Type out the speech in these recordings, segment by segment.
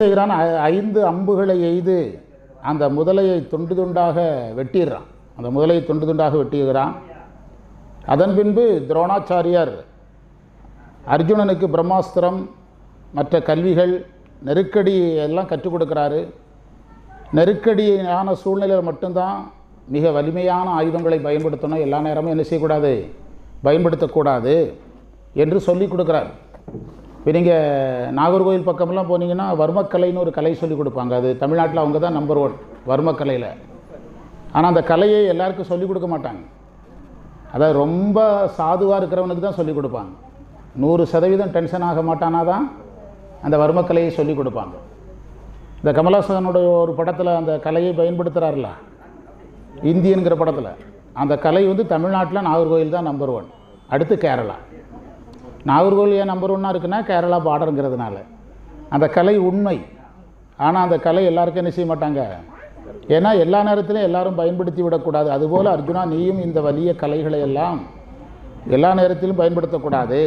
செய்கிறான், 5 அம்புகளை எய்து அந்த முதலையை துண்டு துண்டாக வெட்டிடுறான். அந்த முதலையை துண்டு துண்டாக வெட்டிடுறான். அதன் பின்பு துரோணாச்சாரியார் அர்ஜுனனுக்கு பிரம்மாஸ்திரம் மற்ற கல்விகள் நெருக்கடி எல்லாம் கற்றுக் கொடுக்குறாரு. நெருக்கடியான சூழ்நிலையில் மட்டும்தான் மிக வலிமையான ஆயுதங்களை பயன்படுத்தணும், எல்லா நேரமும் என்ன செய்யக்கூடாது, பயன்படுத்தக்கூடாது என்று சொல்லி கொடுக்குறார். இப்போ நீங்கள் நாகர்கோவில் பக்கமெல்லாம் போனீங்கன்னா வர்மக்கலைன்னு ஒரு கலை சொல்லிக் கொடுப்பாங்க. அது தமிழ்நாட்டில் அவங்க தான் நம்பர் 1 வர்மக்கலையில். ஆனால் அந்த கலையை எல்லாருக்கும் சொல்லிக் கொடுக்க மாட்டாங்க. அதாவது ரொம்ப சாதுவாக இருக்கிறவனுக்கு தான் சொல்லிக் கொடுப்பாங்க. 100% டென்ஷன் ஆக மாட்டானா தான் அந்த வர்மக்கலையை சொல்லிக் கொடுப்பாங்க. இந்த கமலஹாசனுடைய ஒரு படத்தில் அந்த கலையை பயன்படுத்துகிறார்ல, இந்தியன்கிற படத்தில், அந்த கலை தமிழ்நாட்டில் நாகர்கோவில் தான் நம்பர் 1, அடுத்து கேரளா. நாகர்கோவில் ஏன் நம்பர் 1 இருக்குன்னா கேரளா பார்டருங்கிறதுனால. அந்த கலை உண்மை. ஆனால் அந்த கலை எல்லாருக்கும் என்ன செய்ய மாட்டாங்க, ஏன்னா எல்லா நேரத்திலும் எல்லாரும் பயன்படுத்தி விடக்கூடாது. அதுபோல் அர்ஜுனா, நீயும் இந்த வலிய கலைகளை எல்லாம் எல்லா நேரத்திலும் பயன்படுத்தக்கூடாது.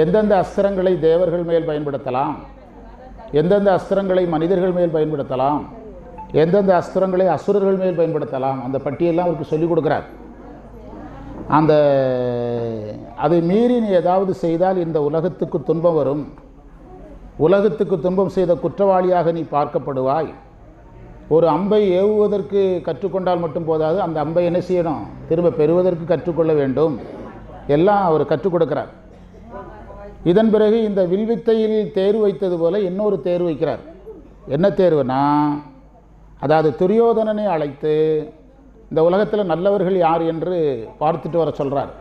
எந்தெந்த அஸ்திரங்களை தேவர்கள் மேல் பயன்படுத்தலாம், எந்தெந்த அஸ்திரங்களை மனிதர்கள் மேல் பயன்படுத்தலாம், எந்தெந்த அஸ்திரங்களை அசுரர்கள் மேல் பயன்படுத்தலாம், அந்த பட்டியெல்லாம் அவருக்கு சொல்லிக் கொடுக்குறார். அதை மீறி நீ ஏதாவது செய்தால் இந்த உலகத்துக்கு துன்பம் வரும். உலகத்துக்கு துன்பம் செய்த குற்றவாளியாக நீ பார்க்கப்படுவாய். ஒரு அம்பை ஏவுவதற்கு கற்றுக்கொண்டால் மட்டும் போதாது, அந்த அம்பை என்ன செய்யணும், திரும்ப பெறுவதற்கு கற்றுக்கொள்ள வேண்டும். எல்லாம் அவர் கற்றுக் கொடுக்கிறார். இதன் பிறகு இந்த வில்வித்தையில் தேர்வு வைத்தது போல இன்னொரு தேர்வு வைக்கிறார். என்ன தேர்வுனா, அதாவது துரியோதனனை அழைத்து இந்த உலகத்தில் நல்லவர்கள் யார் என்று பார்த்துட்டு வர சொல்கிறார்.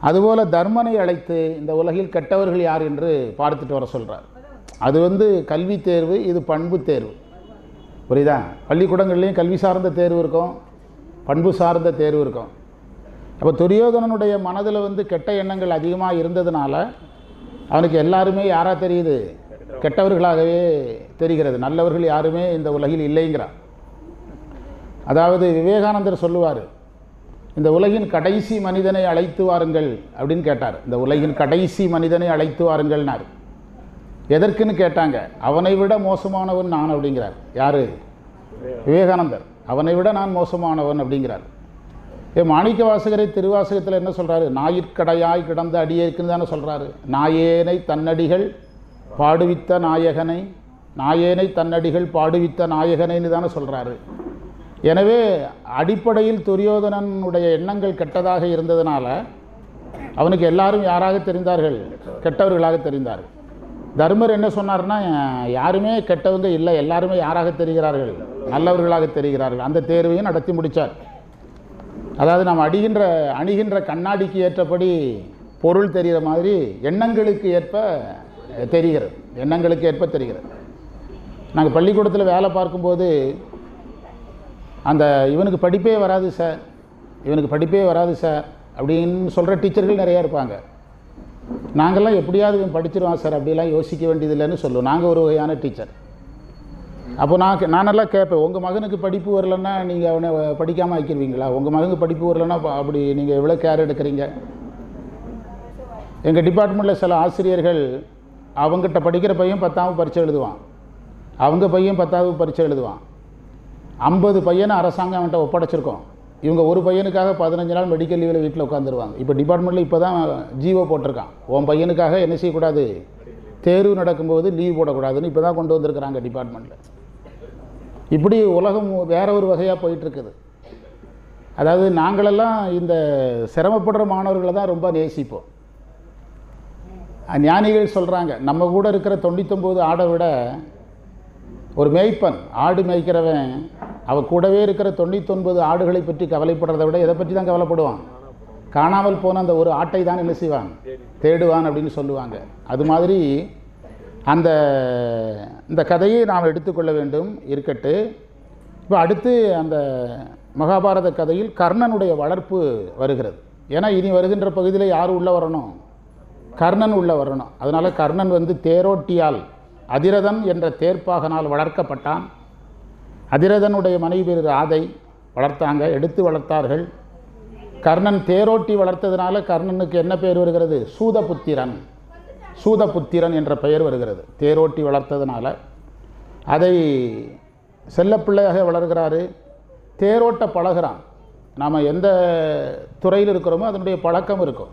அதுபோல் தர்மனை அழைத்து இந்த உலகில் கெட்டவர்கள் யார் என்று பார்த்துட்டு வர சொல்கிறார். அது கல்வி தேர்வு, இது பண்பு தேர்வு. புரியுதா? பள்ளிக்கூடங்கள்லேயும் கல்வி சார்ந்த தேர்வு இருக்கும், பண்பு சார்ந்த தேர்வு இருக்கும். அப்போ துரியோதனனுடைய மனதில் கெட்ட எண்ணங்கள் அதிகமாக இருந்ததுனால அவனுக்கு எல்லாருமே யாராக தெரியுது, கெட்டவர்களாகவே தெரிகிறது. நல்லவர்கள் யாருமே இந்த உலகில் இல்லைங்கிறான். அதாவது விவேகானந்தர் சொல்லுவார், இந்த உலகின் கடைசி மனிதனை அழைத்து வாருங்கள் அப்படின்னு கேட்டார். இந்த உலகின் கடைசி மனிதனை அழைத்து வாருங்கள்னார். எதற்குன்னு கேட்டாங்க. அவனை விட மோசமானவன் நான் அப்படிங்கிறார். யார்? விவேகானந்தர். அவனை விட நான் மோசமானவன் அப்படிங்கிறார். மாணிக்க வாசகரை திருவாசகத்தில் என்ன சொல்கிறாரு? ஞாயிற்கடையாய் கிடந்த அடியேற்குன்னு தானே சொல்கிறாரு. நாயேனை தன்னடிகள் பாடுவித்த நாயகனை, நாயேனை தன்னடிகள் பாடுவித்த நாயகனைன்னு தானே சொல்கிறாரு. எனவே அடிப்படையில் துரியோதனனுடைய எண்ணங்கள் கெட்டதாக இருந்ததுனால அவனுக்கு எல்லாரும் யாராக தெரிந்தார்கள், கெட்டவர்களாக தெரிந்தார்கள். தர்மர் என்ன சொன்னார்னா, யாருமே கெட்டவங்க இல்லை, எல்லாருமே யாராக தெரிகிறார்கள், நல்லவர்களாக தெரிகிறார்கள். அந்த தேர்வையும் நடத்தி முடித்தார். அதாவது நாம் அணிகின்ற கண்ணாடிக்கு ஏற்றபடி பொருள் தெரிகிற மாதிரி எண்ணங்களுக்கு ஏற்ப தெரிகிறது, எண்ணங்களுக்கு ஏற்ப தெரிகிறது. நாங்கள் பள்ளிக்கூடத்தில் வேலை பார்க்கும்போது இவனுக்கு படிப்பே வராது சார், இவனுக்கு படிப்பே வராது சார் அப்படின்னு சொல்கிற டீச்சர்கள் நிறையா இருப்பாங்க. நாங்கள்லாம் எப்படியாவது இவன் படிச்சிருவான் சார் அப்படிலாம் யோசிக்க வேண்டியதில்லைன்னு சொல்லுவோம். நாங்கள் ஒரு வகையான டீச்சர். அப்போ நானெல்லாம் கேட்பேன், உங்கள் மகனுக்கு படிப்பு வரலன்னா நீங்கள் அவனை படிக்காமல் வைக்கிருவீங்களா? உங்கள் மகனுக்கு படிப்பு வரலன்னா அப்படி நீங்கள் எவ்வளோ கேர் எடுக்கிறீங்க? எங்கள் டிபார்ட்மெண்ட்டில் சில ஆசிரியர்கள் அவங்ககிட்ட படிக்கிற பையன் 10ஆவது பரீட்சை எழுதுவான், அவங்க பையன் 10ஆவது பரீட்சை எழுதுவான். 50 பையனை அரசாங்கம் அவன்கிட்ட ஒப்படைச்சிருக்கோம். இவங்க ஒரு பையனுக்காக 15 நாள் மெடிக்கல் லீவில் வீட்டில் உட்காந்துருவாங்க. இப்போ டிபார்ட்மெண்ட்டில் இப்போ தான் ஜிஓ போட்டிருக்கான், உன் பையனுக்காக என்ன செய்யக்கூடாது, தேர்வு நடக்கும்போது லீவ் போடக்கூடாதுன்னு இப்போ தான் கொண்டு வந்திருக்கிறாங்க டிபார்ட்மெண்ட்டில். இப்படி உலகம் வேற ஒரு வகையாக போயிட்டுருக்குது. அதாவது நாங்களெல்லாம் இந்த சிரமப்படுற மாணவர்களை தான் ரொம்ப நேசிப்போம். ஞானிகள் சொல்கிறாங்க, நம்ம கூட இருக்கிற 99 ஆடை விட ஒரு மேய்ப்பன், ஆடு மேய்க்கிறவன், அவன் கூடவே இருக்கிற 99 ஆடுகளை பற்றி கவலைப்படுறதை விட எதை பற்றி தான் கவலைப்படுவான்? காணாமல் போன அந்த ஒரு ஆட்டை தான் என்ன செய்வான், தேடுவான் அப்படின்னு சொல்லுவாங்க. அது மாதிரி இந்த கதையை நாம் எடுத்துக்கொள்ள வேண்டும். இருக்கட்டு. இப்போ அடுத்து அந்த மகாபாரத கதையில் கர்ணனுடைய வளர்ப்பு வருகிறது. ஏன்னா இனி வருகின்ற பகுதியில் யார் உள்ளே வரணும், கர்ணன் உள்ளே வரணும். அதனால் கர்ணன் தேரோட்டியால், அதிரதன் என்ற தேர்ப்பாகனால் வளர்க்கப்பட்டான். அதிரதனுடைய மனைவி பேர் ராதை, வளர்த்தாங்க, எடுத்து வளர்த்தார்கள். கர்ணன் தேரோட்டி வளர்த்ததுனால கர்ணனுக்கு என்ன பேர் வருகிறது, சூதபுத்திரன். சூதபுத்திரன் என்ற பெயர் வருகிறது. தேரோட்டி வளர்த்ததுனால அதை செல்லப்பிள்ளையாக வளர்கிறாரு. தேரோட்ட பழகிறான். நாம் எந்த துறையில் இருக்கிறோமோ அதனுடைய பழக்கம் இருக்கும்.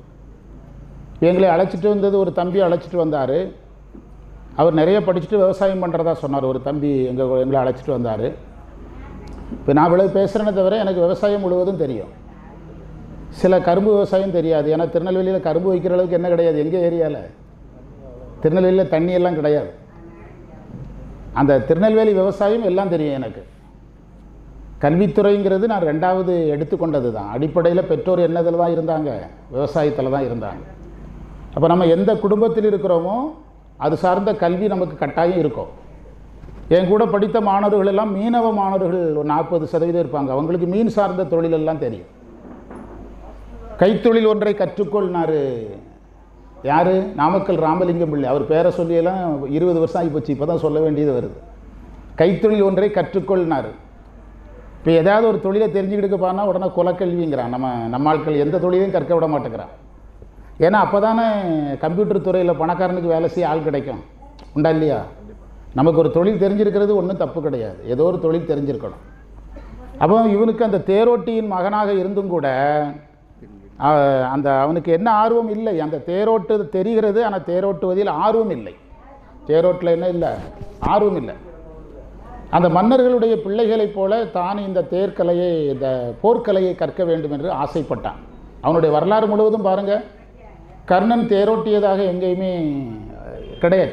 எங்களை அழைச்சிட்டு வந்தது ஒரு தம்பி அழைச்சிட்டு வந்தார். அவர் நிறைய படிச்சுட்டு விவசாயம் பண்ணுறதா சொன்னார். ஒரு தம்பி எங்களை அழைச்சிட்டு வந்தார். இப்போ நான் இவ்வளவு பேசுகிறேனே தவிர எனக்கு விவசாயம் முழுவதும் தெரியும். சில கரும்பு விவசாயம் தெரியாது. ஏன்னா திருநெல்வேலியில் கரும்பு வைக்கிற அளவுக்கு என்ன கிடையாது. எங்கள் ஏரியாவில் திருநெல்வேலியில் தண்ணியெல்லாம் கிடையாது. அந்த திருநெல்வேலி விவசாயம் எல்லாம் தெரியும் எனக்கு. கல்வித்துறைங்கிறது நான் ரெண்டாவது எடுத்துக்கொண்டது தான். அடிப்படையில் பெற்றோர் என்னதில் தான் இருந்தாங்க, விவசாயத்தில் தான் இருந்தாங்க. அப்போ நம்ம எந்த குடும்பத்தில் இருக்கிறோமோ அது சார்ந்த கல்வி நமக்கு கட்டாயம் இருக்கும். என் கூட படித்த மாணவர்கள் எல்லாம் மீனவ மாணவர்கள் ஒரு 40% இருப்பாங்க. அவங்களுக்கு மீன் சார்ந்த தொழிலெல்லாம் தெரியும். கைத்தொழில் ஒன்றை கற்றுக்கொள்னார். யார்? நாமக்கல் ராமலிங்கம் பிள்ளை. அவர் பேரை சொல்லியெல்லாம் 20 வருஷம் ஆகி போச்சு. இப்போ தான் சொல்ல வேண்டியது வருது. கைத்தொழில் ஒன்றை கற்றுக்கொள்னார். இப்போ ஏதாவது ஒரு தொழிலை தெரிஞ்சுக்கிட்டு போனால் உடனே குலக்கல்விங்கிறான். நம்ம ஆட்கள் எந்த தொழிலையும் கற்க விட மாட்டேங்கிறான். ஏன்னா அப்போ தானே கம்ப்யூட்டர் துறையில் பணக்காரனுக்கு வேலை செய்ய ஆள் கிடைக்கும். உண்டா இல்லையா? நமக்கு ஒரு தொழில் தெரிஞ்சிருக்கிறது ஒன்றும் தப்பு கிடையாது. ஏதோ ஒரு தொழில் தெரிஞ்சிருக்கணும். அப்போ இவனுக்கு அந்த தேரோட்டியின் மகனாக இருந்தும் கூட அவனுக்கு என்ன ஆர்வம் இல்லை. அந்த தேரோட்டு தெரிகிறது, ஆனால் தேரோட்டுவதில் ஆர்வம் இல்லை. தேரோட்டில் என்ன இல்லை? ஆர்வம் இல்லை. அந்த மன்னர்களுடைய பிள்ளைகளைப் போல தான் இந்த தேர்க்கலையை, இந்த போர்க்கலையை கற்க வேண்டும் என்று ஆசைப்பட்டான். அவனுடைய வரலாறு முழுவதும் பாருங்கள், கர்ணன் தேரோட்டியதாக எங்கேயுமே கிடையாது.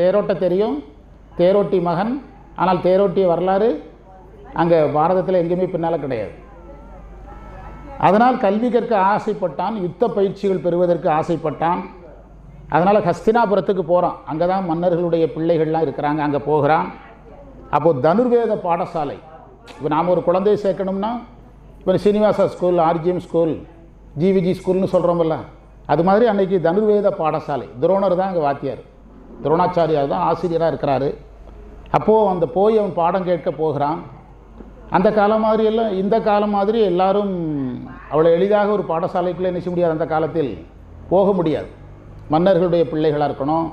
தேரோட்ட தெரியும், தேரோட்டி மகன். ஆனால் தேரோட்டிய வரலாறு அங்கே பாரதத்தில் எங்கேயுமே பின்னால் கிடையாது. அதனால் கல்வி கற்க ஆசைப்பட்டான். யுத்த பயிற்சிகள் பெறுவதற்கு ஆசைப்பட்டான். அதனால் ஹஸ்தினாபுரத்துக்கு போகிறான். அங்கே தான் மன்னர்களுடைய பிள்ளைகள்லாம் இருக்கிறாங்க. அங்கே போகிறான். அப்போது தனுர்வேத பாடசாலை. இப்போ நாம் ஒரு குழந்தையை சேர்க்கணும்னா இப்போ Srinivasa school, RGM school, GVG ஸ்கூல்னு சொல்கிறோம்ல, அது மாதிரி அன்றைக்கி தனுர்வேத பாடசாலை. துரோணர் தான் அங்கே வாத்தியார். துரோணாச்சாரியார் தான் ஆசிரியராக இருக்கிறாரு. அப்போது அந்த போய் அவன் பாடம் கேட்க போகிறான். அந்த காலம் மாதிரி எல்லாம் இந்த காலம் மாதிரி எல்லாரும் அவ்வளோ எளிதாக ஒரு பாடசாலைக்குள்ளே நிச்சய முடியாது. அந்த காலத்தில் போக முடியாது. மன்னர்களுடைய பிள்ளைகளாக இருக்கணும்.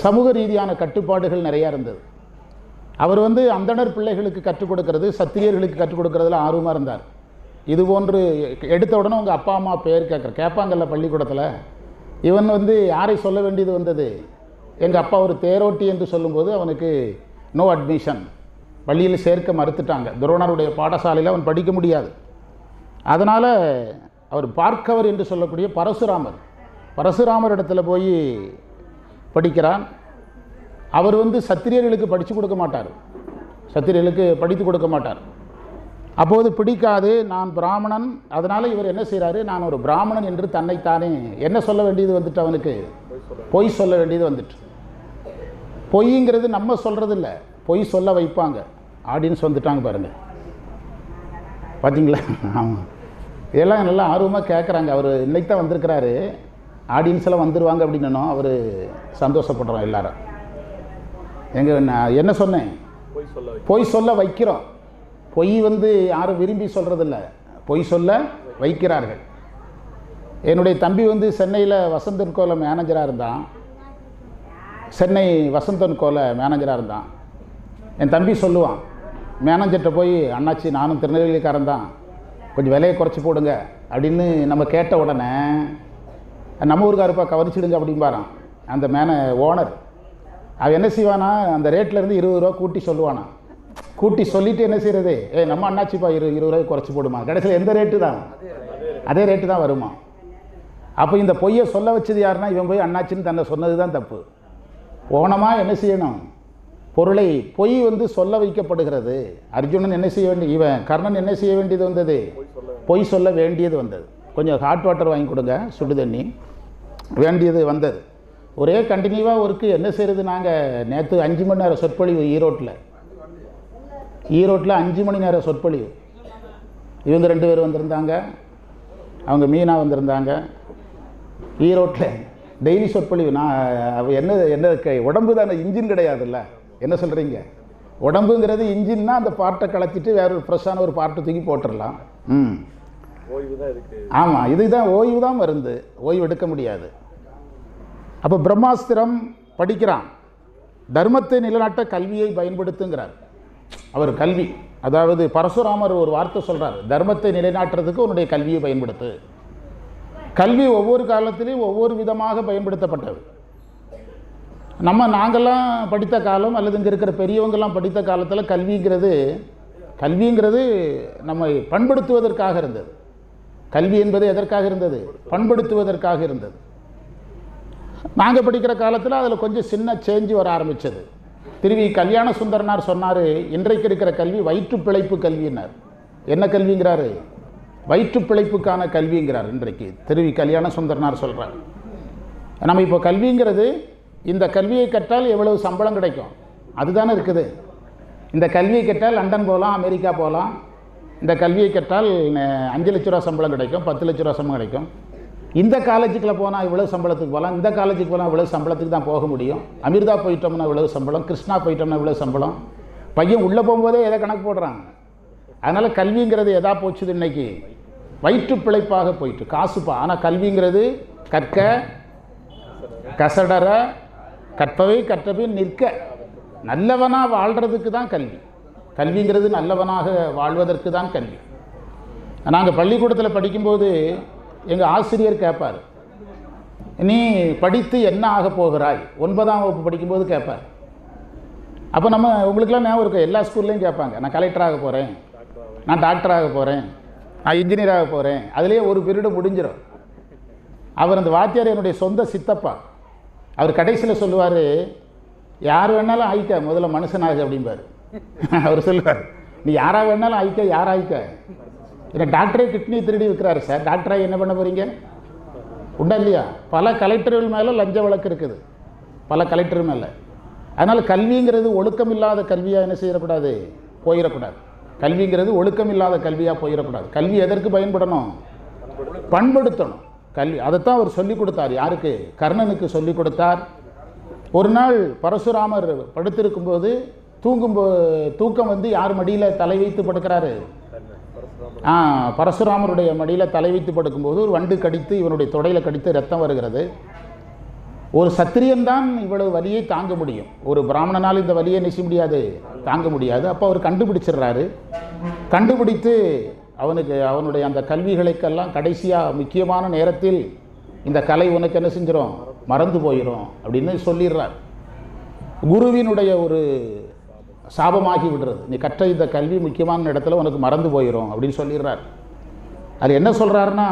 சமூக ரீதியான கட்டுப்பாடுகள் நிறையா இருந்தது. அவர் அந்தணர் பிள்ளைகளுக்கு கற்றுக் கொடுக்கறது, சத்திரியர்களுக்கு கற்றுக் கொடுக்கறதுல ஆர்வமாக இருந்தார். இது போன்று எடுத்த உடனே உங்கள் அப்பா அம்மா பேர் கேட்பாங்கல்ல பள்ளிக்கூடத்தில். இவன் யாரை சொல்ல வேண்டியது வந்தது? எங்கள் அப்பா ஒரு தேரோட்டி என்று சொல்லும்போது அவனுக்கு நோ அட்மிஷன், பள்ளியில் சேர்க்க மறுத்துட்டாங்க. துரோணருடைய பாடசாலையில் அவன் படிக்க முடியாது. அதனால் அவர் பார்க்கவர் என்று சொல்லக்கூடிய பரசுராமர் இடத்துல போய் படிக்கிறான். அவர் சத்திரியர்களுக்கு படித்து கொடுக்க மாட்டார், சத்திரியர்களுக்கு படித்து கொடுக்க மாட்டார். அப்போது பிடிக்காது, நான் பிராமணன். அதனால் இவர் என்ன செய்கிறாரு, நான் ஒரு பிராமணன் என்று தன்னைத்தானே என்ன சொல்ல வேண்டியது வந்துட்டு, அவனுக்கு பொய் சொல்ல வேண்டியது வந்துட்டு. பொய்ங்கிறது நம்ம சொல்கிறது இல்லை, பொய் சொல்ல வைப்பாங்க. ஆடியன்ஸ் வந்துட்டாங்க பாருங்கள், பார்த்தீங்களா? ஆமாம், இதெல்லாம் நல்லா ஆர்வமாக கேட்குறாங்க. அவர் இன்னைக்கு தான் வந்திருக்கிறாரு, ஆடியன்ஸ் எல்லாம் வந்துடுவாங்க அப்படின்னோ அவர் சந்தோஷப்படுறோம் எல்லாரும். நான் என்ன சொன்னேன்? பொய் சொல்ல வைக்கிறோம். பொய் யாரும் விரும்பி சொல்கிறதில்ல, பொய் சொல்ல வைக்கிறார்கள். என்னுடைய தம்பி சென்னையில் வசந்தன் கோல மேனேஜராக இருந்தான். சென்னை வசந்தன் கோல மேனேஜராக இருந்தான். என் தம்பி சொல்லுவான், மேனேஜர்கிட்ட போய், அண்ணாச்சி நானும் திருநெல்வேலிக்காரன் தான், கொஞ்சம் விலையை குறைச்சி போடுங்க அப்படின்னு நம்ம கேட்ட உடனே, நம்ம ஊருக்காருப்பா கவனிச்சிடுங்க அப்படிம்பாரான் அந்த ஓனர். அவன் என்ன செய்வானா, அந்த ரேட்லேருந்து 20 ரூபா கூட்டி சொல்லுவானா. கூட்டி சொல்லிவிட்டு என்ன செய்கிறது, நம்ம அண்ணாச்சிப்பா 20 ரூபாய் குறைச்சி போடுமா. கடைசியில் எந்த ரேட்டு தான், அதே ரேட்டு தான் வருமா. அப்போ இந்த பொய்யை சொல்ல வச்சது யாருன்னா, இவன் போய் அண்ணாச்சின்னு தன்னை சொன்னது தான் தப்பு. போனமாக என்ன செய்யணும், பொருளை பொய் சொல்ல வைக்கப்படுகிறது. அர்ஜுனன் என்ன செய்ய வேண்டிய, கர்ணன் என்ன செய்ய வேண்டியது வந்தது, பொய் சொல்ல வேண்டியது வந்தது. கொஞ்சம் ஹாட் வாட்டர் வாங்கி கொடுங்க, சுடு தண்ணி வேண்டியது வந்தது. ஒரே கண்டினியூவாக ஒர்க்கு. என்ன செய்கிறது, நாங்கள் நேற்று 5 மணி நேரம் சொற்பொழிவு ஈரோட்டில் 5 மணி நேரம் சொற்பொழிவு. இவங்க 2 பேர் வந்திருந்தாங்க, அவங்க மீனா வந்திருந்தாங்க. ஈரோட்டில் டெய்லி சொற்பொழிவு. நான் என்ன உடம்பு தானே, இன்ஜின் கிடையாதுல்ல. என்ன சொல்கிறீங்க, உடம்புங்கிறது இன்ஜின்னா அந்த பார்ட்டை கலத்திட்டு வேற ஒரு ஃப்ரெஷ்ஷான ஒரு பார்ட்டை தூக்கி போட்டுடலாம். ஓய்வு தான் இருக்குது. ஆமாம், இதுதான் ஓய்வு தான் மருந்து, ஓய்வு எடுக்க முடியாது. அப்போ பிரம்மாஸ்திரம் படிக்கிறான், தர்மத்தை நிலைநாட்ட கல்வியை பயன்படுத்துங்கிறார். அவர் கல்வி, அதாவது பரசுராமர் ஒரு வார்த்தை சொல்கிறார், தர்மத்தை நிலைநாட்டுறதுக்கு உன்னுடைய கல்வியை பயன்படுத்து. கல்வி ஒவ்வொரு காலத்திலையும் ஒவ்வொரு விதமாக பயன்படுத்தப்பட்டது. நாங்கள்லாம் படித்த காலம் அல்லது இங்கே இருக்கிற பெரியவங்கள்லாம் படித்த காலத்தில் கல்விங்கிறது நம்மை பண்படுத்துவதற்காக இருந்தது. கல்வி என்பது எதற்காக இருந்தது? பண்படுத்துவதற்காக இருந்தது. நாங்கள் படிக்கிற காலத்தில் அதில் கொஞ்சம் சின்ன சேஞ்சு வர ஆரம்பித்தது. திருவி கல்யாண சுந்தரனார் சொன்னார், இன்றைக்கு இருக்கிற கல்வி வயிற்று பிழைப்பு கல்வினார். என்ன கல்விங்கிறாரு? வயிற்று பிழைப்புக்கான கல்விங்கிறார் இன்றைக்கு திருவி கல்யாண சுந்தரனார் சொல்கிறார். நம்ம இப்போ கல்விங்கிறது, இந்த கல்வியை கற்றால் எவ்வளவு சம்பளம் கிடைக்கும் அதுதானே இருக்குது. இந்த கல்வியை கற்றால் லண்டன் போகலாம், அமெரிக்கா போகலாம். இந்த கல்வியை கற்றால் 5 லட்ச ரூபா சம்பளம் கிடைக்கும், 10 லட்ச ரூபா சம்பளம் கிடைக்கும். இந்த காலேஜுக்குள்ளே போனால் இவ்வளோ சம்பளத்துக்கு போகலாம், இந்த காலேஜுக்கு போனால் இவ்வளோ சம்பளத்துக்கு தான் போக முடியும். அமிர்தா போயிட்டோம்னா இவ்வளோ சம்பளம், கிருஷ்ணா போயிட்டோம்னா இவ்வளோ சம்பளம். பையன் உள்ளே போகும்போதே எதை கணக்கு போடுறாங்க. அதனால் கல்விங்கிறது எதா போச்சுது? இன்றைக்கி வயிற்று பிழைப்பாக போயிட்டு காசுப்பா. ஆனால் கல்விங்கிறது கற்க கசடர கற்பவை கற்றபின் நிற்க, நல்லவனாக வாழ்கிறதுக்கு தான் கல்வி. கல்விங்கிறது நல்லவனாக வாழ்வதற்கு தான் கல்வி. நாங்கள் பள்ளிக்கூடத்தில் படிக்கும்போது எங்கள் ஆசிரியர் கேட்பார், நீ படித்து என்ன ஆக போகிறாய்? 9ஆம் வகுப்பு படிக்கும்போது கேட்பார். அப்போ உங்களுக்கெல்லாம் ஞாபகம் இருக்கும், எல்லா ஸ்கூல்லையும் கேட்பாங்க, நான் கலெக்டராக போகிறேன், நான் டாக்டராக போகிறேன், நான் இன்ஜினியராக போகிறேன். அதுலேயே ஒரு பீரியடு முடிஞ்சிடும். அவர் அந்த வாத்தியார் என்னுடைய சொந்த சித்தப்பா. அவர் கடைசியில் சொல்லுவார், யார் வேணாலும் ஆயிக்க, முதல்ல மனுஷனாக அப்படிம்பார். அவர் சொல்லுவார், நீ யாராக வேணாலும் ஆயிக்க, யார் ஆயிக்க. இல்லை டாக்டரே கிட்னி திருடி விற்கிறாரு சார், டாக்டராக என்ன பண்ண போகிறீங்க? உண்டா இல்லையா? பல கலெக்டர்கள் மேலே லஞ்ச வழக்கு இருக்குது, பல கலெக்டர் மேலே. அதனால் கல்விங்கிறது ஒழுக்கம் இல்லாத கல்வியாக என்ன செய்யக்கூடாது? போயிடக்கூடாது. கல்விங்கிறது ஒழுக்கம் இல்லாத கல்வியாக போயிடக்கூடாது. கல்வி எதற்கு பயன்படணும்? பண்படுத்தணும் கல்வி. அதைத்தான் அவர் சொல்லிக் கொடுத்தார். யாருக்கு? கர்ணனுக்கு சொல்லிக் கொடுத்தார். ஒரு நாள் பரசுராமர் படுத்திருக்கும்போது தூக்கம் வந்து யார் மடியில் தலை வைத்து படுக்கிறாரு? பரசுராமருடைய மடியில் தலை வைத்து படுக்கும்போது ஒரு வண்டு கடித்து இவனுடைய தொடையில் கடித்து ரத்தம் வருகிறது. ஒரு சத்திரியன் தான் இவ்வளவு வலியை தாங்க முடியும், ஒரு பிராமணனால் இந்த வலியை நிச்சய முடியாது, தாங்க முடியாது. அப்போ அவர் கண்டுபிடிச்சிடுறாரு. கண்டுபிடித்து அவனுடைய அந்த கல்விகளுக்கெல்லாம் கடைசியாக முக்கியமான நேரத்தில் இந்த கலை உனக்கு என்ன செஞ்சிடும்? மறந்து போயிடும் அப்படின்னு சொல்லிடுறார். குருவினுடைய ஒரு சாபமாகி விடுறது, நீ கற்ற இந்த கல்வி முக்கியமான இடத்துல உனக்கு மறந்து போயிடும் அப்படின்னு சொல்லிடுறார். அது என்ன சொல்கிறாருன்னா,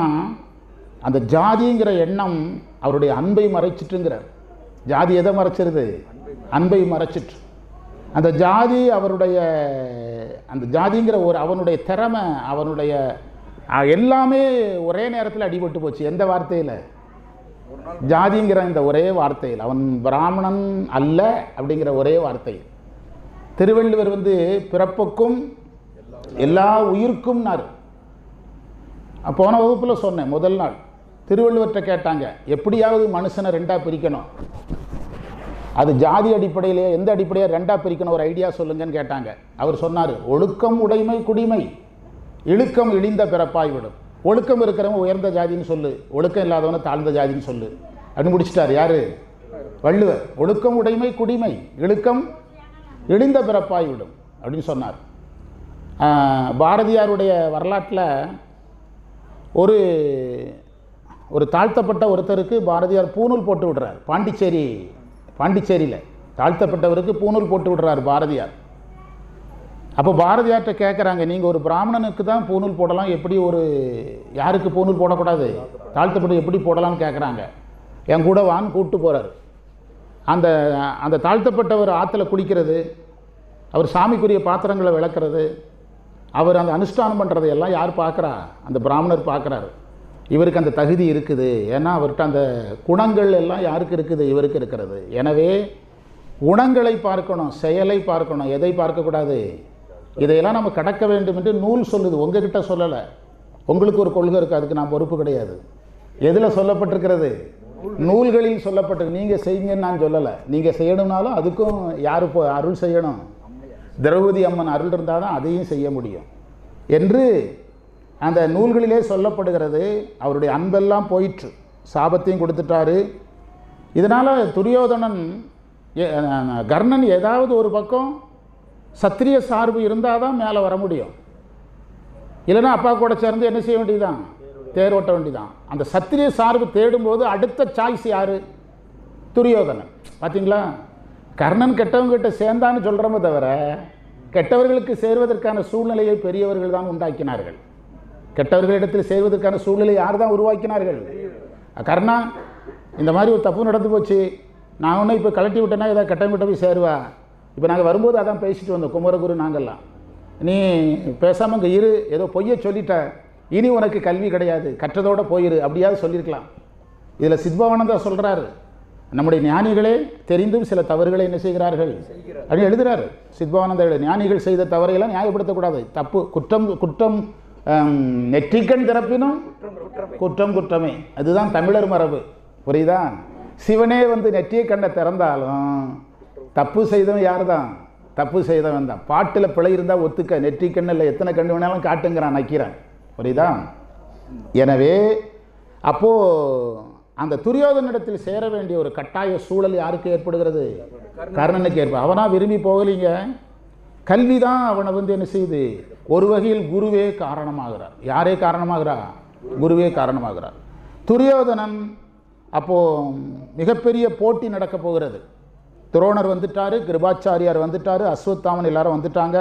அந்த ஜாதிங்கிற எண்ணம் அவருடைய அன்பை மறைச்சிட்டுங்கிறார். ஜாதி எதை மறைச்சிருது? அன்பை மறைச்சிட்டு. அந்த ஜாதி அந்த ஜாதிங்கிற அவனுடைய திறமை, அவனுடைய எல்லாமே ஒரே நேரத்தில் அடிபட்டு போச்சு. எந்த வார்த்தையில்? ஜாதிங்கிற இந்த ஒரே வார்த்தையில். அவன் பிராமணன் அல்ல அப்படிங்கிற ஒரே வார்த்தையில். திருவள்ளுவர் வந்து பிறப்புக்கும் எல்லா உயிர்க்கும்னார். போன வகுப்பில் சொன்னேன், முதல் நாள் திருவள்ளுவர்கிட்ட கேட்டாங்க, எப்படியாவது மனுஷனை ரெண்டாக பிரிக்கணும், அது ஜாதி அடிப்படையிலே எந்த அடிப்படையாக ரெண்டாக பிரிக்கணும், ஒரு ஐடியா சொல்லுங்கன்னு கேட்டாங்க. அவர் சொன்னார், ஒழுக்கம் உடைமை குடிமை, இழுக்கம் இழிந்த பிறப்பாய் விடும். ஒழுக்கம் இருக்கிறவன் உயர்ந்த ஜாதின்னு சொல்லு, ஒழுக்கம் இல்லாதவனை தாழ்ந்த ஜாதின்னு சொல்லு அப்படின்னு முடிச்சிட்டார். யார்? வள்ளுவர். ஒழுக்கம் உடைமை குடிமை, இழுக்கம் இழிந்த பிறப்பாய் விடும் அப்படின்னு சொன்னார். பாரதியாருடைய வரலாற்றில் ஒரு தாழ்த்தப்பட்ட ஒருத்தருக்கு பாரதியார் பூணூல் போட்டு விடுறார். பாண்டிச்சேரியில் தாழ்த்தப்பட்டவருக்கு பூணூல் போட்டு விடுறார் பாரதியார். அப்போ பாரதியார்கிட்ட கேட்குறாங்க, நீங்கள் ஒரு பிராமணனுக்கு தான் பூணூல் போடலாம், எப்படி யாருக்கு பூணூல் போடக்கூடாது? தாழ்த்தப்பட்டு எப்படி போடலாம்னு கேட்குறாங்க. என் கூட வான்னு கூப்பிட்டு போகிறார். அந்த தாழ்த்தப்பட்டவர் ஆற்றுல குளிக்கிறது, அவர் சாமிக்குரிய பாத்திரங்களை விளக்குறது, அவர் அந்த அனுஷ்டானம் பண்ணுறது எல்லாம் யார் பார்க்குறா? அந்த பிராமணர் பார்க்குறாரு. இவருக்கு அந்த தகுதி இருக்குது, ஏன்னா அவர்கிட்ட அந்த குணங்கள் எல்லாம் யாருக்கு இருக்குது? இவருக்கு இருக்கிறது. எனவே குணங்களை பார்க்கணும், செயலை பார்க்கணும், எதை பார்க்கக்கூடாது? இதையெல்லாம் நம்ம கடக்க வேண்டும் என்று நூல் சொல்லுது, உங்ககிட்ட சொல்லலை. உங்களுக்கு ஒரு கொள்கை இருக்குது, அதுக்கு நான் பொறுப்பு கிடையாது. எதில் சொல்லப்பட்டிருக்கிறது? நூல்களில் சொல்லப்பட்டிருக்கு. நீங்கள் செய்யுங்கன்னு நான் சொல்லலை. நீங்கள் செய்யணும்னாலும் அதுக்கும் யார் அருள் செய்யணும்? திரௌபதி அம்மன் அருள் இருந்தால் தான் அதையும் செய்ய முடியும் என்று அந்த நூல்களிலே சொல்லப்படுகிறது. அவருடைய அன்பெல்லாம் போயிற்று, சாபத்தையும் கொடுத்துட்டாரு. இதனால் துரியோதனன் கர்ணன் ஏதாவது ஒரு பக்கம் சத்திரிய சார்பு இருந்தால் தான் மேலே வர முடியும். இல்லைன்னா அப்பா கூட சேர்ந்து என்ன செய்ய வேண்டியதுதான், தேர் ஓட்ட வேண்டியதான். அந்த சத்திரிய சார்பு தேடும்போது அடுத்த சாய்ஸ் யார்? துரியோதனன். பார்த்தீங்களா, கர்ணன் கெட்டவங்ககிட்ட சேர்ந்தான்னு சொல்கிறோமே தவிர கெட்டவர்களுக்கு சேர்வதற்கான சூழ்நிலையை பெரியவர்கள் தான் உண்டாக்கினார்கள். கெட்டவர்களிடத்தில் சேர்வதற்கான சூழ்நிலை யார் தான் உருவாக்கினார்கள்? கர்ணா, இந்த மாதிரி ஒரு தப்பு நடந்து போச்சு, நான் ஒன்றும் இப்போ கலட்டி விட்டேன்னா ஏதாவது கெட்டவங்கிட்ட போய் சேருவா. இப்போ நாங்கள் வரும்போது அதான் பேசிட்டு வந்தோம், குமரகுரு நாங்கள்லாம். நீ பேசாமல் இங்கே இரு, ஏதோ பொய்யை சொல்லிட்ட, இனி உனக்கு கல்வி கிடையாது, கற்றதோடு போயிரு, அப்படியாவது சொல்லியிருக்கலாம். இதில் சித்பவானந்தா சொல்கிறாரு, நம்முடைய ஞானிகளே தெரிந்தும் சில தவறுகளை என்ன செய்கிறார்கள் அப்படின்னு எழுதுகிறாரு. சித்பவானந்தா ஞானிகள் செய்த தவறையெல்லாம் நியாயப்படுத்தக்கூடாது. தப்பு, குற்றம் குற்றம், நெற்றிக்கண் திறப்பினும் குற்றம் குற்றமே. அதுதான் தமிழர் மரபு, புரியுதா? சிவனே வந்து நெற்றியை கண்ணை திறந்தாலும் தப்பு செய்தவன் யார் தான்? தப்பு செய்தவன் தான். பாட்டில் பிழை இருந்தால் ஒத்துக்க, நெற்றிக்கண்ணில் எத்தனை கண்ணு வேணாலும் காட்டுங்கிறான், நக்கிறான், புரியுதா? எனவே அப்போது அந்த துரியோதனிடத்தில் சேர வேண்டிய ஒரு கட்டாய சூழல் யாருக்கு ஏற்படுகிறது? கர்ணனுக்கு ஏற்படும். அவனா விரும்பி போகலீங்க, கல்வி தான் அவனை வந்து என்ன செய்யுது? ஒரு வகையில் குருவே காரணமாகிறார். யாரே காரணமாகிறார்? குருவே காரணமாகிறார். துரியோதனன் அப்போது மிகப்பெரிய போட்டி நடக்க போகிறது. துரோணர் வந்துட்டார், கிருபாச்சாரியார் வந்துட்டார், அஸ்வத்தாமன் எல்லாரும் வந்துட்டாங்க,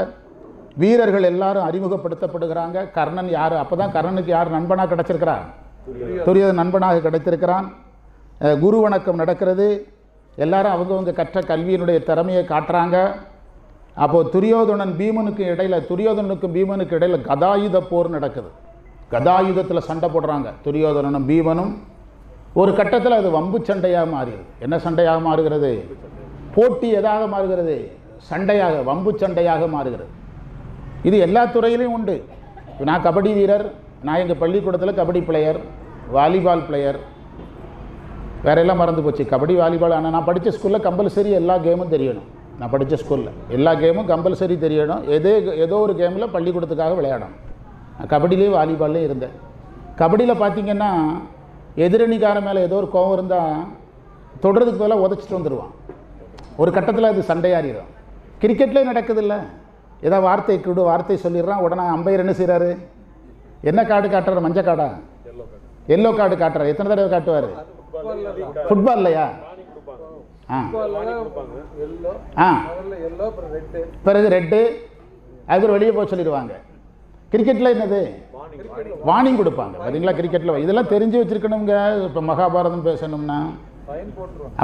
வீரர்கள் எல்லாரும் அறிமுகப்படுத்தப்படுகிறாங்க. கர்ணன் யார்? அப்போ தான் கர்ணனுக்கு யார் நண்பனாக கிடச்சிருக்கிறார்? துரியோதனன் நண்பனாக கிடைத்திருக்கிறான். குரு வணக்கம் நடக்கிறது. எல்லாரும் அவங்கவுங்க கற்ற கல்வியினுடைய திறமையை காட்டுறாங்க. அப்போது துரியோதனன் பீமனுக்கு இடையில், துரியோதனனுக்கும் பீமனுக்கு இடையில் கதாயுத போர் நடக்குது. கதாயுதத்தில் சண்டை போடுறாங்க துரியோதனனும் பீமனும். ஒரு கட்டத்தில் அது வம்பு சண்டையாக மாறுகிறது. என்ன சண்டையாக மாறுகிறது? போட்டி எதாக மாறுகிறது? சண்டையாக, வம்பு சண்டையாக மாறுகிறது. இது எல்லா துறையிலையும் உண்டு. நான் கபடி வீரர், நான் எங்கள் பள்ளிக்கூடத்தில் கபடி பிளேயர், வாலிபால் பிளேயர், வேற எல்லாம் மறந்து போச்சு. கபடி, வாலிபால். ஆனால் நான் படித்த ஸ்கூலில் கம்பல்சரி எல்லா கேமும் தெரியணும். நான் படித்த ஸ்கூலில் எல்லா கேமும் கம்பல்சரி தெரியணும். ஏதோ ஒரு கேமில் பள்ளிக்கூடத்துக்காக விளையாடணும். நான் கபடிலேயும் வாலிபால்லையும் இருந்தேன். கபடியில் பார்த்தீங்கன்னா எதிரணிக்கார மேலே ஏதோ ஒரு கோவம் இருந்தால் தொடுறதுக்கு பதிலாக உதச்சிட்டு வந்துடுவான். ஒரு கட்டத்தில் அது சண்டையாறிடும். கிரிக்கெட்லேயும் நடக்குதில்ல, ஏதாவது வார்த்தை சொல்லிடுறான், உடனே அம்பையர் என்ன செய்கிறாரு? என்ன கார்டு காட்டுறாரு? மஞ்சள் கார்டா? எல்லோ கார்டு காட்டுறாரு. எத்தனை தடவை காட்டுவார்? ஃபுட்பால்லையா? பிறகு ரெட்டு, அதுக்கு வெளியே போக சொல்லிடுவாங்க. கிரிக்கெட்டில் என்னது? வார்னிங் கொடுப்பாங்க. பார்த்தீங்களா, கிரிக்கெட்டில் இதெல்லாம் தெரிஞ்சு வச்சுருக்கணுங்க. இப்போ மகாபாரதம் பேசணும்னா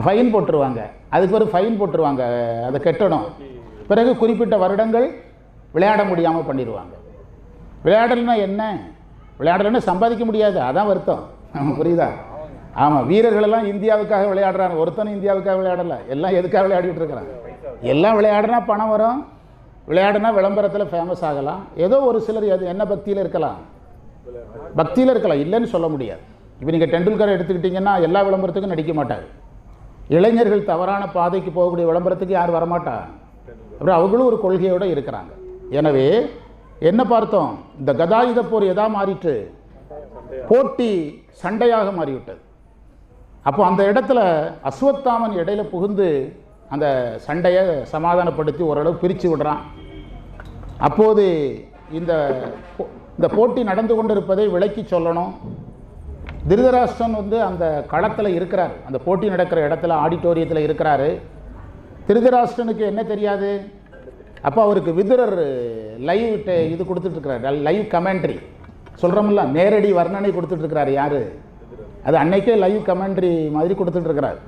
ஃபைன் போட்டுருவாங்க. அதுக்கு ஒரு ஃபைன் போட்டுருவாங்க, அதை கட்டணும். பிறகு குறிப்பிட்ட வருடங்கள் விளையாட முடியாமல் பண்ணிடுவாங்க. விளையாடலைன்னா என்ன? விளையாடலைன்னா சம்பாதிக்க முடியாது, அதான் வருத்தம். புரியுதா? ஆமாம், வீரர்களெல்லாம் இந்தியாவுக்காக விளையாடுறாங்க. ஒருத்தனும் இந்தியாவுக்காக விளையாடலை, எல்லாம் எதுக்காக விளையாடிட்டு இருக்கிறாங்க? எல்லாம் விளையாடுனா பணம் வரும், விளையாடுனா விளம்பரத்தில் ஃபேமஸ் ஆகலாம். ஏதோ ஒரு சிலர் என்ன பக்தியில் இருக்கலாம், பக்தியில் இருக்கலாம், இல்லைன்னு சொல்ல முடியாது. இப்போ நீங்கள் டெண்டுல்கரை எடுத்துக்கிட்டிங்கன்னா எல்லா விளம்பரத்துக்கும் நடிக்க மாட்டார். இளைஞர்கள் தவறான பாதைக்கு போகக்கூடிய விளம்பரத்துக்கு யார் வரமாட்டா? அப்புறம் அவங்களும் ஒரு கொள்கையோடு இருக்கிறாங்க. எனவே என்ன பார்த்தோம்? இந்த கதாயுத போர் எதா மாறிட்டு போட்டி சண்டையாக மாறிவிட்டது. அப்போ அந்த இடத்துல அஸ்வத்தாமன் இடையில புகுந்து அந்த சண்டையை சமாதானப்படுத்தி ஓரளவு பிரித்து விடுறான். அப்போது இந்த போட்டி நடந்து கொண்டிருப்பதை விளக்கி சொல்லணும். திருதராஷ்டிரன் வந்து அந்த களத்தில் இருக்கிறார், அந்த போட்டி நடக்கிற இடத்துல ஆடிட்டோரியத்தில் இருக்கிறாரு. திருதராஷ்டிரனுக்கு என்ன தெரியாது? அப்போ அவருக்கு விதுரர் லைவ் இது கொடுத்துட்ருக்கிறார், லைவ் கமெண்ட்ரி சொல்கிறோம்ல, நேரடி வர்ணனை கொடுத்துட்ருக்கிறார். யார் அது? அன்னைக்கே லைவ் கமெண்ட்ரி மாதிரி கொடுத்துட்ருக்கிறார்.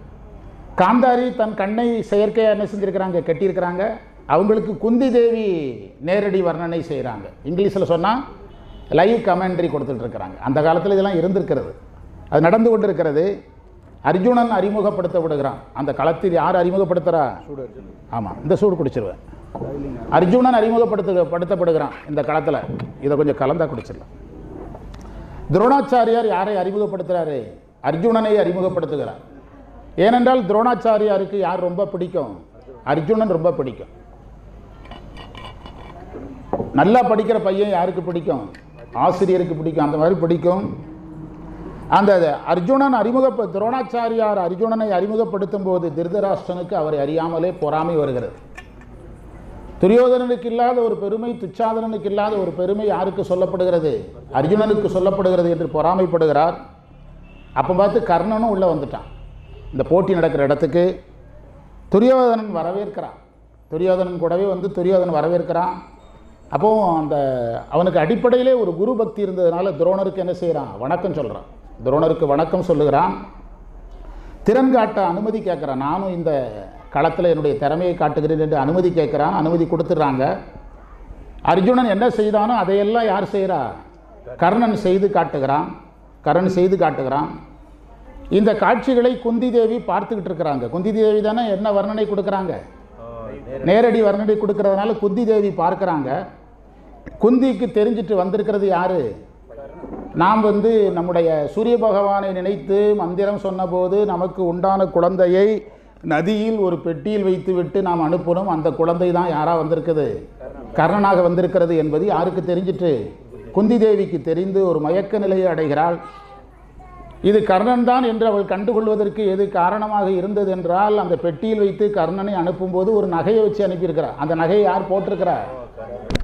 காந்தாரி தன் கண்ணை செயற்கையாக என்ன செஞ்சுருக்கிறாங்க, கட்டியிருக்கிறாங்க. அவங்களுக்கு குந்தி தேவி நேரடி வர்ணனை செய்கிறாங்க. இங்கிலீஷில் சொன்னால் லைவ் கமெண்ட்ரி கொடுத்துட்ருக்கிறாங்க. அந்த காலத்தில் இதெல்லாம் இருந்திருக்கிறது, அது நடந்து கொண்டு இருக்கிறது. அர்ஜுனன் அறிமுகப்படுத்தப்படுகிறான் அந்த களத்தில். யார் அறிமுகப்படுத்துகிறா? ஆமாம், இந்த சூடு குடிச்சிருவேன். அர்ஜுனன் அறிமுகப்படுத்தப்படுகிறான் இந்த களத்தில். இதை கொஞ்சம் கலந்தா குடிச்சிடலாம். துரோணாச்சாரியார் யாரை அறிமுகப்படுத்துகிறாரு? அர்ஜுனனை அறிமுகப்படுத்துகிறார். ஏனென்றால் துரோணாச்சாரியாருக்கு யார் ரொம்ப பிடிக்கும்? அர்ஜுனன் ரொம்ப பிடிக்கும். நல்லா படிக்கிற பையன் யாருக்கு பிடிக்கும்? ஆசிரியருக்கு பிடிக்கும். அந்த மாதிரி பிடிக்கும். அந்த அர்ஜுனன் துரோணாச்சாரியார் அர்ஜுனனை அறிமுகப்படுத்தும் போது திருதராஷ்டிரனுக்கு அவரை அறியாமலே பொறாமை வருகிறது. துரியோதனனுக்கு இல்லாத ஒரு பெருமை, துச்சாதனனுக்கு இல்லாத ஒரு பெருமை யாருக்கு சொல்லப்படுகிறது? அர்ஜுனனுக்கு சொல்லப்படுகிறது என்று பொறாமைப்படுகிறார். அப்போ பார்த்து கர்ணனும் உள்ளே வந்துட்டான். இந்த போட்டி நடக்கிற இடத்துக்கு துரியோதனன் வரவேற்கிறான். துரியோதனன் கூடவே வந்து துரியோதனன் வரவேற்கிறான். அப்போது அவனுக்கு அடிப்படையிலே ஒரு குரு பக்தி இருந்ததுனால துரோணருக்கு என்ன செய்கிறான்? வணக்கம் சொல்கிறான். துரோணருக்கு வணக்கம் சொல்லுகிறான். திறன் காட்ட அனுமதி கேட்குறான். நானும் இந்த களத்தில் என்னுடைய திறமையை காட்டுகிறேன் என்று அனுமதி கேட்குறான். அனுமதி கொடுத்துட்றாங்க. அர்ஜுனன் என்ன செய்தானோ அதையெல்லாம் யார் செய்கிறா? கர்ணன் செய்து காட்டுகிறான். இந்த காட்சிகளை குந்தி தேவி பார்த்துக்கிட்டு இருக்கிறாங்க. குந்தி தேவி தானே என்ன வர்ணனை கொடுக்குறாங்க? நேரடி வர்ணனை கொடுக்கறதுனால குந்தி தேவி பார்க்குறாங்க. குந்திக்கு தெரிஞ்சிட்டு வந்திருக்கிறது யாரு? நாம் வந்து நம்முடைய சூரிய பகவானை நினைத்து மந்திரம் சொன்னபோது நமக்கு உண்டான குழந்தையை நதியில் ஒரு பெட்டியில் வைத்துவிட்டு நாம் அனுப்பணும். அந்த குழந்தை தான் யாராக வந்திருக்குது? கர்ணனாக வந்திருக்கிறது என்பது யாருக்கு தெரிஞ்சிட்டு? குந்தி தேவிக்கு தெரிந்து ஒரு மயக்க நிலையை அடைகிறாள். இது கர்ணன் தான் என்று அவள் கண்டுகொள்வதற்கு எது காரணமாக இருந்தது என்றால், அந்த பெட்டியில் வைத்து கர்ணனை அனுப்பும்போது ஒரு நகையை வச்சு அனுப்பியிருக்கிறார். அந்த நகையை யார் போட்டிருக்கிறார்?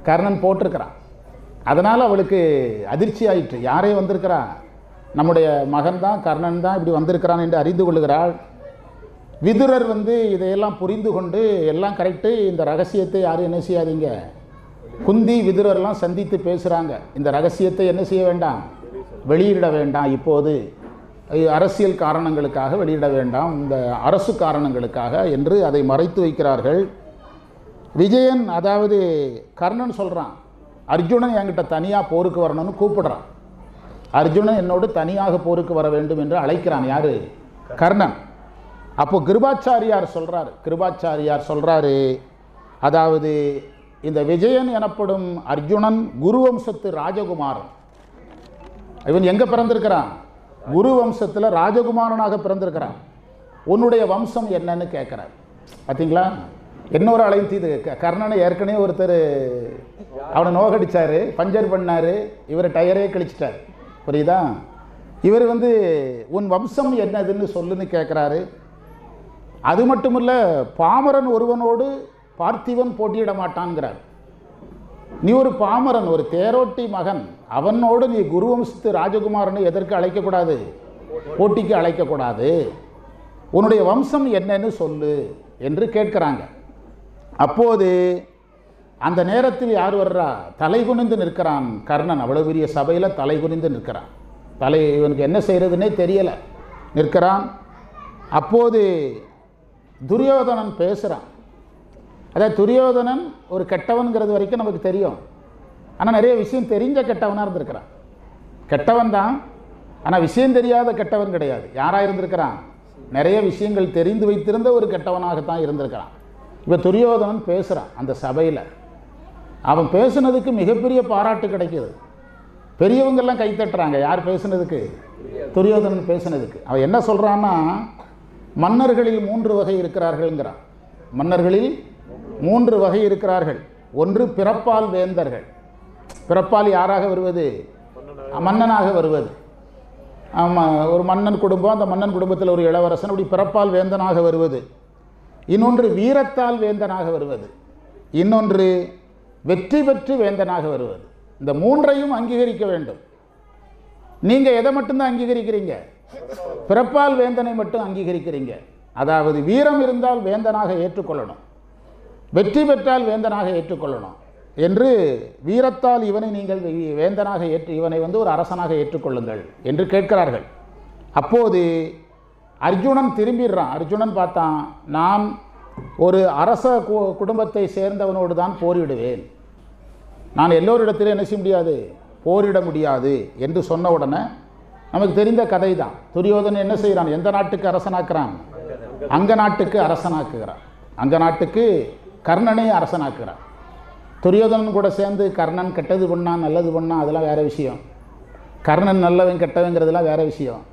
கர்ணன் போட்டிருக்கிறான். அதனால் அவளுக்கு அதிர்ச்சி ஆயிற்று. யாரே வந்திருக்கிறா? நம்முடைய மகன் தான், கர்ணன் தான் இப்படி வந்திருக்கிறான் என்று அறிந்து கொள்கிறாள். விதுரர் வந்து இதையெல்லாம் புரிந்து கொண்டு எல்லாம் கரெக்டு, இந்த ரகசியத்தை யாரும் என்ன செய்யாதீங்க, குந்தி விதுரர்லாம் சந்தித்து பேசுகிறாங்க. இந்த ரகசியத்தை என்ன செய்ய வேண்டாம்? வெளியிட வேண்டாம். இப்போது அரசியல் காரணங்களுக்காக வெளியிட வேண்டாம், இந்த அரசு காரணங்களுக்காக என்று அதை மறைத்து வைக்கிறார்கள். விஜயன், அதாவது கர்ணன் சொல்கிறான், அர்ஜுனன் என்கிட்ட தனியாக போருக்கு வரணும்னு கூப்பிடுறான். அர்ஜுனன் என்னோடு தனியாக போருக்கு வர வேண்டும் என்று அழைக்கிறான். யார்? கர்ணன். அப்போ கிருபாச்சாரியார் சொல்கிறாரு, அதாவது இந்த விஜயன் எனப்படும் அர்ஜுனன் குரு வம்சத்து ராஜகுமாரன். இவன் எங்கே பிறந்திருக்கிறான்? குரு வம்சத்தில் ராஜகுமாரனாக பிறந்திருக்கிறான். உன்னுடைய வம்சம் என்னன்னு கேட்குறார். பார்த்தீங்களா? இன்னொரு அழைத்து இது கர்ணனை ஏற்கனவே ஒருத்தர் அவனை நோகடிச்சார், பஞ்சர் பண்ணார், இவர் டயரே கழிச்சிட்டார். புரியுதா? இவர் வந்து உன் வம்சம் என்னதுன்னு சொல்லுன்னு கேட்குறாரு. அது மட்டும் இல்லை, பாமரன் ஒருவனோடு பார்த்திவன் போட்டியிட மாட்டான்கிறார். நீ ஒரு பாமரன், ஒரு தேரோட்டி மகன், அவனோடு நீ குருவம்சத்து ராஜகுமாரனை எதற்கு அழைக்கக்கூடாது? போட்டிக்கு அழைக்கக்கூடாது. உன்னுடைய வம்சம் என்னன்னு சொல்லு என்று கேட்குறாங்க. அப்போது அந்த நேரத்தில் யார் வர்றா? தலை குனிந்து நிற்கிறான் கர்ணன். அவ்வளோ பெரிய சபையில் தலை குனிந்து நிற்கிறான். இவனுக்கு என்ன செய்கிறதுனே தெரியலை, நிற்கிறான். அப்போது துரியோதனன் பேசுகிறான். அதாவது துரியோதனன் ஒரு கெட்டவன்கிறது வரைக்கும் நமக்கு தெரியும். ஆனால் நிறைய விஷயம் தெரிஞ்ச கெட்டவனாக இருந்திருக்கிறான். கெட்டவன் தான், ஆனால் விஷயம் தெரியாத கெட்டவன் கிடையாது. யாராக இருந்திருக்கிறான்? நிறைய விஷயங்கள் தெரிந்து வைத்திருந்த ஒரு கெட்டவனாகத்தான் இருந்திருக்கிறான். இப்போ துரியோதனன் பேசுகிறான் அந்த சபையில். அவன் பேசுனதுக்கு மிகப்பெரிய பாராட்டு கிடைக்கிது. பெரியவங்கெல்லாம் கைத்தட்டுறாங்க. யார் பேசுனதுக்கு? துரியோதனன் பேசுனதுக்கு. அவன் என்ன சொல்கிறான்னா, மன்னர்களில் 3 வகை இருக்கிறார்கள்ங்கிறான். மன்னர்களில் 3 வகை இருக்கிறார்கள். ஒன்று பிறப்பால் வேந்தர்கள். பிறப்பால் யாராக வருவது? மன்னனாக வருவது. ஒரு மன்னன் குடும்பம், அந்த மன்னன் குடும்பத்தில் ஒரு இளவரசன், அப்படி பிறப்பால் வேந்தனாக வருவது. இன்னொன்று வீரத்தால் வேந்தனாக வருவது. இன்னொன்று வெற்றி பெற்று வேந்தனாக வருவது. இந்த 3ஐயும் அங்கீகரிக்க வேண்டும். நீங்கள் எதை மட்டும்தான் அங்கீகரிக்கிறீங்க? பிறப்பால் வேந்தனை மட்டும் அங்கீகரிக்கிறீங்க. அதாவது வீரம் இருந்தால் வேந்தனாக ஏற்றுக்கொள்ளணும், வெற்றி பெற்றால் வேந்தனாக ஏற்றுக்கொள்ளணும் என்று, வீரத்தால் இவனை நீங்கள் வேந்தனாக இவனை வந்து ஒரு அரசனாக ஏற்றுக்கொள்ளுங்கள் என்று கேட்கிறார்கள். அப்போது அர்ஜுனன் திரும்பிடுறான். அர்ஜுனன் பார்த்தான், நான் ஒரு அரச குடும்பத்தை சேர்ந்தவனோடு தான் போரிடுவேன், நான் எல்லோரிடத்திலும் என்ன செய்ய முடியாது? போரிட முடியாது என்று சொன்ன உடனே நமக்கு தெரிந்த கதை தான். துரியோதனன் என்ன செய்கிறான்? எந்த நாட்டுக்கு அரசனாக்குறான்? அங்க நாட்டுக்கு அரசனாக்குகிறான். அங்க நாட்டுக்கு கர்ணனை அரசனாக்குகிறான். துரியோதனன் கூட சேர்ந்து கர்ணன் கெட்டது பண்ணான், நல்லது பண்ணான், அதெல்லாம் வேறு விஷயம். கர்ணன் நல்லவன் கெட்டவங்கிறதுலாம் வேறு விஷயம்.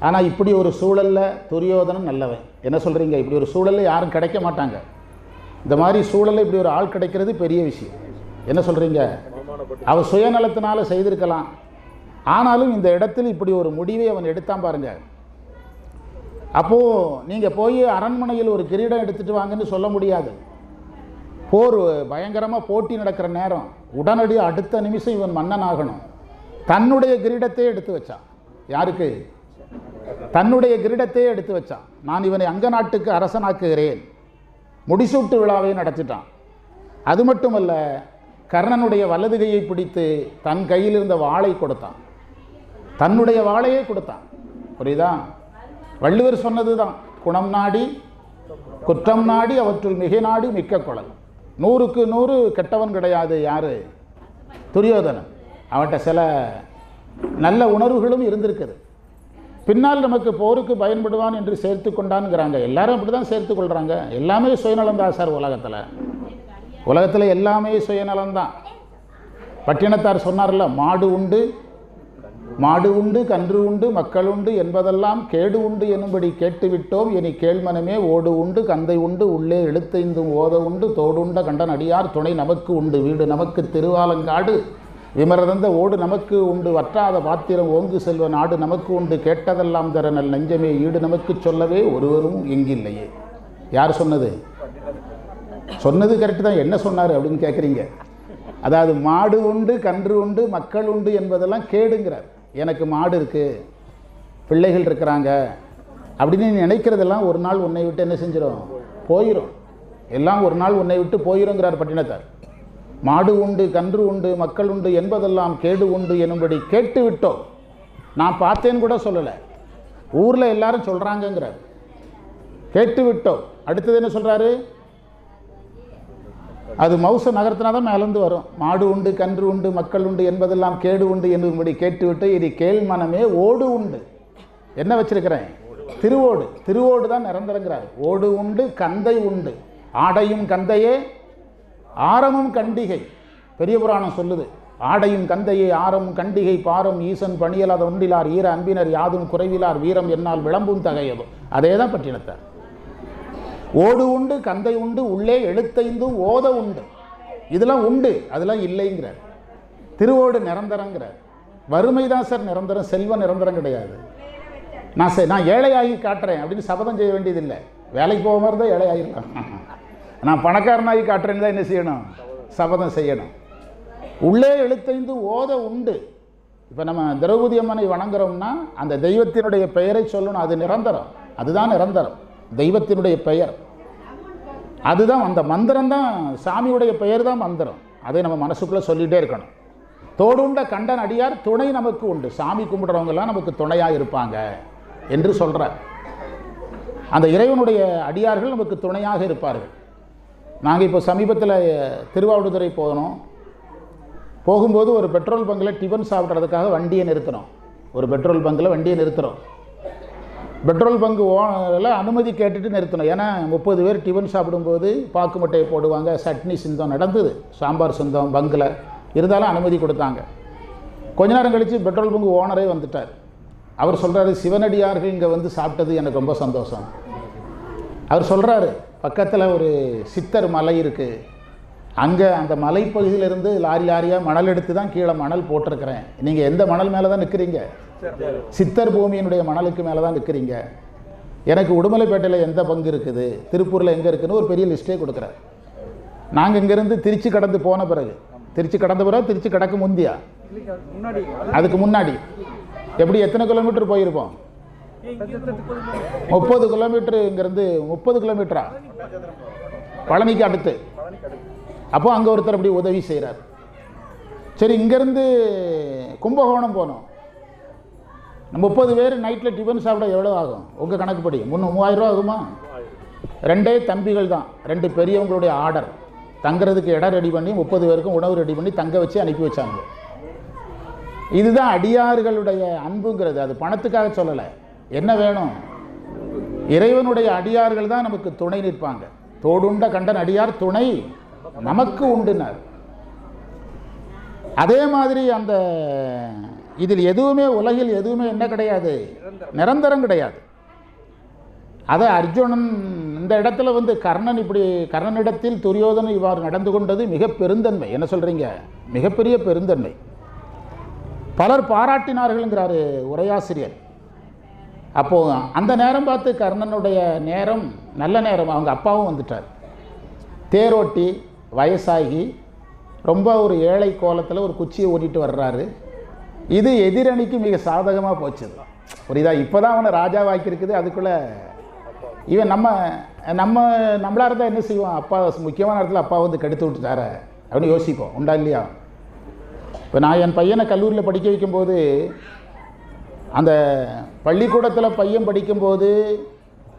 ஆனால் இப்படி ஒரு சூழலில் துரியோதனன் நல்லவன். என்ன சொல்கிறீங்க? இப்படி ஒரு சூழலில் யாரும் கிடைக்க மாட்டாங்க. இந்த மாதிரி சூழலில் இப்படி ஒரு ஆள் கிடைக்கிறது பெரிய விஷயம். என்ன சொல்கிறீங்க? அவன் சுயநலத்தினால செய்திருக்கலாம். ஆனாலும் இந்த இடத்தில் இப்படி ஒரு முடிவை அவன் எடுத்தான் பாருங்க. அப்போது நீங்கள் போய் அரண்மனையில் ஒரு கிரீடம் எடுத்துகிட்டு வாங்கன்னு சொல்ல முடியாது. போர் பயங்கரமாக போட்டி நடக்கிற நேரம், உடனடி அடுத்த நிமிஷம் இவன் மன்னன் ஆகணும். தன்னுடைய கிரீடத்தையே எடுத்து வச்சான். யாருக்கு? தன்னுடைய கிரீடத்தையே எடுத்து வச்சான். நான் இவனை அங்க நாட்டுக்கு அரசனாக்குகிறேன். முடிசூட்டு விழாவை நடத்திட்டான். அது மட்டுமல்ல, கர்ணனுடைய வலது கையை பிடித்து தன் கையில் இருந்த வாளை கொடுத்தான். தன்னுடைய வாளையே கொடுத்தான். புரியுதா? வள்ளுவர் சொன்னது தான், குணம் நாடி குற்றம் நாடி அவற்றுள் மிகை நாடி மிக்க குழல். 100க்கு 100 கெட்டவன் கிடையாது. யாரு? துரியோதனன். அவன்கிட்ட சில நல்ல உணர்வுகளும் இருந்திருக்குது. பின்னால் நமக்கு போருக்கு பயன்படுவான் என்று சேர்த்து கொண்டான்ங்கிறாங்க. எல்லாரும் அப்படி தான் சேர்த்து கொள்கிறாங்க. எல்லாமே சுயநலம்தான் சார். உலகத்தில் எல்லாமே சுயநலம்தான். பட்டினத்தார் சொன்னார்ல, மாடு உண்டு கன்று உண்டு மக்கள் உண்டு என்பதெல்லாம் கேடு உண்டு எனும்படி கேட்டுவிட்டோம். இனி கேள்மனமே ஓடு உண்டு கந்தை உண்டு உள்ளே எழுத்தைந்தும் ஓத உண்டு தோடுண்ட கண்டன் அடியார் துணை நமக்கு உண்டு வீடு நமக்கு திருவாலங்காடு விமரதந்த ஓடு நமக்கு உண்டு வற்றாத பாத்திரம் ஓங்கு செல்வ நாடு நமக்கு உண்டு கேட்டதெல்லாம் தரநல் நெஞ்சமே ஈடு நமக்கு சொல்லவே ஒருவரும் எங்கில்லையே. யார் சொன்னது? சொன்னது கரெக்டு தான். என்ன சொன்னார் அப்படின்னு கேட்குறீங்க. அதாவது மாடு உண்டு கன்று உண்டு மக்கள் உண்டு என்பதெல்லாம் கேடுங்கிறார். எனக்கு மாடு இருக்குது, பிள்ளைகள் இருக்கிறாங்க அப்படின்னு நினைக்கிறதெல்லாம் ஒரு நாள் உன்னை விட்டு என்ன செஞ்சிடும்? போயிடும். எல்லாம் ஒரு நாள் உன்னை விட்டு போயிடுங்கிறார் பட்டினத்தார். மாடு உண்டு கன்று உண்டு மக்கள் உண்டு என்பதெல்லாம் கேடு உண்டு எனும்படி கேட்டு விட்டோம். நான் பார்த்தேன்னு கூட சொல்லலை, ஊரில் எல்லாரும் சொல்கிறாங்கங்கிறார். கேட்டு விட்டோம். அடுத்தது என்ன சொல்கிறாரு? அது மவுச நகரத்தினா தான் மேலேருந்து வரும். மாடு உண்டு கன்று உண்டு மக்கள் உண்டு என்பதெல்லாம் கேடு உண்டு என்பதுபடி கேட்டுவிட்டு இது கேள் மனமே ஓடு உண்டு. என்ன வச்சிருக்கிறேன்? திருவோடு. திருவோடு தான் நிரந்தரங்கிறார். ஓடு உண்டு கந்தை உண்டு ஆடையும் கந்தையே ஆரமும் கண்டிகை. பெரிய புராணம் சொல்லுது, ஆடையும் கந்தையே ஆரமும் கண்டிகை பாரம் ஈசன் பணியலாத ஒன்றிலார் ஈர அன்பினர் யாதும் குறைவிலார் வீரம் என்னால் விளம்பும் தகையதும். அதே தான் பட்டினத்தார். ஓடு உண்டு கந்தை உண்டு உள்ளே எழுத்தைந்தும் ஓத உண்டு. இதெல்லாம் உண்டு, அதெல்லாம் இல்லைங்கிறார். திருவோடு நிரந்தரங்கிறார். வறுமை தான் சார் நிரந்தரம், செல்வம் நிரந்தரம் கிடையாது. நான் ஏழையாகி காட்டுறேன் அப்படின்னு சபதம் செய்ய வேண்டியதில்லை. வேலைக்கு போக மாதிரி தான் ஏழையாகிருக்கலாம். நான் பணக்காரனாகி காட்டுறேன்னு தான் என்ன செய்யணும்? சபதம் செய்யணும். உள்ளே எழுத்தைந்து ஓத உண்டு. இப்போ நம்ம திரௌபதி அம்மனை வணங்குறோம்னா அந்த தெய்வத்தினுடைய பெயரை சொல்லணும். அது நிரந்தரம், அதுதான் நிரந்தரம். தெய்வத்தினுடைய பெயர் அதுதான், அந்த மந்திரம் தான், சாமியுடைய பெயர் தான் மந்திரம். அதை நம்ம மனசுக்குள்ளே சொல்லிகிட்டே இருக்கணும். தோடுண்ட கண்டன் அடியார் துணை நமக்கு உண்டு. சாமி கும்பிட்றவங்கெல்லாம் நமக்கு துணையாக இருப்பாங்க என்று சொல்கிறார். அந்த இறைவனுடைய அடியார்கள் நமக்கு துணையாக இருப்பார்கள். நாங்கள் இப்போ சமீபத்தில் திருவாவடுதுறை போகும்போது ஒரு பெட்ரோல் பங்கில் டிஃபன் சாப்பிட்றதுக்காக வண்டியை நிறுத்தினோம். ஒரு பெட்ரோல் பங்கில் வண்டியை நிறுத்துகிறோம். பெட்ரோல் பங்கு ஓனரில் அனுமதி கேட்டுட்டு நிறுத்தணும். ஏன்னா 30 பேர் டிஃபன் சாப்பிடும்போது பாக்கு மட்டையை போடுவாங்க, சட்னி சிந்தம் நடந்தது, சாம்பார் சிந்தம் பங்கில் இருந்தாலும் அனுமதி கொடுத்தாங்க. கொஞ்ச நேரம் கழித்து பெட்ரோல் பங்கு ஓனரே வந்துட்டார். அவர் சொல்கிறாரு, சிவனடியார்கள் இங்கே வந்து சாப்பிட்டது எனக்கு ரொம்ப சந்தோஷம். அவர் சொல்கிறாரு, பக்கத்தில் ஒரு சித்தர் மலை இருக்குது, அங்கே அந்த மலைப்பகுதியிலிருந்து லாரி லாரியாக மணல் எடுத்து தான் கீழே மணல் போட்டிருக்கிறேன். நீங்கள் எந்த மணல் மேலே தான் நிற்கிறீங்க? சித்தர் பூமியினுடைய மணலுக்கு மேலே தான் நிற்கிறீங்க. எனக்கு உடுமலைப்பேட்டையில் எந்த பங்கு இருக்குது, திருப்பூரில் எங்கே இருக்குதுன்னு ஒரு பெரிய லிஸ்ட்டே கொடுக்குறாரு. நாங்கள் இங்கேருந்து திருச்சி கடந்து போன பிறகு, திருச்சி கடக்க முந்தியா, அதுக்கு முன்னாடி எப்படி எத்தனை கிலோமீட்டர் போயிருப்போம்? 30 கிலோமீட்டர். இங்கேருந்து 30 கிலோமீட்டரா? பழனிக்கு அடுத்து. அப்போ அங்கே ஒருத்தர் அப்படி உதவி செய்கிறார். சரி, இங்கேருந்து கும்பகோணம் போனோம். 30 பேர் நைட்டில் டிஃபன் சாப்பிட எவ்வளோ ஆகும் உங்கள் கணக்குப்படி? 3000 ரூபா ஆகுமா? 2 தம்பிகள் தான், 2 பெரியவங்களுடைய ஆர்டர். தங்குறதுக்கு இடம் ரெடி பண்ணி 30 பேருக்கும் உணவு ரெடி பண்ணி தங்க வச்சு அனுப்பி வச்சாங்க. இதுதான் அடியார்களுடைய அன்புங்கிறது. அது பணத்துக்காக சொல்லலை. என்ன வேணும்? இறைவனுடைய அடியார்கள் தான் நமக்கு துணை நிற்பாங்க. தோடுண்ட கண்டன் அடியார் துணை நமக்கு உண்டுனார். அதே மாதிரி அந்த இதில் எதுவுமே, உலகில் எதுவுமே என்ன கிடையாது? நிரந்தரம் கிடையாது. அதை அர்ஜுனன் இந்த இடத்துல வந்து கர்ணனிடத்தில் துரியோதனன் இவ்வாறு நடந்து கொண்டது மிக பெருந்தன்மை. என்ன சொல்கிறீங்க? மிகப்பெரிய பெருந்தன்மை. பலர் பாராட்டினார்கள்ங்கிறாரு உரையாசிரியர். அப்போது அந்த நேரம் பார்த்து கர்ணனுடைய நேரம் நல்ல நேரம். அவங்க அப்பாவும் வந்துட்டார். தேரோட்டி வயசாகி ரொம்ப ஒரு ஏழை கோலத்தில் ஒரு குச்சியை ஓட்டிட்டு வர்றாரு. இது எதிரணிக்கு மிக சாதகமாக போச்சு. புரியுதா? இப்போ தான் அவனை ராஜாவாக்கியிருக்குது. அதுக்குள்ளே இவன் நம்மளாக இருந்தால் என்ன செய்வோம்? அப்பா முக்கியமான இடத்துல அப்பா வந்து கெடுத்து விட்டுட்டார அப்படின்னு யோசிப்போம். உண்டா இல்லையா? இப்போ நான் என் பையனை கல்லூரியில் படிக்க வைக்கும்போது, அந்த பள்ளிக்கூடத்தில் பையன் படிக்கும்போது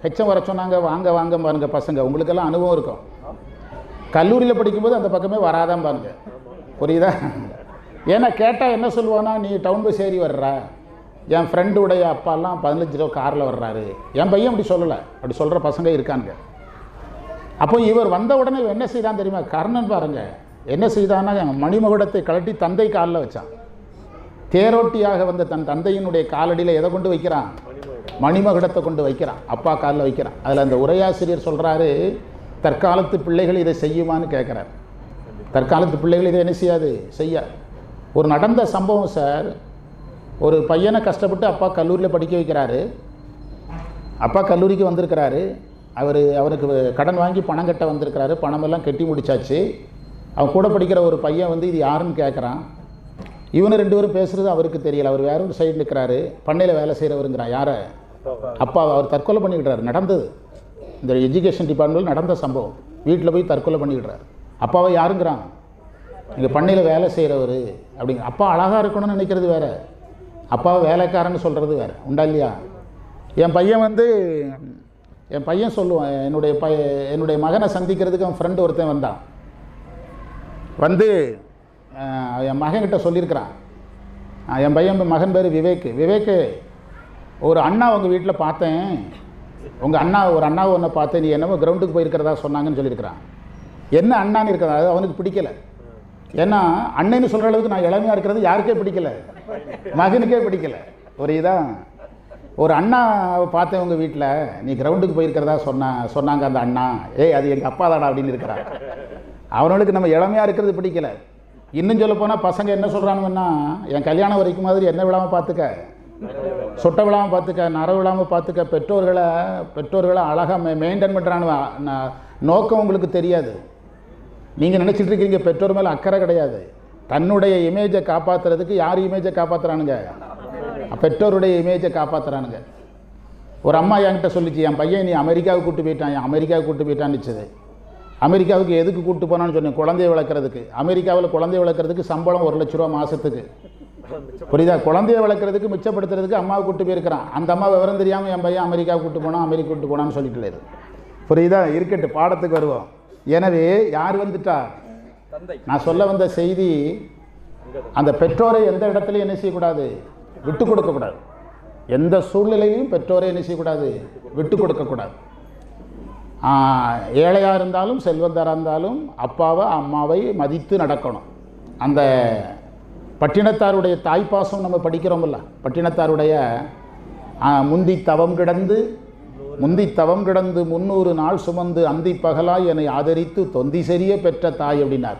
ஹெச்எம் வர சொன்னாங்க, வாங்க வாங்க பாருங்க பசங்க, உங்களுக்கெல்லாம் அனுபவம் இருக்கும். கல்லூரியில் படிக்கும்போது அந்த பக்கமே வராதான் பாருங்க. புரியுதா? ஏன்னா கேட்டால் என்ன சொல்லுவானா, நீ டவுன் பஸ் ஏறி வர்ற, என் ஃப்ரெண்டுடைய அப்பாலாம் 15 ரூபா காரில் வர்றாரு. என் பையன் அப்படி சொல்லலை, அப்படி சொல்கிற பசங்க இருக்காங்க. அப்போ இவர் வந்த உடனே என்ன செய்தான் தெரியுமா? கர்ணன் பாருங்க என்ன செய்தான்னா, மணிமகுடத்தை கழட்டி தந்தை காலில் வச்சான். தேரோட்டியாக வந்த தன் தந்தையினுடைய காலடியில் எதை கொண்டு வைக்கிறான்? மணிமகுடத்தை கொண்டு வைக்கிறான், அப்பா காலில் வைக்கிறான். அதில் அந்த உரையாசிரியர் சொல்கிறாரு, தற்காலத்து பிள்ளைகள் இதை செய்யுமான்னு கேட்குறார். தற்காலத்து பிள்ளைகள் இதை என்ன செய்யாது, செய்ய. ஒரு நடந்த சம்பவம் சார். ஒரு பையனை கஷ்டப்பட்டு அப்பா கல்லூரியில் படிக்க வைக்கிறாரு. அப்பா கல்லூரிக்கு வந்திருக்கிறாரு. அவருக்கு கடன் வாங்கி பணம் கட்ட வந்திருக்கிறாரு. பணமெல்லாம் கட்டி முடிச்சாச்சு. அவன் கூட படிக்கிற ஒரு பையன் வந்து இது யாருன்னு கேட்குறான். இவனு 2 பேரும் பேசுகிறது அவருக்கு தெரியல. அவர் வேற ஒரு சைடு நிற்கிறாரு. பண்ணையில் வேலை செய்கிறவருங்கிறான். யாரை? அப்பா. அவர் தற்கொலை பண்ணிக்கிட்டார். நடந்தது இந்த எஜுகேஷன் டிபார்ட்மெண்ட்டில் நடந்த சம்பவம். வீட்டில் போய் தற்கொலை பண்ணிக்கிட்டார். அப்பாவை யாருங்கிறான்? இங்கே பண்ணையில் வேலை செய்கிறவர் அப்படிங்கிற. அப்பா அழகாக இருக்கணும்னு நினைக்கிறது வேறு, அப்பாவை வேலைக்காரன்னு சொல்கிறது வேறு. உண்டா இல்லையா? என் பையன் சொல்லுவான், என்னுடைய மகனை சந்திக்கிறதுக்கு அவன் ஃப்ரெண்டு ஒருத்தன் வந்தான். வந்து என் மகன்கிட்ட சொல்லியிருக்கிறான். என் மகன் பேர் விவேக்கு, ஒரு அண்ணா உங்கள் வீட்டில் பார்த்தேன், உங்கள் ஒரு அண்ணாவை ஒன்று பார்த்தேன், நீ என்னமோ கிரவுண்டுக்கு போயிருக்கிறதா சொன்னாங்கன்னு சொல்லியிருக்கிறான். என்ன அண்ணான்னு இருக்கிறதா? அது அவனுக்கு பிடிக்கலை. ஏன்னா அண்ணன்னு சொல்கிற அளவுக்கு நான் இளமையாக இருக்கிறது யாருக்கே பிடிக்கல, மகனுக்கே பிடிக்கல. புரியுதா? ஒரு அண்ணாவை பார்த்தேன் உங்கள் வீட்டில், நீ கிரவுண்டுக்கு போயிருக்கிறதா சொன்னாங்க அந்த அண்ணா. அது எங்கள் அப்பா தாடா அப்படின்னு இருக்கிறான். அவனுக்கு நம்ம இளமையாக இருக்கிறது பிடிக்கல. இன்னும் சொல்ல போனால் பசங்க என்ன சொல்கிறானுங்கன்னா, என் கல்யாணம் வரைக்கும் மாதிரி என்ன விழாமல் பார்த்துக்க, சொட்டை விழாமல் பார்த்துக்க, நர விழாமல் பார்த்துக்க, பெற்றோர்களை அழகாக மெயின்டைன் பண்ணுறான்னு நோக்கம் உங்களுக்கு தெரியாது. நீங்கள் நினச்சிட்டு இருக்கீங்க பெற்றோர் மேலே அக்கறை கிடையாது. தன்னுடைய இமேஜை காப்பாற்றுறதுக்கு யார் இமேஜை காப்பாற்றுறானுங்க? பெற்றோருடைய இமேஜை காப்பாற்றுறானுங்க. ஒரு அம்மா என்கிட்ட சொல்லிச்சு, என் பையன் நீ அமெரிக்காவுக்கு கூப்பிட்டு போயிட்டான்னுச்சது. அமெரிக்காவுக்கு எதுக்கு கூப்பிட்டு போனான்னு சொன்னேன், குழந்தைய வளர்க்குறதுக்கு. அமெரிக்காவில் குழந்தைய வளர்க்குறதுக்கு சம்பளம் 1 லட்ச ரூபா மாதத்துக்கு. புரியுதா? குழந்தைய வளர்க்குறதுக்கு மிச்சப்படுத்துறதுக்கு அம்மாவை கூப்பிட்டு போயிருக்கிறான். அந்த அம்மா விவரம் தெரியாமல் என் பையன் அமெரிக்காவுக்கு கூப்பிட்டு போனான்னு சொல்லிட்டு. புரியுதா? இருக்கட்டு, பாடத்துக்கு வருவோம். எனவே யார் வந்துட்டா? நான் சொல்ல வந்த செய்தி, அந்த பெற்றோரை எந்த இடத்துலையும் என்ன செய்யக்கூடாது, விட்டு கொடுக்கக்கூடாது. எந்த சூழ்நிலையிலையும் பெற்றோரை என்ன செய்யக்கூடாது, விட்டு கொடுக்கக்கூடாது. ஏழையாக இருந்தாலும் செல்வந்தராக இருந்தாலும் அப்பாவை அம்மாவை மதித்து நடக்கணும். அந்த பட்டினத்தாருடைய தாய்ப்பாசம் நம்ம படிக்கிறோம்ல, பட்டினத்தாருடைய முந்தி தவம் கிடந்து 300 நாள் சுமந்து அந்தி பகலாய் என்னை ஆதரித்து தொந்தி சரிய பெற்ற தாய் அப்படின்னார்.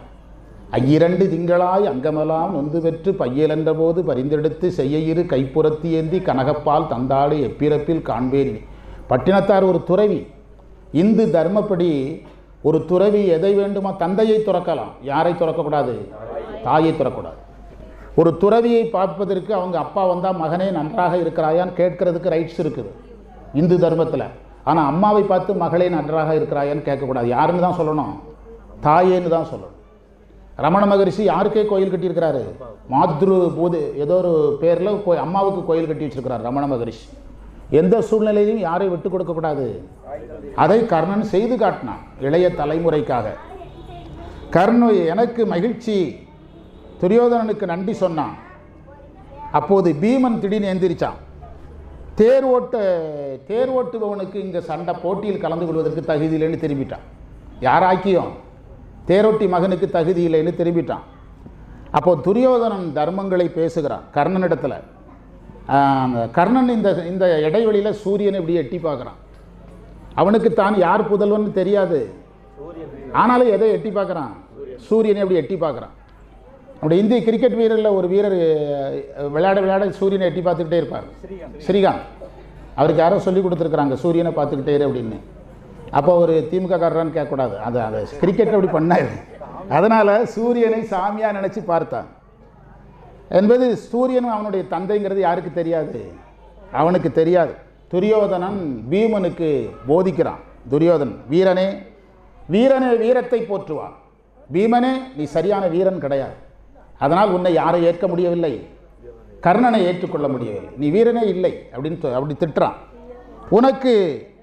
2 திங்களாய் அங்கமெல்லாம் நொந்து பெற்று பையலென்ற போது பரிந்தெடுத்து செய்யிரு கைப்புறத்தி ஏந்தி கனகப்பால் தந்தாடு எப்பிறப்பில் காண்பேரி. பட்டினத்தார் ஒரு துறவி. இந்து தர்மப்படி ஒரு துறவி எதை வேண்டுமா, தந்தையை துறக்கலாம், யாரை துறக்கக்கூடாது? தாயை துறக்கக்கூடாது. ஒரு துறவியை பார்ப்பதற்கு அவங்க அப்பா வந்தால் மகனே நன்றாக இருக்கிறாயான்னு கேட்கறதுக்கு ரைட்ஸ் இருக்குது இந்து தர்மத்தில். ஆனால் அம்மாவை பார்த்து மகளே நன்றாக இருக்கிறாயான்னு கேட்கக்கூடாது. யாருன்னு தான் சொல்லணும்? தாயேன்னு தான் சொல்லணும். ரமண மகரிஷி யாருக்கே கோயில் கட்டியிருக்கிறாரு? மாத்ரு பூது ஏதோ ஒரு பேரில் அம்மாவுக்கு கோயில் கட்டி வச்சிருக்கிறார் ரமண மகரிஷி. எந்த சூழ்நிலையிலும் யாரையும் விட்டு கொடுக்கக்கூடாது. அதை கர்ணன் செய்து காட்டினான் இளைய தலைமுறைக்காக. கர்ணன் எனக்கு மகிழ்ச்சி, துரியோதனனுக்கு நன்றி சொன்னான். அப்போது பீமன் திடீர்னு எந்திரிச்சான். தேர் ஓட்டுபவனுக்கு இங்கே சண்டை போட்டியில் கலந்து கொள்வதற்கு தகுதி இல்லைன்னு திரும்பிட்டான். யாராக்கியும் தேரோட்டி மகனுக்கு தகுதி இல்லைன்னு திரும்பிட்டான். அப்போது துரியோதனன் தர்மங்களை பேசுகிறான் கர்ணனிடத்தில். கர்ணன் இந்த இடைவெளியில் சூரியனை இப்படி எட்டி பார்க்குறான். அவனுக்கு தான் யார் புதல்வன் தெரியாது, ஆனாலும் எதை எட்டி பார்க்குறான்? சூரியனை அப்படி எட்டி பார்க்குறான். நம்முடைய இந்திய கிரிக்கெட் வீரரில் ஒரு வீரர் விளையாட சூரியனை எட்டி பார்த்துக்கிட்டே இருப்பார், ஸ்ரீகாந்த். அவருக்கு யாரோ சொல்லி கொடுத்துருக்குறாங்க சூரியனை பார்த்துக்கிட்டே இரு அப்படின்னு. அப்போ ஒரு திமுக காரரான்னு கேட்கக்கூடாது, அது கிரிக்கெட் அப்படி பண்ணாரு. அதனால் சூரியனை சாமியாக நினச்சி பார்த்தான் என்பது. சூரியனும் அவனுடைய தந்தைங்கிறது யாருக்கு தெரியாது, அவனுக்கு தெரியாது. துரியோதனன் பீமனுக்கு போதிக்கிறான். துரியோதன், வீரனே வீரனே வீரத்தை போற்றுவான், பீமனே நீ சரியான வீரன் கிடையாது, அதனால் உன்னை யாரை ஏற்க முடியவில்லை, கர்ணனை ஏற்றுக்கொள்ள முடியவில்லை, நீ வீரனே இல்லை அப்படி திட்டுறான். உனக்கு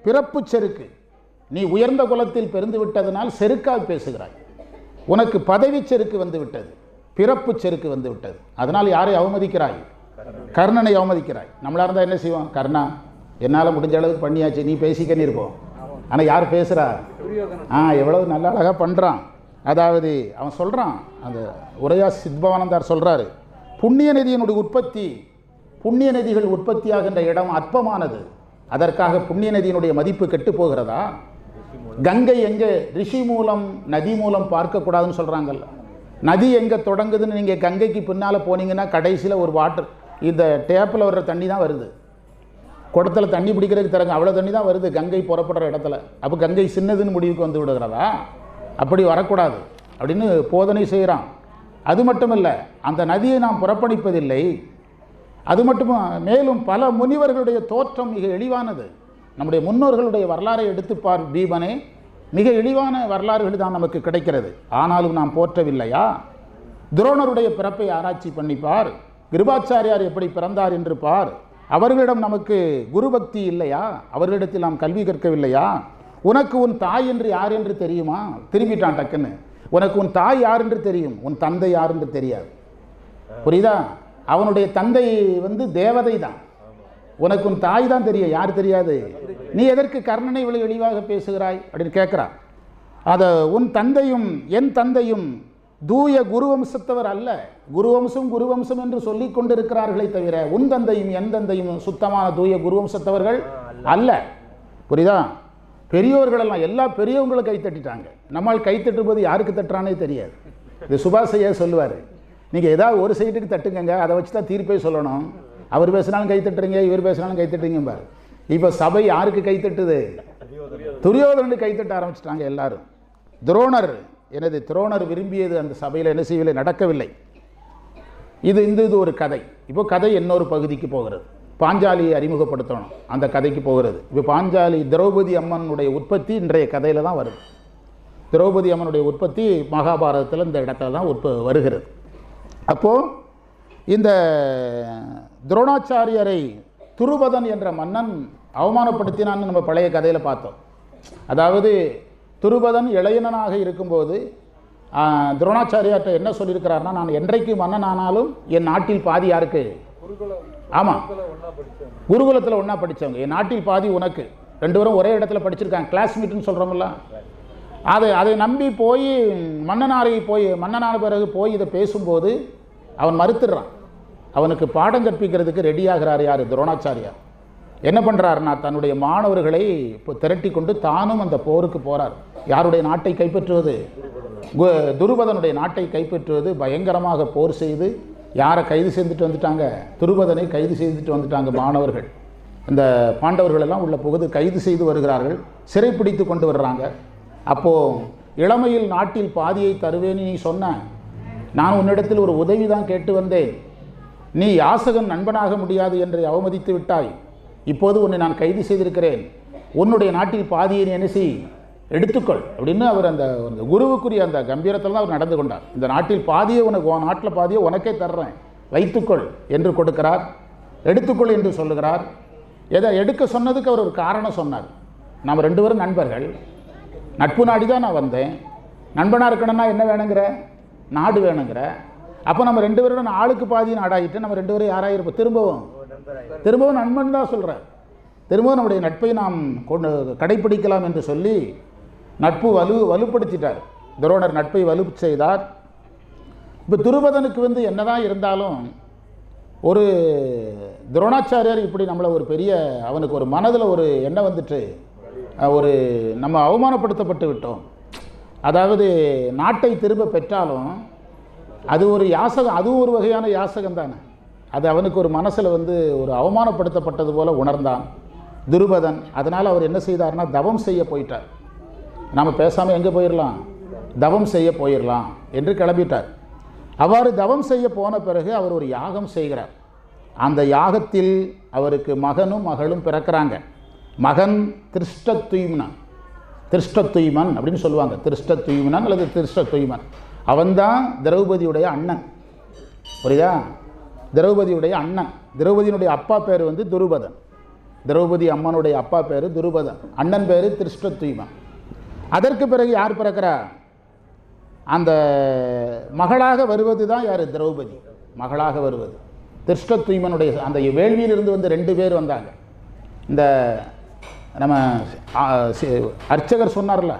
பிறப்பு செருக்கு, நீ உயர்ந்த குலத்தில் பிறந்து விட்டதனால் செருக்கால் பேசுகிறாய், உனக்கு பதவி செருக்கு வந்து விட்டது, பிறப்பு செருக்கு வந்து விட்டது, அதனால் யாரை அவமதிக்கிறாய், கர்ணனை அவமதிக்கிறாய். நம்மளாக இருந்தால் என்ன செய்வோம், கர்ணா என்னால் முடிஞ்ச அளவுக்கு பண்ணியாச்சு, நீ பேசிக்கன்னு இருப்போம். ஆனால் யார் பேசுகிறா, எவ்வளவு நல்ல அழகாக பண்ணுறான். அதாவது அவன் சொல்கிறான், அந்த உரையா சித்பவானந்தார் சொல்கிறாரு, புண்ணிய நதியினுடைய உற்பத்தி, புண்ணிய நதிகள் உற்பத்தியாகின்ற இடம் அற்பமானது, அதற்காக புண்ணிய நதியினுடைய மதிப்பு கெட்டு போகிறதா? கங்கை எங்கே ரிஷி மூலம் நதி மூலம் பார்க்கக்கூடாதுன்னு சொல்கிறாங்கல்ல. நதி எங்கே தொடங்குதுன்னு நீங்கள் கங்கைக்கு பின்னால் போனீங்கன்னா கடைசியில் ஒரு வாட்டர், இந்த டேப்பில் வர்ற தண்ணி தான் வருது. குடத்தில் தண்ணி பிடிக்கிறதுக்கு தரங்க அவ்வளோ தண்ணி தான் வருது கங்கை புறப்படுற இடத்துல. அப்போ கங்கை சின்னதுன்னு முடிவுக்கு வந்து விடுகிறதா? அப்படி வரக்கூடாது அப்படின்னு போதனை செய்கிறான். அது மட்டுமல்ல, அந்த நதியை நாம் புறப்பணிப்பதில்லை. அது மட்டும் மேலும் பல முனிவர்களுடைய தோற்றம் மிக எளிவானது. நம்முடைய முன்னோர்களுடைய வரலாறை எடுத்துப்பார் பீமனே, மிக எளிவான வரலாறுகள் தான் நமக்கு கிடைக்கிறது. ஆனாலும் நாம் போற்றவில்லையா? துரோணருடைய பிறப்பை ஆராய்ச்சி பண்ணிப்பார், கிருபாச்சாரியார் எப்படி பிறந்தார் என்று பார். அவர்களிடம் நமக்கு குரு பக்தி இல்லையா? அவர்களிடத்தில் நாம் கல்வி கற்கவில்லையா? உனக்கு உன் தாய் என்று யார் என்று தெரியுமா? திரும்பிட்டான் டக்குன்னு. உனக்கு உன் தாய் யார் என்று தெரியும், உன் தந்தை யார் என்று தெரியாது. புரியுதா? அவனுடைய தந்தை தேவதை தான், உனக்கு உன் தாய் தான் தெரியும், யார் தெரியாது. நீ எதற்கு கர்ணனை இவ்வளவு எளிவாக பேசுகிறாய் அப்படின்னு கேட்குறான். அதை உன் தந்தையும் என் தந்தையும் தூய குருவம்சத்தவர் அல்ல, குருவம்சம் என்று சொல்லிக் கொண்டிருக்கிறார்களே தவிர உன் தந்தையும் என் தந்தையும் சுத்தமான தூய குருவம்சத்தவர்கள் அல்ல. புரியுதா? பெரியோர்களெல்லாம் எல்லா பெரியவங்களும் கைத்தட்டிட்டாங்க. நம்மால் கைத்தட்டும் போது யாருக்கு தட்டுறானே தெரியாது. இது சுபாஷையா சொல்லுவார், நீங்கள் ஏதாவது ஒரு சைட்டுக்கு தட்டுங்க, அதை வச்சு தான் தீர்ப்பே சொல்லணும். அவர் பேசினாலும் கைத்தட்டுறீங்க, இவர் பேசினாலும் கைத்தட்டுறீங்க பாரு. இப்போ சபை யாருக்கு கைத்தட்டுது? துரியோதனனுக்கு கைத்தட்ட ஆரம்பிச்சிட்டாங்க எல்லாரும். துரோணர் விரும்பியது அந்த சபையில் என்ன செய்யவில்லை, நடக்கவில்லை. இது ஒரு கதை. இப்போ கதை இன்னொரு பகுதிக்கு போகிறது. பாஞ்சாலியை அறிமுகப்படுத்தணும், அந்த கதைக்கு போகிறது. இப்போ பாஞ்சாலி திரௌபதி அம்மனுடைய உற்பத்தி இன்றைய கதையில் தான் வருது. திரௌபதி அம்மனுடைய உற்பத்தி மகாபாரதத்தில் இந்த இடத்துல தான் வருகிறது. அப்போது இந்த துரோணாச்சாரியரை துருபதன் என்ற மன்னன் அவமானப்படுத்தினான்னு நம்ம பழைய கதையில் பார்த்தோம். அதாவது துருபதன் இளையனாக இருக்கும்போது துரோணாச்சாரியார்கிட்ட என்ன சொல்லியிருக்கிறார்னா, நான் என்றைக்கு மன்னன் ஆனாலும் என் நாட்டில் பாதி யாருக்கு? ஆமாம், குருகுலத்தில் ஒன்றா படித்தவங்க, என் நாட்டில் பாதி உனக்கு. ரெண்டு பேரும் ஒரே இடத்துல படிச்சிருக்காங்க, கிளாஸ்மேட்னு சொல்கிறோம்ல. அதை நம்பி போய் மன்னனான பிறகு போய் இதை பேசும்போது அவன் மறுத்துடுறான். அவனுக்கு பாடம் கற்பிக்கிறதுக்கு ரெடியாகிறார் யார்? துரோணாச்சாரியார். என்ன பண்ணுறாருன்னா, தன்னுடைய மாணவர்களை இப்போ திரட்டி கொண்டு தானும் அந்த போருக்கு போகிறார். யாருடைய நாட்டை கைப்பற்றுவது? துருபதனுடைய நாட்டை கைப்பற்றுவது. பயங்கரமாக போர் செய்து யாரை கைது செய்துட்டு வந்துட்டாங்க? துருபதனை கைது செய்துட்டு வந்துட்டாங்க மாணவர்கள். இந்த பாண்டவர்கள் எல்லாம் உள்ள புகுது கைது செய்து வருகிறார்கள், சிறைப்பிடித்து கொண்டு வர்றாங்க. அப்போது இளமையில் நாட்டில் பாதியை தருவேன்னு நீ சொன்ன, நான் உன்னிடத்தில் ஒரு உதவி தான் கேட்டு வந்தேன், நீ யாசகன் நண்பனாக முடியாது என்று அவமதித்து விட்டாய். இப்போது உன்னை நான் கைது செய்திருக்கிறேன், உன்னுடைய நாட்டில் பாதியை நீ என்ன செய், எடுத்துக்கொள் அப்படின்னு அவர் அந்த குருவுக்குரிய அந்த கம்பீரத்தில் தான் அவர் நடந்து கொண்டார். இந்த நாட்டில் பாதியை உனக்கு, நாட்டில் பாதியை உனக்கே தர்றேன், வைத்துக்கொள் என்று கொடுக்கிறார். எடுத்துக்கொள் என்று சொல்லுகிறார். எதை எடுக்க சொன்னதுக்கு அவர் ஒரு காரணம் சொன்னார். நாம் ரெண்டு பேரும் நண்பர்கள், நட்பு நாடி தான் நான் வந்தேன். நண்பனாக இருக்கணும்னா என்ன வேணுங்கிற? நாடு வேணுங்கிற. அப்போ நம்ம ரெண்டு பேரோட ஆளுக்கு பாதி நாடாகிட்டு நம்ம ரெண்டு பேரும் யாராக இருப்போம்? திரும்பவும் நண்பன் தான் சொல்கிறேன். திரும்பவும் நம்முடைய நட்பை நாம் கடைப்பிடிக்கலாம் என்று சொல்லி நட்பு வலுப்படுத்திட்டார். துரோணர் நட்பை வலு செய்தார். இப்போ துருபதனுக்கு என்னதான் இருந்தாலும் ஒரு துரோணாச்சாரியார் இப்படி நம்மளை ஒரு பெரிய, அவனுக்கு ஒரு மனதில் ஒரு எண்ணம் வந்துட்டு, ஒரு நம்ம அவமானப்படுத்தப்பட்டு விட்டோம். அதாவது நாட்டை திரும்ப பெற்றாலும் அது ஒரு யாசகம், அதுவும் ஒரு வகையான யாசகம் தானே. அது அவனுக்கு ஒரு மனசில் வந்து ஒரு அவமானப்படுத்தப்பட்டது போல உணர்ந்தான் துருபதன். அதனால் அவர் என்ன செய்தார்னா தவம் செய்ய போயிட்டார். நாம் பேசாமல் எங்கே போயிடலாம், தவம் செய்ய போயிடலாம் என்று கிளம்பிட்டார். அவ்வாறு தவம் செய்ய போன பிறகு அவர் ஒரு யாகம் செய்கிறார். அந்த யாகத்தில் அவருக்கு மகனும் மகளும் பிறக்கிறாங்க. மகன் திருஷ்டத்துய்மன், திருஷ்டத்துய்மன் அப்படின்னு சொல்லுவாங்க. திருஷ்டத்துய்மன் அல்லது திருஷ்டத்துய்மன், அவன்தான் திரௌபதியுடைய அண்ணன். புரியுதா? திரௌபதியுடைய அண்ணன். திரௌபதியினுடைய அப்பா பேர் வந்து துருபதன். திரௌபதி அம்மனுடைய அப்பா பேர் துருபதன், அண்ணன் பேர் திருஷ்டத்துய்மன். அதற்கு பிறகு யார் பிறக்கிறா? அந்த மகளாக வருவது தான் யார்? திரௌபதி மகளாக வருவது. திருஷ்டத்துய்மனுடைய அந்த வேள்வியிலிருந்து வந்து 2 பேர் வந்தாங்க. இந்த நம்ம அர்ச்சகர் சொன்னார்ல,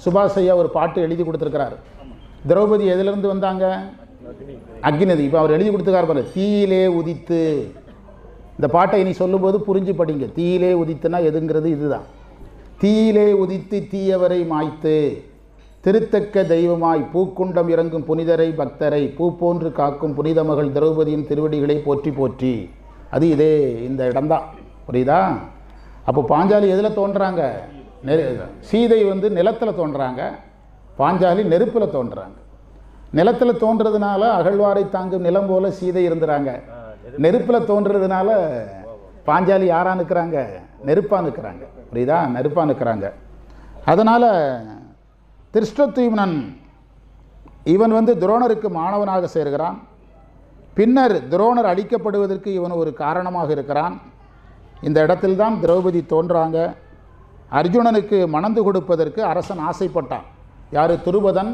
சுபாஷ் ஐயா ஒரு பாட்டு எழுதி கொடுத்துருக்கிறார். திரௌபதி எதிலிருந்து வந்தாங்க? அக்னிநதி. இப்போ அவர் எழுதி கொடுத்துக்கார் பாரு, தீயிலே உதித்து. இந்த பாட்டை இனி சொல்லும்போது புரிஞ்சு படிங்க. தீயிலே உதித்துனா எதுங்கிறது இதுதான். தீயிலே உதித்து தீயவரை மாய்த்து திருத்தக்க தெய்வமாய் பூக்குண்டம் இறங்கும் புனிதரை பக்தரை பூ போன்று காக்கும் புனித மகள் திரௌபதியின் திருவடிகளை போற்றி போற்றி. அது இதே இந்த இடம்தான். புரியுதா? அப்போ பாஞ்சாலி எதில் தோன்றாங்க? சீதை வந்து நிலத்தில் தோன்றாங்க, பாஞ்சாலி நெருப்பில் தோன்றாங்க. நிலத்தில் தோன்றதுனால அகழ்வாரை தாங்கும் நிலம் போல சீதை இருந்துறாங்க. நெருப்பில் தோன்றதுனால பாஞ்சாலி யாரா நிற்கிறாங்க? நெருப்பாக நிற்கிறாங்க. புரியுதா? நெருப்பாக நிற்கிறாங்க. அதனால் திருஷ்டத்துய்மன் இவன் வந்து துரோணருக்கு மாணவனாக சேர்கிறான். பின்னர் துரோணர் அழிக்கப்படுவதற்கு இவன் ஒரு காரணமாக இருக்கிறான். இந்த இடத்தில்தான் திரௌபதி தோன்றாங்க. அர்ஜுனனுக்கு மணந்து கொடுப்பதற்கு அரசன் ஆசைப்பட்டான். யார்? துருபதன்.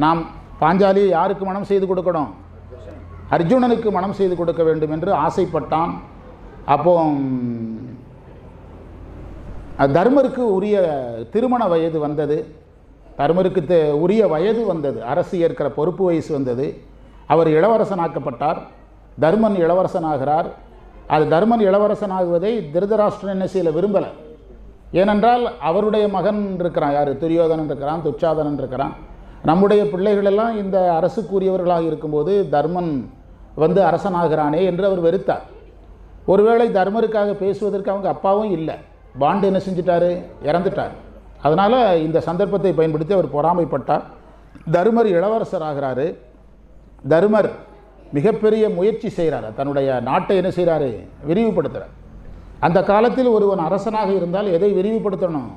நாம் பாஞ்சாலி யாருக்கு மனம் செய்து கொடுக்கணும்? அர்ஜுனனுக்கு மனம் செய்து கொடுக்க வேண்டும் என்று ஆசைப்பட்டான். அப்போ தர்மருக்கு உரிய திருமண வயது வந்தது. தர்மருக்கு உரிய வயது வந்தது, அரசு ஏற்கிற பொறுப்பு வயசு வந்தது. அவர் இளவரசனாக்கப்பட்டார். தர்மன் இளவரசனாகிறார். அது தர்மன் இளவரசனாகுவதை திருதராஷ்டிரன் என்ன செய்யல, விரும்பலை. ஏனென்றால் அவருடைய மகன் இருக்கிறான். யார்? துரியோதனன் இருக்கிறான், துச்சாதனன் இருக்கிறான். நம்முடைய பிள்ளைகளெல்லாம் இந்த அரசுக்குரியவர்களாக இருக்கும்போது தர்மன் வந்து அரசனாகிறானே என்று அவர் வெறுத்தார். ஒருவேளை தர்மருக்காக பேசுவதற்கு அவங்க அப்பாவும் இல்லை. பாண்டு என்ன செஞ்சிட்டாரு? இறந்துட்டார். அதனால் இந்த சந்தர்ப்பத்தை பயன்படுத்தி அவர் பொறாமைப்பட்டார். தர்மர் இளவரசராகிறாரு. தர்மர் மிகப்பெரிய முயற்சி செய்கிறார். தன்னுடைய நாட்டை என்ன செய்கிறாரு? விரிவுபடுத்துகிறார். அந்த காலத்தில் ஒருவன் அரசனாக இருந்தால் எதை விரிவுபடுத்தணும்?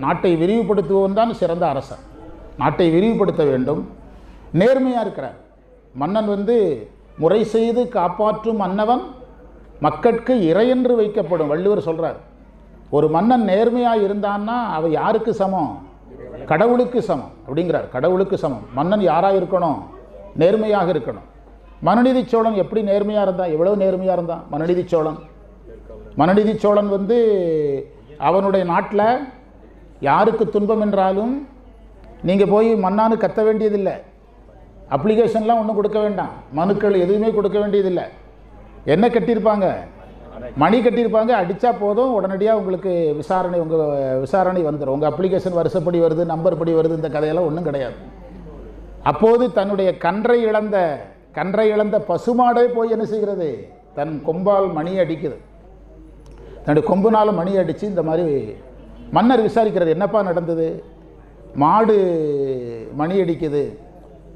நாட்டை விரிவுபடுத்துவன் தான் சிறந்த அரசன். நாட்டை விரிவுபடுத்த வேண்டும். நேர்மையாக இருக்கிறார் மன்னன். வந்து முறை செய்து காப்பாற்றும் மன்னவன் மக்கட்கு இறையென்று வைக்கப்படும். வள்ளுவர் சொல்கிறார். ஒரு மன்னன் நேர்மையாக இருந்தான்னா அவன் யாருக்கு சமம்? கடவுளுக்கு சமம் அப்படிங்கிறார். கடவுளுக்கு சமம். மன்னன் யாராக இருக்கணும்? நேர்மையாக இருக்கணும். மனுநீதி சோழன் எப்படி நேர்மையாக இருந்தான்? எவ்வளவு நேர்மையாக இருந்தான் மனுநீதி சோழன்? மனுநீதி சோழன் வந்து அவனுடைய நாட்டில் யாருக்கு துன்பம் என்றாலும் நீங்கள் போய் மன்னான்னு கத்த வேண்டியதில்லை. அப்ளிகேஷன்லாம் ஒன்றும் கொடுக்க வேண்டாம். மனுக்கள் எதுவுமே கொடுக்க வேண்டியதில்லை. என்ன கட்டியிருப்பாங்க? மணி கட்டியிருப்பாங்க. அடித்தா போதும், உடனடியாக உங்களுக்கு உங்கள் விசாரணை வந்துடும். உங்கள் அப்ளிகேஷன் வருஷப்படி வருது, நம்பர் படி வருது. இந்த கதையெல்லாம் ஒன்றும் கிடையாது. அப்போது தன்னுடைய கன்றை இழந்த பசுமாடே போய் என்ன செய்கிறது? தன் கொம்பால் மணி அடிக்குது. தன்னுடைய கொம்புனால் மணி அடித்து இந்த மாதிரி மன்னர் விசாரிக்கிறது. என்னப்பா நடந்தது? மாடு மணி அடிக்குது.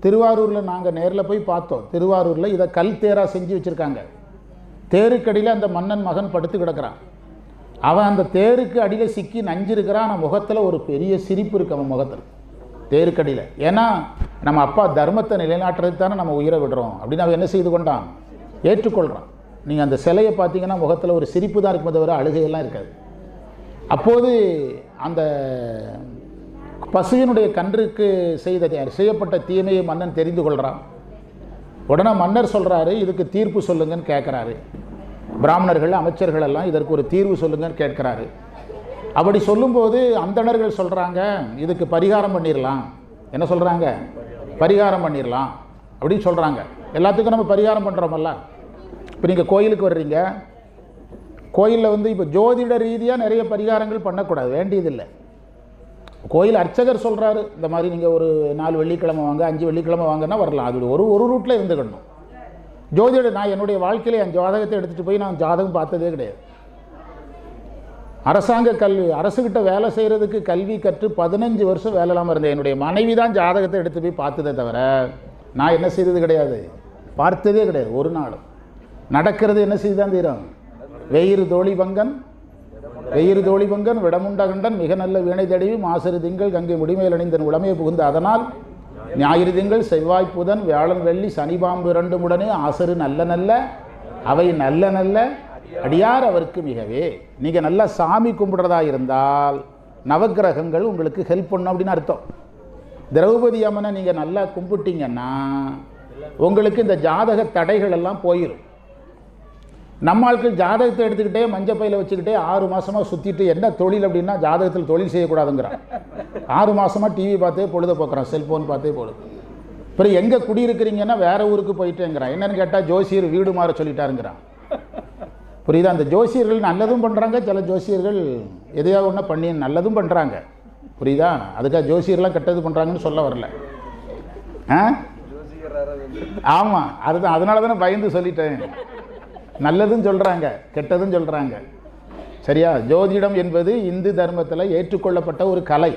திருவாரூரில் நாங்கள் நேரில் போய் பார்த்தோம். திருவாரூரில் இதை கல் தேராக செஞ்சு வச்சுருக்காங்க. தேருக்கடியில் அந்த மன்னன் மகன் படுத்து கிடக்கிறான். அவன் அந்த தேருக்கு அடியில் சிக்கி நஞ்சிருக்கிறான். ஆனால் முகத்தில் ஒரு பெரிய சிரிப்பு இருக்குது அவன் முகத்தில், தேருக்கடியில். ஏன்னா நம்ம அப்பா தர்மத்தை நிலைநாட்டுறதுக்கு தானே நம்ம உயிரை விடுறோம் அப்படின்னு அவன் என்ன செய்து கொண்டான்? ஏற்றுக்கொள்கிறான். நீங்கள் அந்த சிலையை பார்த்தீங்கன்னா முகத்தில் ஒரு சிரிப்பு தான் இருக்குமே தவிர அழுகையெல்லாம் இருக்காது. அப்போது அந்த பசுவினுடைய கன்றுக்கு செய்யப்பட்ட தீமையை மன்னன் தெரிந்து கொள்கிறான். உடனே மன்னர் சொல்கிறாரு, இதுக்கு தீர்ப்பு சொல்லுங்கன்னு கேட்குறாரு. பிராமணர்கள் அமைச்சர்கள் எல்லாம் இதற்கு ஒரு தீர்வு சொல்லுங்கன்னு கேட்குறாரு. அப்படி சொல்லும்போது அந்தணர்கள் சொல்கிறாங்க, இதுக்கு பரிகாரம் பண்ணிடலாம். என்ன சொல்கிறாங்க? பரிகாரம் பண்ணிடலாம் அப்படின்னு சொல்கிறாங்க. எல்லாத்துக்கும் நம்ம பரிகாரம் பண்ணுறோமல்ல. இப்போ நீங்கள் கோயிலுக்கு வர்றீங்க. கோயிலில் வந்து இப்போ ஜோதிட ரீதியாக நிறைய பரிகாரங்கள் பண்ணக்கூடாது, வேண்டியதில்லை. கோயில் அர்ச்சகர் சொல்கிறாரு இந்த மாதிரி நீங்கள் ஒரு 4 வெள்ளிக்கிழமை வாங்க 5 வெள்ளிக்கிழமை வாங்கன்னா வரலாம். அது ஒரு ரூட்டில் இருந்துக்கணும். ஜோதிட நான் என்னுடைய வாழ்க்கையில் என் ஜாதகத்தை எடுத்துகிட்டு போய் நான் ஜாதகம் பார்த்ததே கிடையாது. அரசாங்க கல்வி அரசுக்கிட்ட வேலை செய்கிறதுக்கு கல்வி கற்று 15 வருஷம் வேலை இல்லாமல் இருந்தேன். என்னுடைய மனைவி தான் ஜாதகத்தை எடுத்து போய் பார்த்ததே தவிர நான் என்ன செய்தது கிடையாது, பார்த்ததே கிடையாது ஒரு நாள். நடக்கிறது என்ன செய்து தான் தீரும். வெயிறு தோழி பங்கன் விடமுண்டகண்டன் மிக நல்ல வீணை தடவி மாசரு திங்கள் கங்கை முடிமையில் அணிந்தன் உளமையை புகுந்து அதனால் ஞாயிறு திங்கள் செவ்வாய் புதன் வியாழன் வெள்ளி சனி பாம்பு 2 உடனே ஆசரு நல்ல அவை நல்ல அடியார் அவருக்கு மிகவே. நீங்கள் நல்லா சாமி கும்பிடுறதா இருந்தால் நவக்கிரகங்கள் உங்களுக்கு ஹெல்ப் பண்ணும் அப்படின்னு அர்த்தம். திரௌபதி அம்மனை நீங்கள் நல்லா கும்பிட்டீங்கன்னா உங்களுக்கு இந்த ஜாதக தடைகள் எல்லாம் போயிடும். நம்ம ஆட்கள் ஜாதகத்தை எடுத்துக்கிட்டே மஞ்சள் பையில் வச்சுக்கிட்டே 6 மாதமாக சுற்றிட்டு என்ன தொழில் அப்படின்னா ஜாதகத்தில் தொழில் செய்யக்கூடாதுங்கிறான். 6 மாதமாக டிவி பார்த்தே பொழுத போக்குறான், செல்ஃபோன் பார்த்தே பொழுது. அப்புறம் எங்கே குடியிருக்கிறீங்கன்னா வேறு ஊருக்கு போயிட்டேங்கிறான். என்னென்னு கேட்டால் ஜோசியர் வீடு மாற சொல்லிட்டாருங்கிறான். புரியுதா? அந்த ஜோசியர்கள் நல்லதும் பண்ணுறாங்க, சில ஜோசியர்கள் எதையாவது ஒன்று பண்ணி நல்லதும் பண்ணுறாங்க. புரியுதா? அதுக்காக ஜோசியர்லாம் கெட்டது பண்ணுறாங்கன்னு சொல்ல வரல. ஆமாம், அதுதான். அதனால தானே பயந்து சொல்லிட்டேன். நல்லதும் சொல்கிறாங்க, கெட்டதும் சொல்கிறாங்க. சரியா? ஜோதிடம் என்பது இந்து தர்மத்தில் ஏற்றுக்கொள்ளப்பட்ட ஒரு கலை.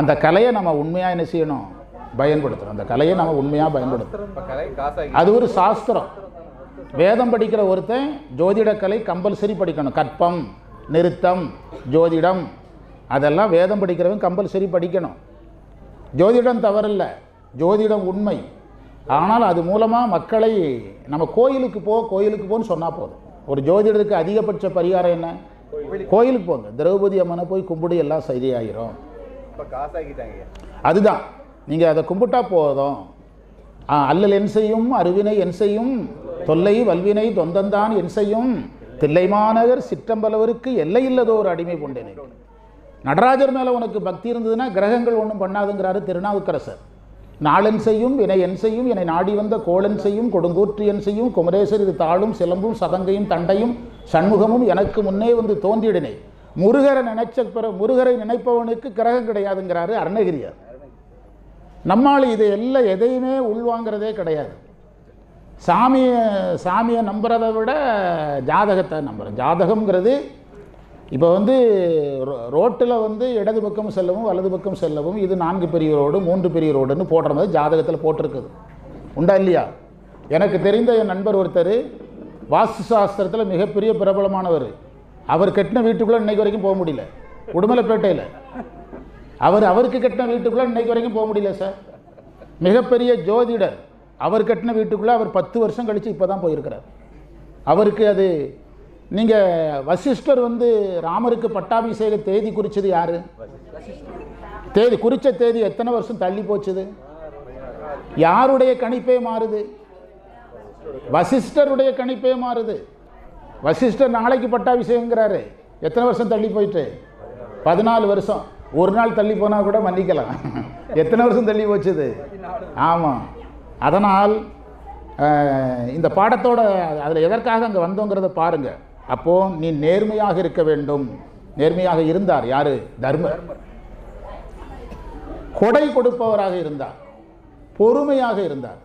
அந்த கலையை நம்ம உண்மையாக என்ன செய்யணும், பயன்படுத்தணும். அந்த கலையை நம்ம உண்மையாக பயன்படுத்தணும். அது ஒரு சாஸ்திரம். வேதம் படிக்கிற ஒருத்தன் ஜோதிட கலை கம்பல்சரி படிக்கணும். கற்பம், நிறுத்தம், ஜோதிடம் அதெல்லாம் வேதம் படிக்கிறவன் கம்பல்சரி படிக்கணும். ஜோதிடம் தவறில்லை, ஜோதிடம் உண்மை. ஆனால் அது மூலமாக மக்களை நம்ம கோயிலுக்கு போன்னு சொன்னால் போதும். ஒரு ஜோதிடருக்கு அதிகபட்ச பரிகாரம் என்ன? கோயிலுக்கு போங்க, திரௌபதி அம்மனை போய் கும்பிடு, எல்லாம் சரியாயிரும். அதுதான், நீங்கள் அதை கும்பிட்டா போதும். அல்லல் என் செய்யும், அருவினை என் செய்யும், தொல்லை வல்வினை தொந்தந்தான் என் செய்யும், தில்லை மாநகர் சிற்றம்பலவருக்கு எல்லை இல்லதோ ஒரு அடிமை கொண்டேனே. நடராஜர் மேலே உனக்கு பக்தி இருந்ததுன்னா கிரகங்கள் ஒன்றும் பண்ணாதுங்கிறாரு திருநாவுக்கரசர். நாளன் செய்யும் வினை என் செய்யும், என்னை நாடி வந்த கோளன் செய்யும், கொடுங்கூற்று என் செய்யும், குமரேசர் இது தாளும் சிலம்பும் சதங்கையும் தண்டையும் சண்முகமும் எனக்கு முன்னே வந்து தோன்றிடினே. முருகரை நினைப்பவனுக்கு கிரகம் கிடையாதுங்கிறாரு அருணகிரியார். நம்மால் இது எல்லாம் எதையுமே உள்வாங்கிறதே கிடையாது. சாமியை நம்புறதை விட ஜாதகத்தை நம்புகிறேன். ஜாதகம்ங்கிறது இப்போ ரோட்டில் இடது பக்கம் செல்லவும் வலது பக்கம் செல்லவும் இது 4 பெரிய ரோடு 3 பெரிய ரோடுன்னு போடுற மாதிரி ஜாதகத்தில் போட்டிருக்குது. உண்டா இல்லையா? எனக்கு தெரிந்த என் நண்பர் ஒருத்தர் வாஸ்து சாஸ்திரத்தில் மிகப்பெரிய பிரபலமானவர். அவர் கட்டின வீட்டுக்குள்ளே இன்னைக்கு வரைக்கும் போக முடியல. உடுமலைப்பேட்டையில் அவருக்கு கட்டின வீட்டுக்குள்ளே இன்னைக்கு வரைக்கும் போக முடியல சார். மிகப்பெரிய ஜோதிடர். அவர் கட்டின வீட்டுக்குள்ளே அவர் 10 வருஷம் கழித்து இப்போ தான் போயிருக்கிறார். அவருக்கு அது நீங்கள் வசிஷ்டர் ராமருக்கு பட்டாபிஷேக தேதி குறித்தது யார்? குறித்த தேதி எத்தனை வருஷம் தள்ளி போச்சுது? யாருடைய கணிப்பே மாறுது? வசிஷ்டருடைய கணிப்பே மாறுது. வசிஷ்டர் நாளைக்கு பட்டாபிஷேகங்கிறாரு. எத்தனை வருஷம் தள்ளி போயிட்டு? 14 வருஷம். ஒரு நாள் தள்ளி போனால் கூட மன்னிக்கலாம். எத்தனை வருஷம் தள்ளி போச்சுது? ஆமாம். அதனால் இந்த பாடத்தோட அதில் எதற்காக அங்கே வந்தோங்கிறத பாருங்கள். அப்போது நீ நேர்மையாக இருக்க வேண்டும். நேர்மையாக இருந்தார் யார்? தர்மர். கொடை கொடுப்பவராக இருந்தார், பொறுமையாக இருந்தார்.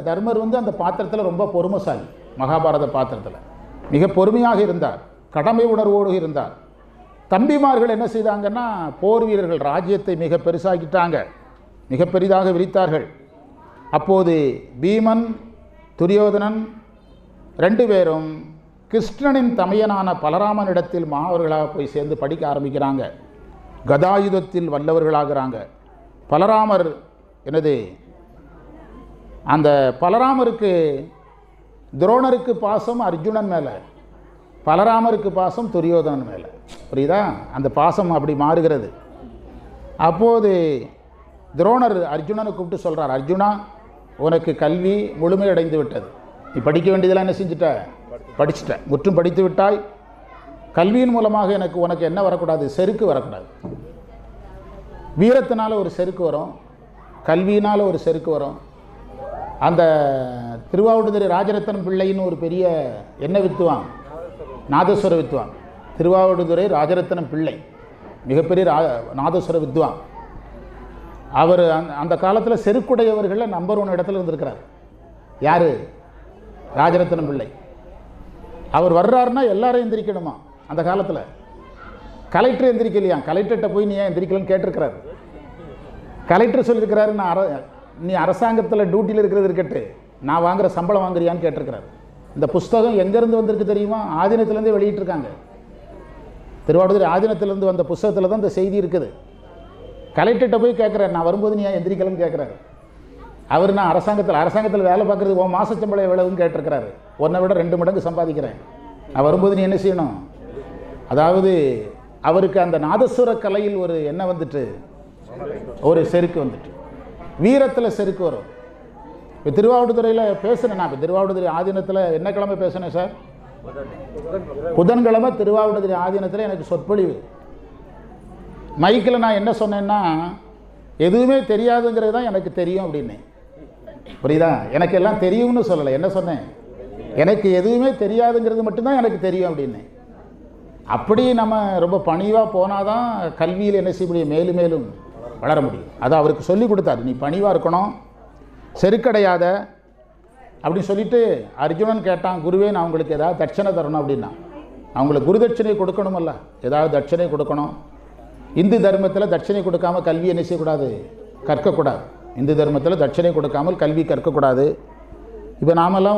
தர்மர் அந்த பாத்திரத்தில் ரொம்ப பொறுமைசாலி. மகாபாரத பாத்திரத்தில் மிக பொறுமையாக இருந்தார், கடமை உணர்வோடு இருந்தார். தம்பிமார்கள் என்ன செய்தாங்கன்னா போர் வீரர்கள் ராஜ்யத்தை மிக பெருசாக்கிட்டாங்க, மிக பெரிதாக விரித்தார்கள். அப்போது பீமன் துரியோதனன் 2 பேரும் கிருஷ்ணனின் தமையனான பலராமனிடத்தில் மாணவர்களாக போய் சேர்ந்து படிக்க ஆரம்பிக்கிறாங்க. கதாயுதத்தில் வல்லவர்களாகிறாங்க. பலராமர் அந்த பலராமருக்கு துரோணருக்கு பாசம் அர்ஜுனன் மேலே, பலராமருக்கு பாசம் துரியோதனன் மேலே. புரியுதா? அந்த பாசம் அப்படி மாறுகிறது. அப்போது துரோணர் அர்ஜுனனை கூப்பிட்டு சொல்கிறார், அர்ஜுனா உனக்கு கல்வி முழுமையடைந்து விட்டது. நீ படிக்க வேண்டியதெல்லாம் என்ன செஞ்சுட்ட? படிச்சுட்ட, முற்றும் படித்து விட்டாய். கல்வியின் மூலமாக உனக்கு என்ன வரக்கூடாது? செருக்கு வரக்கூடாது. வீரத்தினால ஒரு செருக்கு வரும், கல்வியினால் ஒரு செருக்கு வரும். அந்த திருவாவடுதுறை ராஜரத்னம் பிள்ளைன்னு ஒரு பெரிய என்ன வித்துவான்? நாதஸ்வர வித்துவான். திருவாவடுதுறை ராஜரத்னம் பிள்ளை மிகப்பெரிய நாதஸ்வர வித்வான். அவர் அந்த காலத்தில் செருக்குடையவர்களில் நம்பர் 1 இடத்துல இருந்திருக்கிறார். யார்? ராஜரத்னம் பிள்ளை. அவர் வர்றாருன்னா எல்லாரும் எந்திரிக்கணுமா அந்த காலத்தில். கலெக்டர் எந்திரிக்கலையா, கலெக்டர்கிட்ட போய் நீ ஏன் எந்திரிக்கலன்னு கேட்டிருக்கிறார். கலெக்டர் சொல்லியிருக்கிறாரு, நீ அரசாங்கத்தில் டியூட்டியில் இருக்கிறது இருக்கட்டு, நான் வாங்குகிற சம்பளம் வாங்குறியான்னு கேட்டிருக்கிறார். இந்த புஸ்தகம் எங்கேருந்து வந்திருக்கு தெரியுமா? ஆதீனத்திலேருந்தே வெளியிட்டிருக்காங்க. திருவாவடுதுறை ஆதீனத்திலேருந்து வந்த புஸ்தகத்தில் தான் இந்த செய்தி இருக்குது. கலெக்டர்கிட்ட போய் கேட்குறாரு, நான் வரும்போது நீ ஏன் எந்திரிக்கலன்னு கேட்குறாரு. அவர் நான் அரசாங்கத்தில் வேலை பார்க்குறது உன் மாத சம்பளம் எவ்வளவுன்னு கேட்டிருக்கிறாரு. உன்னை விட 2 மடங்கு சம்பாதிக்கிறேன், நான் வரும்போது நீ என்ன செய்யணும். அதாவது அவருக்கு அந்த நாதஸ்வர கலையில் ஒரு என்ன வந்துட்டு, ஒரு செருக்கு வந்துட்டு, வீரத்தில் செருக்கு வரும். இப்போ திருவாவடுதுறையில் பேசுனேன் நான். இப்போ திருவாவடுதுறை ஆதீனத்தில் என்ன கிழமை பேசுனேன் சார்? புதன்கிழமை திருவாவடுதுறை ஆதீனத்தில் எனக்கு சொற்பொழிவு. மைக்கில் நான் என்ன சொன்னேன்னா, எதுவுமே தெரியாதுங்கிறது தான் எனக்கு தெரியும் அப்படின்னு. புரியுதா? எனக்கு எல்லாம் தெரியும்னு சொல்லலை. என்ன சொன்னேன்? எனக்கு எதுவுமே தெரியாதுங்கிறது மட்டும்தான் எனக்கு தெரியும் அப்படின்னு. அப்படி நம்ம ரொம்ப பணிவாக போனால் தான் கல்வியில் என்ன செய்ய முடியும், மேலும் மேலும் வளர முடியும். அதை அவருக்கு சொல்லி கொடுத்தாரு. நீ பணிவாக இருக்கணும், செருக்கடையாத அப்படின்னு சொல்லிட்டு. அர்ஜுனன் கேட்டான், குருவே நான் உங்களுக்கு ஏதாவது தட்சணை தரணும் அப்படின்னா. அவங்களுக்கு குரு தட்சணை கொடுக்கணுமல்ல, ஏதாவது தட்சணை கொடுக்கணும். இந்து தர்மத்தில் தட்சணை கொடுக்காமல் கல்வி என்ன செய்யக்கூடாது, கற்கக்கூடாது. இந்து தர்மத்தில் தட்சணை கொடுக்காமல் கல்வி கற்கக்கூடாது. இப்போ நாமெல்லாம்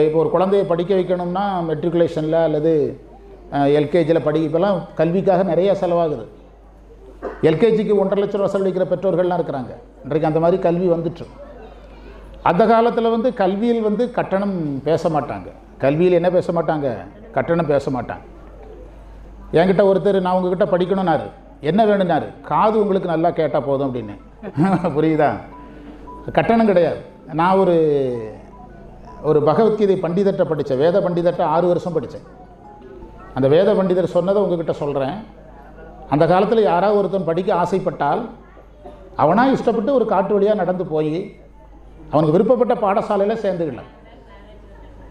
இப்போ ஒரு குழந்தையை படிக்க வைக்கணும்னா மெட்ரிகுலேஷனில் அல்லது எல்கேஜியில் இப்போலாம் கல்விக்காக நிறைய செலவாகுது. எல்கேஜிக்கு 1.5 லட்சம் ரூபா செலவழிக்கிற பெற்றோர்கள்லாம் இருக்கிறாங்க. இன்றைக்கு அந்த மாதிரி கல்வி வந்துட்டு. அந்த காலத்தில் கல்வியில் கட்டணம் பேச மாட்டாங்க. கல்வியில் என்ன பேச மாட்டாங்க, கட்டணம் பேச மாட்டாங்க. என்கிட்ட ஒருத்தர், நான் உங்ககிட்ட படிக்கணும்னாரு. என்ன வேணும்னாரு? காது உங்களுக்கு நல்லா கேட்டால் போதும் அப்படின்னு. புரியுதா? கட்டணம் கிடையாது. நான் ஒரு பகவத்கீதை பண்டிதர்கிட்ட படித்தேன். வேத பண்டிதர்கிட்ட 6 வருஷம் படித்தேன். அந்த வேத பண்டிதர் சொன்னதை உங்ககிட்ட சொல்கிறேன். அந்த காலத்தில் யாராவது ஒருத்தன் படிக்க ஆசைப்பட்டால் அவனாக இஷ்டப்பட்டு ஒரு காட்டு வழியாக நடந்து போய் அவனுக்கு விருப்பப்பட்ட பாடசாலையில் சேர்ந்துக்கலாம்.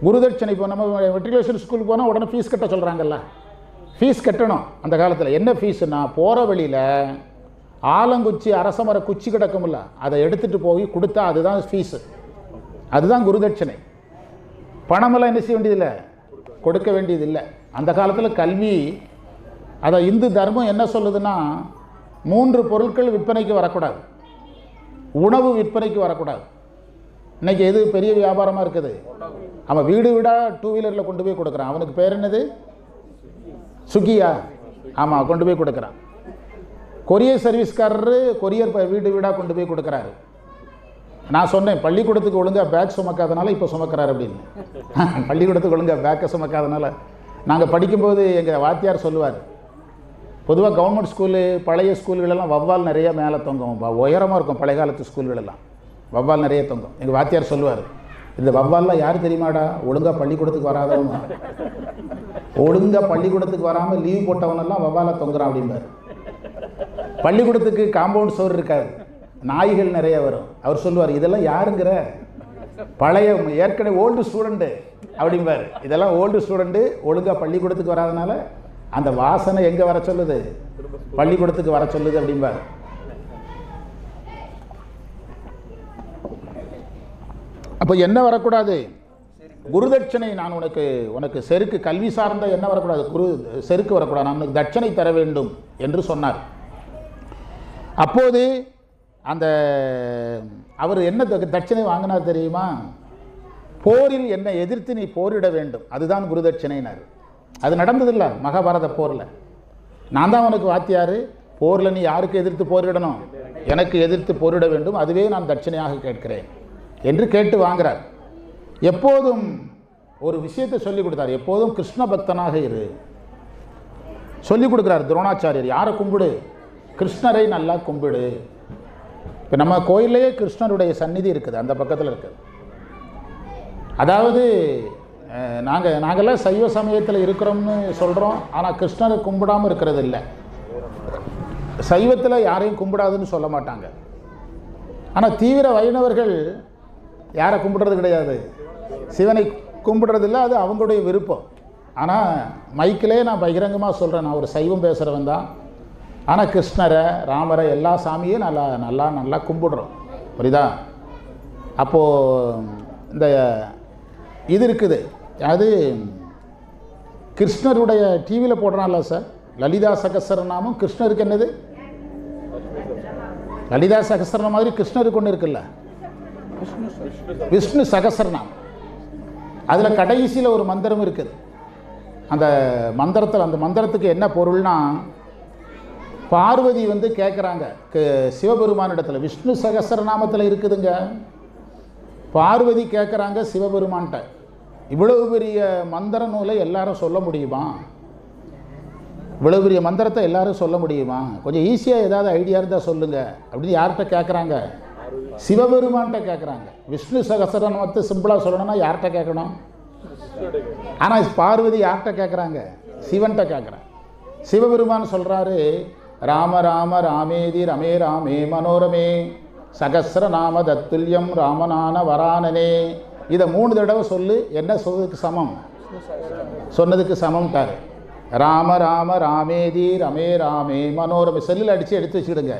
குருதட்சணை இப்போ நம்ம மெட்ரிகுலேஷன் ஸ்கூலுக்கு போனால் உடனே ஃபீஸ் கட்ட சொல்கிறாங்கல்ல, ஃபீஸ் கட்டணும். அந்த காலத்தில் என்ன ஃபீஸுன்னா, போகிற வழியில் ஆலங்குச்சி அரசமர குச்சி கிடக்கும்ல, அதை எடுத்துகிட்டு போய் கொடுத்தா அதுதான் ஃபீஸு, அதுதான் குருதட்சணை. பணமெல்லாம் என்ன செய்ய வேண்டியதில்லை, கொடுக்க வேண்டியதில்லை. அந்த காலத்தில் கல்வி, அதை இந்து தர்மம் என்ன சொல்லுதுன்னா, 3 பொருட்கள் விற்பனைக்கு வரக்கூடாது. உணவு விற்பனைக்கு வரக்கூடாது. இன்றைக்கி எது பெரிய வியாபாரமாக இருக்குது? அவன் வீடு வீடாக 2 வீலரில் கொண்டு போய் கொடுக்குறான். அவனுக்கு பேர் என்னது? சுகியா? ஆமாம், கொண்டு போய் கொடுக்குறான். கொரியர் சர்வீஸ்காரரு கொரியர் வீடு வீடாக கொண்டு போய் கொடுக்குறாரு. நான் சொன்னேன், பள்ளிக்கூடத்துக்கு ஒழுங்காக பேக் சுமக்காதனால இப்போ சுமக்கிறார் அப்படின்னு. பள்ளிக்கூடத்துக்கு ஒழுங்காக பேக்கை சுமக்காதனால. நாங்கள் படிக்கும்போது எங்கள் வாத்தியார் சொல்லுவார், பொதுவாக கவர்மெண்ட் ஸ்கூலு பழைய ஸ்கூல்களெல்லாம் வவ்வால் நிறைய மேலே தொங்கும், உயரமாக இருக்கும். பழைய காலத்து ஸ்கூல்களெல்லாம் வவ்வால் நிறைய தொங்கும். எங்கள் வாத்தியார் சொல்லுவார், இந்த வவ்வால்லாம் யார் தெரியுமாடா? ஒழுங்காக பள்ளிக்கூடத்துக்கு வராதவங்க, ஒழுங்காக பள்ளிக்கூடத்துக்கு வராமல் லீவ் போட்டவனெல்லாம் வவ்வாலாக தொங்குறான் அப்படிம்பார். பள்ளிக்கூடத்துக்கு காம்பவுண்ட் சோறு இருக்காது, நாய்கள் நிறைய வரும். அவர் சொல்லுவார், இதெல்லாம் யாருங்கிற? பழைய ஏற்கனவே ஓல்டு ஸ்டூடெண்ட்டு அப்படிம்பார். இதெல்லாம் ஓல்டு ஸ்டூடெண்ட்டு, ஒழுங்காக பள்ளிக்கூடத்துக்கு வராதனால அந்த வாசனை எங்கே வர சொல்லுது? பள்ளிக்கூடத்துக்கு வர சொல்லுது அப்படிம்பார். அப்போ என்ன வரக்கூடாது? குருதட்சணை. நான் உனக்கு செருக்கு, கல்வி சார்ந்த என்ன வரக்கூடாது? செருக்கு வரக்கூடாது. நான் உனக்கு தட்சணை தர வேண்டும் என்று சொன்னார். அப்போது அந்த அவர் என்ன தட்சணை வாங்கினார் தெரியுமா? போரில் என்னை எதிர்த்து நீ போரிட வேண்டும், அதுதான் குருதட்சணைனார். அது நடந்ததில்லை மகாபாரத போரில். நான் தான் உனக்கு வாத்தியார், போரில் நீ யாருக்கு எதிர்த்து போரிடணும்? எனக்கு எதிர்த்து போரிட வேண்டும், அதுவே நான் தட்சணையாக கேட்கிறேன் என்று கேட்டு வாங்குறார். எப்போதும் ஒரு விஷயத்தை சொல்லிக் கொடுத்தார், எப்போதும் கிருஷ்ண பக்தனாக இரு சொல்லிக் கொடுக்குறார் துரோணாச்சாரியர். யாரை கும்பிடு? கிருஷ்ணரை நல்லா கும்பிடு. இப்போ நம்ம கோயிலேயே கிருஷ்ணருடைய சந்நிதி இருக்குது, அந்த பக்கத்தில் இருக்குது. அதாவது நாங்கள்லாம் சைவ சமயத்தில் இருக்கிறோம்னு சொல்கிறோம், ஆனால் கிருஷ்ணரை கும்பிடாமல் இருக்கிறது இல்லை. சைவத்தில் யாரையும் கும்பிடாதுன்னு சொல்ல மாட்டாங்க. ஆனால் தீவிர வைணவர்கள் யாரை கும்பிடுறது கிடையாது, சிவனை கும்பிடுறதில்லை. அது அவங்களுடைய விருப்பம். ஆனால் மைக்கிலே நான் பகிரங்கமாக சொல்கிறேன், நான் ஒரு சைவம் பேசுகிறவன் தான். ஆனால் கிருஷ்ணரை, ராமரை, எல்லா சாமியும் நல்லா நல்லா நல்லா கும்பிடுறோம். புரியுதா? அப்போது இந்த இது இருக்குது, அது கிருஷ்ணருடைய டிவியில் போடுறான்ல சார், லலிதா சகஸ்ரநாமம். கிருஷ்ணருக்கு என்னது? லலிதா சகஸ்ரநாமம் மாதிரி கிருஷ்ணருக்கு ஒன்று இருக்குல்ல, விஷ்ணு சகஸ்ரநாமம். அதில் கடைசியில் ஒரு மந்திரம் இருக்குது. அந்த மந்திரத்துக்கு என்ன பொருள்னா, பார்வதி வந்து கேட்குறாங்க சிவபெருமானிடத்தில், விஷ்ணு சகஸ்ரநாமத்தில் இருக்குதுங்க. பார்வதி கேட்குறாங்க சிவபெருமான்கிட்ட, இவ்வளவு பெரிய மந்திர நூலை எல்லாரும் சொல்ல முடியுமா? இவ்வளவு பெரிய மந்திரத்தை எல்லாரும் சொல்ல முடியுமா? கொஞ்சம் ஈஸியாக ஏதாவது ஐடியா இருந்தால் சொல்லுங்கள் அப்படின்னு யார்கிட்ட கேட்குறாங்க? சிவபெருமான்கிட்ட கேட்குறாங்க. விஷ்ணு சகஸ்ரநாமத்தை சிம்பிளாக சொல்லணும்னா யார்கிட்ட கேட்கணும்? ஆனால் பார்வதி யார்கிட்ட கேட்குறாங்க? சிவன்கிட்ட கேட்குறாங்க. சிவபெருமான் சொல்கிறாரு, ராம ராம ராமேதி ரமே ராமே மனோரமே சகஸ்ரநாம தத்துல்யம் ராமநான வரானனே. இதை 3 தடவை சொல்லு, என்ன சொல்றதுக்கு சமம்? சொன்னதுக்கு சமம்ட்டாரு. ராம ராம ராமேதி ரமே ராமே மனோரமே செல்லில் அடித்து எடுத்து வச்சுக்கிடுங்க.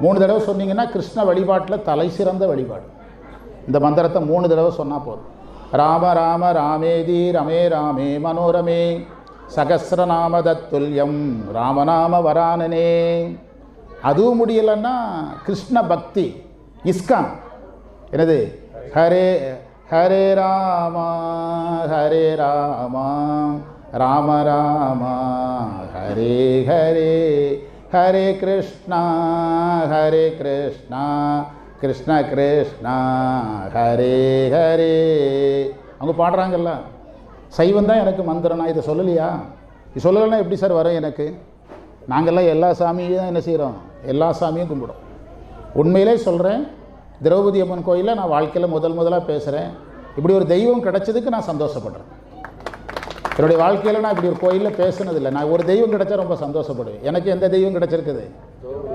3 தடவை சொன்னீங்கன்னா கிருஷ்ண வழிபாட்டில் தலை சிறந்த வழிபாடு. இந்த மந்திரத்தை 3 தடவை சொன்னால் போதும். ராம ராம ராமேதி ரமே ராமே மனோரமே சகஸ்ரநாம தத்துல்யம் ராமநாம வரானனே. அதுவும் முடியலைன்னா கிருஷ்ண பக்தி இஸ்கான் என்னது, ஹரே ஹரே ராமா ஹரே ராமா ராம ராமா ஹரே ஹரே ஹரே கிருஷ்ணா கிருஷ்ண கிருஷ்ணா ஹரே ஹரே. அவங்க பாடுறாங்கல்ல, சைவம் தான் எனக்கு மந்திரம். நான் இதை சொல்லலையா? இது சொல்லலைன்னா எப்படி சார் வரும் எனக்கு? நாங்கள்லாம் எல்லா சாமியும் தான் என்ன செய்கிறோம்? எல்லா சாமியும் கும்பிடும். உண்மையிலே சொல்கிறேன், திரௌபதி அம்மன் கோயிலில் நான் வாழ்க்கையில் முதலாக பேசுகிறேன். இப்படி ஒரு தெய்வம் கிடைச்சதுக்கு நான் சந்தோஷப்படுறேன். என்னுடைய வாழ்க்கையில் நான் இப்படி ஒரு கோயிலில் பேசுனதில்லை. நான் ஒரு தெய்வம் கிடைச்சா ரொம்ப சந்தோஷப்படுவேன். எனக்கு எந்த தெய்வம் கிடச்சிருக்குது?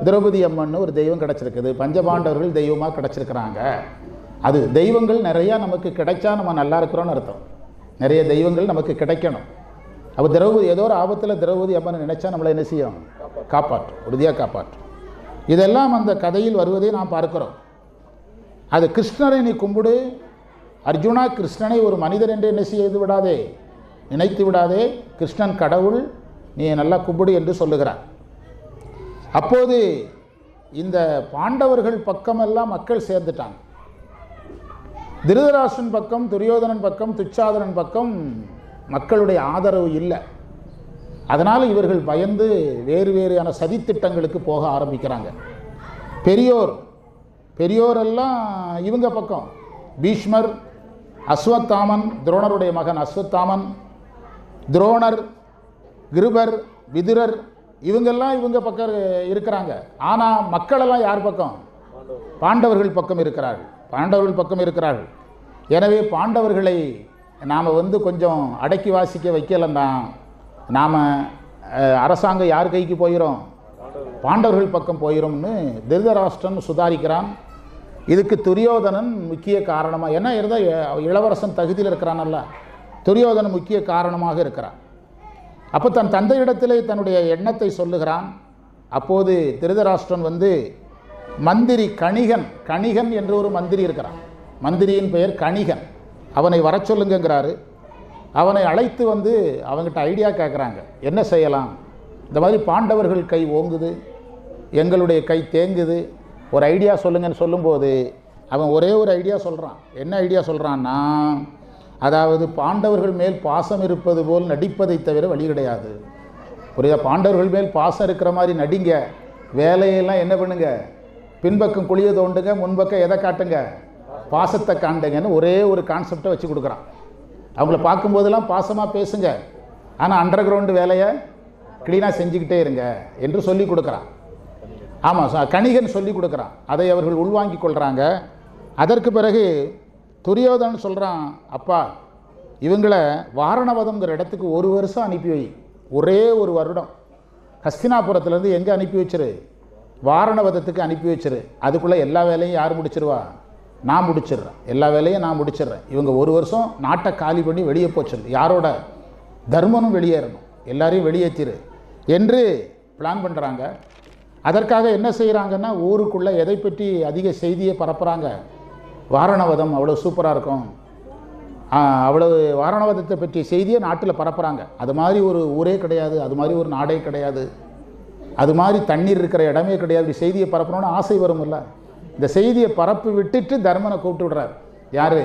திரௌபதி அம்மன் ஒரு தெய்வம் கிடச்சிருக்குது. பஞ்சபாண்டவர்கள் தெய்வமாக கிடச்சிருக்கிறாங்க. அது தெய்வங்கள் நிறையா நமக்கு கிடைச்சா நம்ம நல்லா இருக்கிறோன்னு அர்த்தம். நிறைய தெய்வங்கள் நமக்கு கிடைக்கணும். அப்போ திரௌபதி ஏதோ ஒரு ஆபத்தில் திரௌபதி அம்மன் நினைச்சா நம்மளை என்ன செய்யும்? காப்பாற்றும், உறுதியாக காப்பாற்றும். இதெல்லாம் அந்த கதையில் வருவதை நாம் பார்க்கிறோம். அது கிருஷ்ணரை நீ கும்பிடு அர்ஜுனா, கிருஷ்ணனை ஒரு மனிதர் என்று என்ன செய்து விடாதே, நினைத்து விடாதே. கிருஷ்ணன் கடவுள், நீ நல்லா கும்பிடு என்று சொல்லுகிறார். அப்போது இந்த பாண்டவர்கள் பக்கமெல்லாம் மக்கள் சேர்ந்துட்டாங்க. திருதராஷ்டிரன் பக்கம், துரியோதனன் பக்கம், துச்சாதனன் பக்கம் மக்களுடைய ஆதரவு இல்லை. அதனால் இவர்கள் பயந்து வேறு வேறுயான சதித்திட்டங்களுக்கு போக ஆரம்பிக்கிறாங்க. பெரியோரெல்லாம் இவங்க பக்கம், பீஷ்மர், அஸ்வத்தாமன், துரோணருடைய மகன் அஸ்வத்தாமன், துரோணர், கிருபர், விதுரர், இவங்கெல்லாம் இவங்க பக்கம் இருக்கிறாங்க. ஆனால் மக்களெல்லாம் யார் பக்கம்? பாண்டவர்கள் பக்கம் இருக்கிறார்கள். எனவே பாண்டவர்களை நாம் கொஞ்சம் அடக்கி வாசிக்க வைக்கலன்னா நாம் அரசாங்கம் யார் கைக்கு போயிடும்? பாண்டவர்கள் பக்கம் போயிடும்னு திருதராஷ்டிரன் சுதாரிக்கிறான். இதுக்கு துரியோதனன் முக்கிய காரணமாக, ஏன்னா இருந்தால் இளவரசன் தகுதியில் இருக்கிறானல்ல, துரியோதனன் முக்கிய காரணமாக இருக்கிறான். அப்போ தன் தந்தையிடத்திலே தன்னுடைய எண்ணத்தை சொல்லுகிறான். அப்போது திருதராஷ்டிரன் மந்திரி கணிகன் என்று ஒரு மந்திரி இருக்கிறான். மந்திரியின் பெயர் கணிகன். அவனை வர சொல்லுங்கிறாரு. அவனை அழைத்து அவங்ககிட்ட ஐடியா கேட்குறாங்க, என்ன செய்யலாம்? இந்த மாதிரி பாண்டவர்கள் கை ஓங்குது, எங்களுடைய கை தேங்குது, ஒரு ஐடியா சொல்லுங்கன்னு சொல்லும்போது அவன் ஒரே ஒரு ஐடியா சொல்கிறான். என்ன ஐடியா சொல்கிறான்னா, அதாவது பாண்டவர்கள் மேல் பாசம் இருப்பது போல் நடிப்பதை தவிர வழி கிடையாது. புரியுதா? பாண்டவர்கள் மேல் பாசம் இருக்கிற மாதிரி நடிங்க, வேலையெல்லாம் என்ன பண்ணுங்க, பின்பக்கம் குழிய தோண்டுங்க, முன்பக்கம் எதை காட்டுங்க, பாசத்தை காண்டுங்கன்னு ஒரே ஒரு கான்செப்டை வச்சு கொடுக்குறான். அவங்கள பார்க்கும்போதெல்லாம் பாசமாக பேசுங்க, ஆனால் அண்டர் கிரவுண்டு வேலையை க்ளீனாக செஞ்சுக்கிட்டே இருங்க என்று சொல்லி கொடுக்குறான். ஆமாம், கணிகன் சொல்லி கொடுக்குறான். அதை அவர்கள் உள்வாங்கி கொள்கிறாங்க. அதற்கு பிறகு துரியோதனன் சொல்கிறான், அப்பா இவங்களை வாரணவதம்ங்கிற இடத்துக்கு 1 வருஷம் அனுப்பி வை, ஒரே ஒரு வருடம். ஹஸ்தினாபுரத்துலேருந்து எங்கே அனுப்பி வச்சிரு? வாரணவதத்துக்கு அனுப்பி வச்சிரு. அதுக்குள்ளே எல்லா வேலையும் யார் முடிச்சிருவா? நான் முடிச்சிடுறேன். எல்லா வேலையும் நான் முடிச்சிடுறேன். இவங்க 1 வருஷம் நாட்டை காலி பண்ணி வெளியே போச்சிரு. யாரோட? தர்மனும் வெளியேறணும், எல்லாரையும் வெளியேற்றிரு என்று பிளான் பண்ணுறாங்க. அதற்காக என்ன செய்கிறாங்கன்னா, ஊருக்குள்ளே எதை பற்றி அதிக செய்தியை பரப்புகிறாங்க, வாரணவதம் அவ்வளோ சூப்பராக இருக்கும், அவ்வளவு வாரணவதத்தை பற்றிய செய்தியை நாட்டில் பரப்புகிறாங்க. அது மாதிரி ஒரு ஊரே கிடையாது, அது மாதிரி ஒரு நாடே கிடையாது, அது மாதிரி தண்ணீர் இருக்கிற இடமே கிடையாது. இப்படி செய்தியை பரப்பணும்னு ஆசை வரும்ல. இந்த செய்தியை பரப்பி விட்டுட்டு தர்மனை கூப்பிட்டு விடுறார். யார்?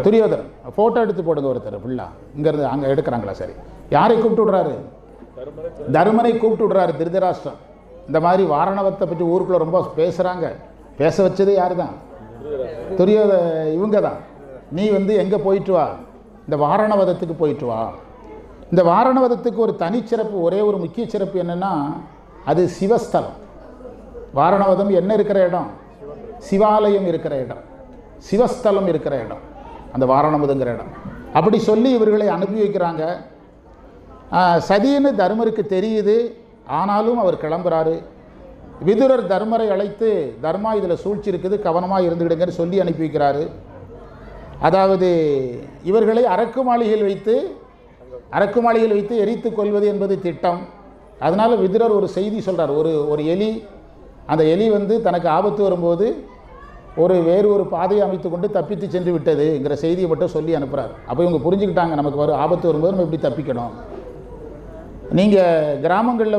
துரியோதனன். ஃபோட்டோ எடுத்து போடுங்க ஒருத்தர் ஃபுல்லாக, இங்கேருந்து அங்கே எடுக்கிறாங்களா? சரி, யாரை கூப்பிட்டு விடுறாரு? தர்மனை கூப்பிட்டு விடுறாரு திருதராஷ்டிரம். இந்த மாதிரி வாரணவத்தை பற்றி ஊருக்குள்ளே ரொம்ப பேசுகிறாங்க. பேச வச்சது யார் தான்? இவங்க தான். நீ எங்கே போயிட்டு வா, இந்த வாரணவதத்துக்கு போயிட்டு வா. இந்த வாரணவதத்துக்கு ஒரு தனிச்சிறப்பு, ஒரே ஒரு முக்கிய சிறப்பு என்னென்னா, அது சிவஸ்தலம். வாரணவதம் என்ன இருக்கிற இடம்? சிவாலயம் இருக்கிற இடம், சிவஸ்தலம் இருக்கிற இடம் அந்த வாரணவதங்கிற இடம். அப்படி சொல்லி இவர்களை அனுப்பி வைக்கிறாங்க. சதின்னு தர்மருக்கு தெரியுது, ஆனாலும் அவர் கிளம்புறாரு. விதுரர் தர்மரை அழைத்து, தர்மா இதில் சூழ்ச்சி இருக்குது, கவனமாக இருந்துவிடுங்கன்னு சொல்லி அனுப்பி வைக்கிறாரு. அதாவது இவர்களை அரக்கு மாளிகையில் வைத்து எரித்து கொள்வது என்பது திட்டம். அதனால் விதுரர் ஒரு செய்தி சொல்கிறார். ஒரு எலி, அந்த எலி தனக்கு ஆபத்து வரும்போது வேறு ஒரு பாதையை அமைத்து கொண்டு தப்பித்து சென்று விட்டதுங்கிற செய்தியை மட்டும் சொல்லி அனுப்புகிறார். அப்போ இவங்க புரிஞ்சுக்கிட்டாங்க, நமக்கு ஆபத்து வரும்போது நம்ம எப்படி தப்பிக்கணும். நீங்கள் கிராமங்களில்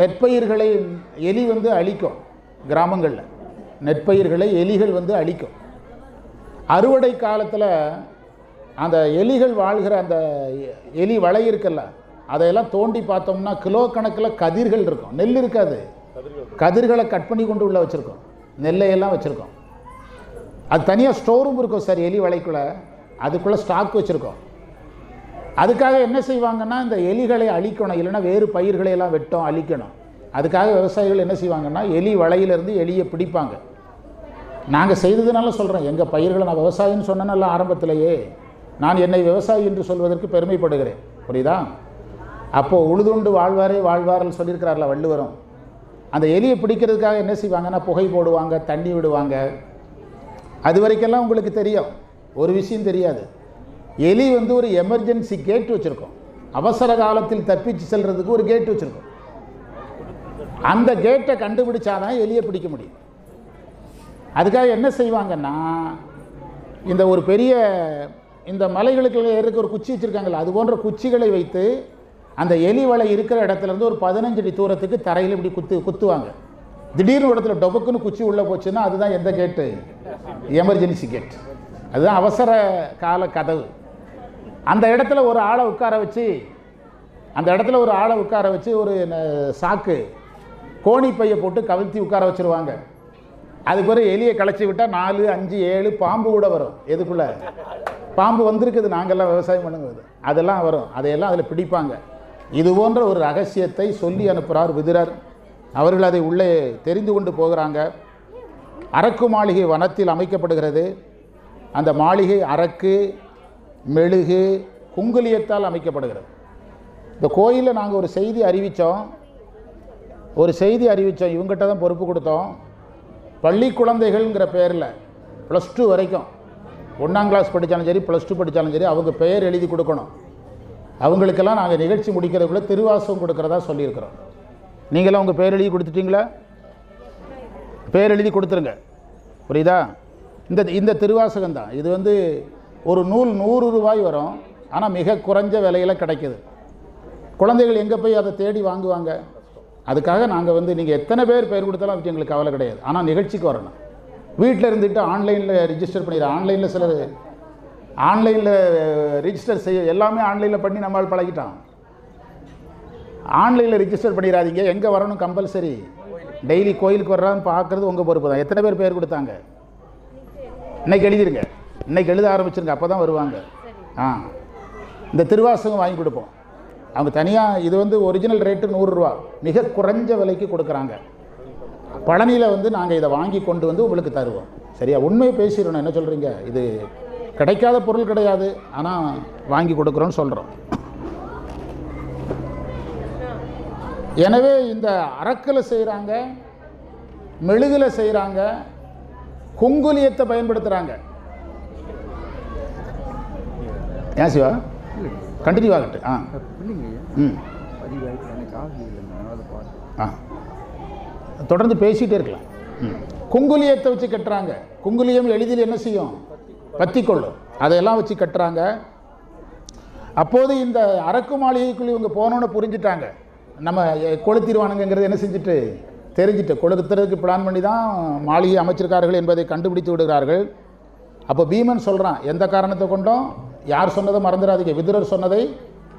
நெற்பயிர்களை எலி அழிக்கும். கிராமங்களில் நெற்பயிர்களை எலிகள் அழிக்கும். அறுவடை காலத்தில் அந்த எலிகள் வாழ்கிற அந்த எலி வலை இருக்குல்ல, அதையெல்லாம் தோண்டி பார்த்தோம்னா கிலோ கணக்கில் கதிர்கள் இருக்கும். நெல் இருக்காது, கதிர்களை கட் பண்ணி கொண்டு உள்ளே வச்சுருக்கோம், நெல்லையெல்லாம் வச்சுருக்கோம். அது தனியாக ஸ்டோரும் இருக்கும் சார், எலி வலைக்குள்ளே அதுக்குள்ளே ஸ்டாக் வச்சுருக்கோம். அதுக்காக என்ன செய்வாங்கன்னா, இந்த எலிகளை அழிக்கணும், இல்லைன்னா வேறு பயிர்களையெல்லாம் வெட்டும், அழிக்கணும். அதுக்காக விவசாயிகள் என்ன செய்வாங்கன்னா, எலி வலையிலேருந்து எலியை பிடிப்பாங்க. நாங்கள் செய்ததுனால சொல்கிறேன், எங்கள் பயிர்களை நான் விவசாயின்னு சொன்னேன்னல்ல ஆரம்பத்திலேயே, நான் என்னை விவசாயி என்று சொல்வதற்கு பெருமைப்படுகிறேன், புரியுதா? அப்போது உழுதுண்டு வாழ்வார்கள் சொல்லியிருக்கிறார்ல வள்ளுவரும். அந்த எலியை பிடிக்கிறதுக்காக என்ன செய்வாங்கன்னா, புகை போடுவாங்க, தண்ணி விடுவாங்க. அது வரைக்கெல்லாம் உங்களுக்கு தெரியும். ஒரு விஷயம் தெரியாது, எலி ஒரு எமர்ஜென்சி கேட் வச்சுருக்கோம், அவசர காலத்தில் தப்பிச்சு செல்றதுக்கு ஒரு கேட் வச்சுருக்கோம். அந்த கேட்டை கண்டுபிடிச்சாதான் எலியை பிடிக்க முடியும். அதுக்காக என்ன செய்வாங்கன்னா, இந்த ஒரு பெரிய இந்த மலைகளுக்கு ஏறுக்கு ஒரு குச்சி வச்சுருக்காங்களா, அது போன்ற குச்சிகளை வைத்து அந்த எலி வலை இருக்கிற இடத்துலேருந்து ஒரு 15 அடி தூரத்துக்கு தரையில் இப்படி குத்துவாங்க. திடீர்னு இடத்துல டொபக்குன்னு குச்சி உள்ளே போச்சுன்னா அதுதான் எந்த கேட்டு? Emergency gate. அதுதான் அவசர கால கதவு. அந்த இடத்துல ஒரு ஆளை உட்கார வச்சு ஒரு சாக்கு கோணி பையை போட்டு கவிழ்த்தி உட்கார வச்சுருவாங்க. அதுக்கு பிறகு எலியை களைச்சி விட்டால் 4, 5, 7 பாம்பு கூட வரும். எதுக்குள்ளே பாம்பு வந்திருக்குது, நாங்கள்லாம் விவசாயம் பண்ணுங்கிறது, அதெல்லாம் வரும். அதையெல்லாம் அதில் பிடிப்பாங்க. இது போன்ற ஒரு ரகசியத்தை சொல்லி அனுப்புகிறார் விதுரர். அவர்கள் அதை உள்ளே தெரிந்து கொண்டு போகிறாங்க. அரக்கு மாளிகை வனத்தில் அமைக்கப்படுகிறது. அந்த மாளிகை அரக்கு, மெழுகு, குங்குலியத்தால் அமைக்கப்படுகிறது. இந்த கோயிலில் நாங்கள் ஒரு செய்தி அறிவித்தோம். இவங்ககிட்ட தான் பொறுப்பு கொடுத்தோம். பள்ளி குழந்தைகள்ங்கிற பேரில் +2 வரைக்கும், 1ஆம் கிளாஸ் படித்தாலும் சரி, +2 படித்தாலும் சரி, அவங்க பெயர் எழுதி கொடுக்கணும். அவங்களுக்கெல்லாம் நாங்கள் நிகழ்ச்சி முடிக்கிறதுக்குள்ளே திருவாசகம் கொடுக்குறதா சொல்லியிருக்கிறோம். நீங்களாம் உங்கள் பேர் எழுதி கொடுத்துட்டீங்களா? பேர் எழுதி கொடுத்துருங்க, புரியுதா? இந்த திருவாசகம் தான் இது. ஒரு நூல் 100 ரூபாய் வரும், ஆனால் மிக குறைஞ்ச விலையில் கிடைக்கிது. குழந்தைகள் எங்கே போய் அதை தேடி வாங்குவாங்க? அதுக்காக நாங்கள் நீங்கள் எத்தனை பேர் பெயர் கொடுத்தாலும் அதுக்கு எங்களுக்கு கவலை கிடையாது. ஆனால் நிகழ்ச்சிக்கு வரணும். வீட்டில் இருந்துட்டு ஆன்லைனில் ரிஜிஸ்டர் பண்ணிடுறோம். ஆன்லைனில் சிலர் ரிஜிஸ்டர் செய்ய எல்லாமே ஆன்லைனில் பண்ணி நம்மளால் பழகிட்டான். ஆன்லைனில் ரிஜிஸ்டர் பண்ணிடாதீங்க. எங்கே வரணும்? கம்பல்சரி டெய்லி கோயிலுக்கு வர்றான்னு பார்க்குறது உங்கள் பொறுப்பு தான். எத்தனை பேர் பெயர் கொடுத்தாங்க? இன்றைக்கி எழுதிருங்க, இன்றைக்கி எழுத ஆரம்பிச்சிருங்க, அப்போ தான் வருவாங்க. இந்த திருவாசகம் வாங்கி கொடுப்போம். அவங்க தனியாக இது ஒரிஜினல் ரேட்டு 100 ரூபா, மிக குறைஞ்ச விலைக்கு கொடுக்குறாங்க. பழனியில் நாங்கள் இதை வாங்கி கொண்டு உங்களுக்கு தருவோம். சரியா? உண்மையை பேசிடணும். என்ன சொல்கிறீங்க? இது கிடைக்காத பொருள் கிடையாது, ஆனால் வாங்கி கொடுக்குறோன்னு சொல்கிறோம். எனவே இந்த அரக்கில் செய்கிறாங்க, மெழுகில் செய்கிறாங்க, குங்குலியத்தை பயன்படுத்துகிறாங்க. ஏன் சிவா கண்டினியூ ஆகட்டு. ம் தொடர்ந்து பேசிகிட்டே இருக்கலாம். குங்குலியத்தை வச்சு கட்டுறாங்க. குங்குலியம் எளிதில் என்ன செய்யும்? பற்றி கொள்ளும். அதையெல்லாம் வச்சு கட்டுறாங்க. அப்போது இந்த அரக்கு மாளிகைக்குள்ளே இவங்க போனோன்னு புரிஞ்சுட்டாங்க, நம்ம கொளுத்திடுவானுங்கிறது என்ன செஞ்சுட்டு தெரிஞ்சுட்டு கொளுத்துறதுக்கு பிளான் பண்ணி தான் மாளிகை அமைச்சிருக்கார்கள் என்பதை கண்டுபிடித்து விடுகிறார்கள். அப்போ பீமன் சொல்கிறான், எந்த காரணத்தை கொண்டும் யார் சொன்னதை மறந்துடாதீங்க, விதுரர் சொன்னதை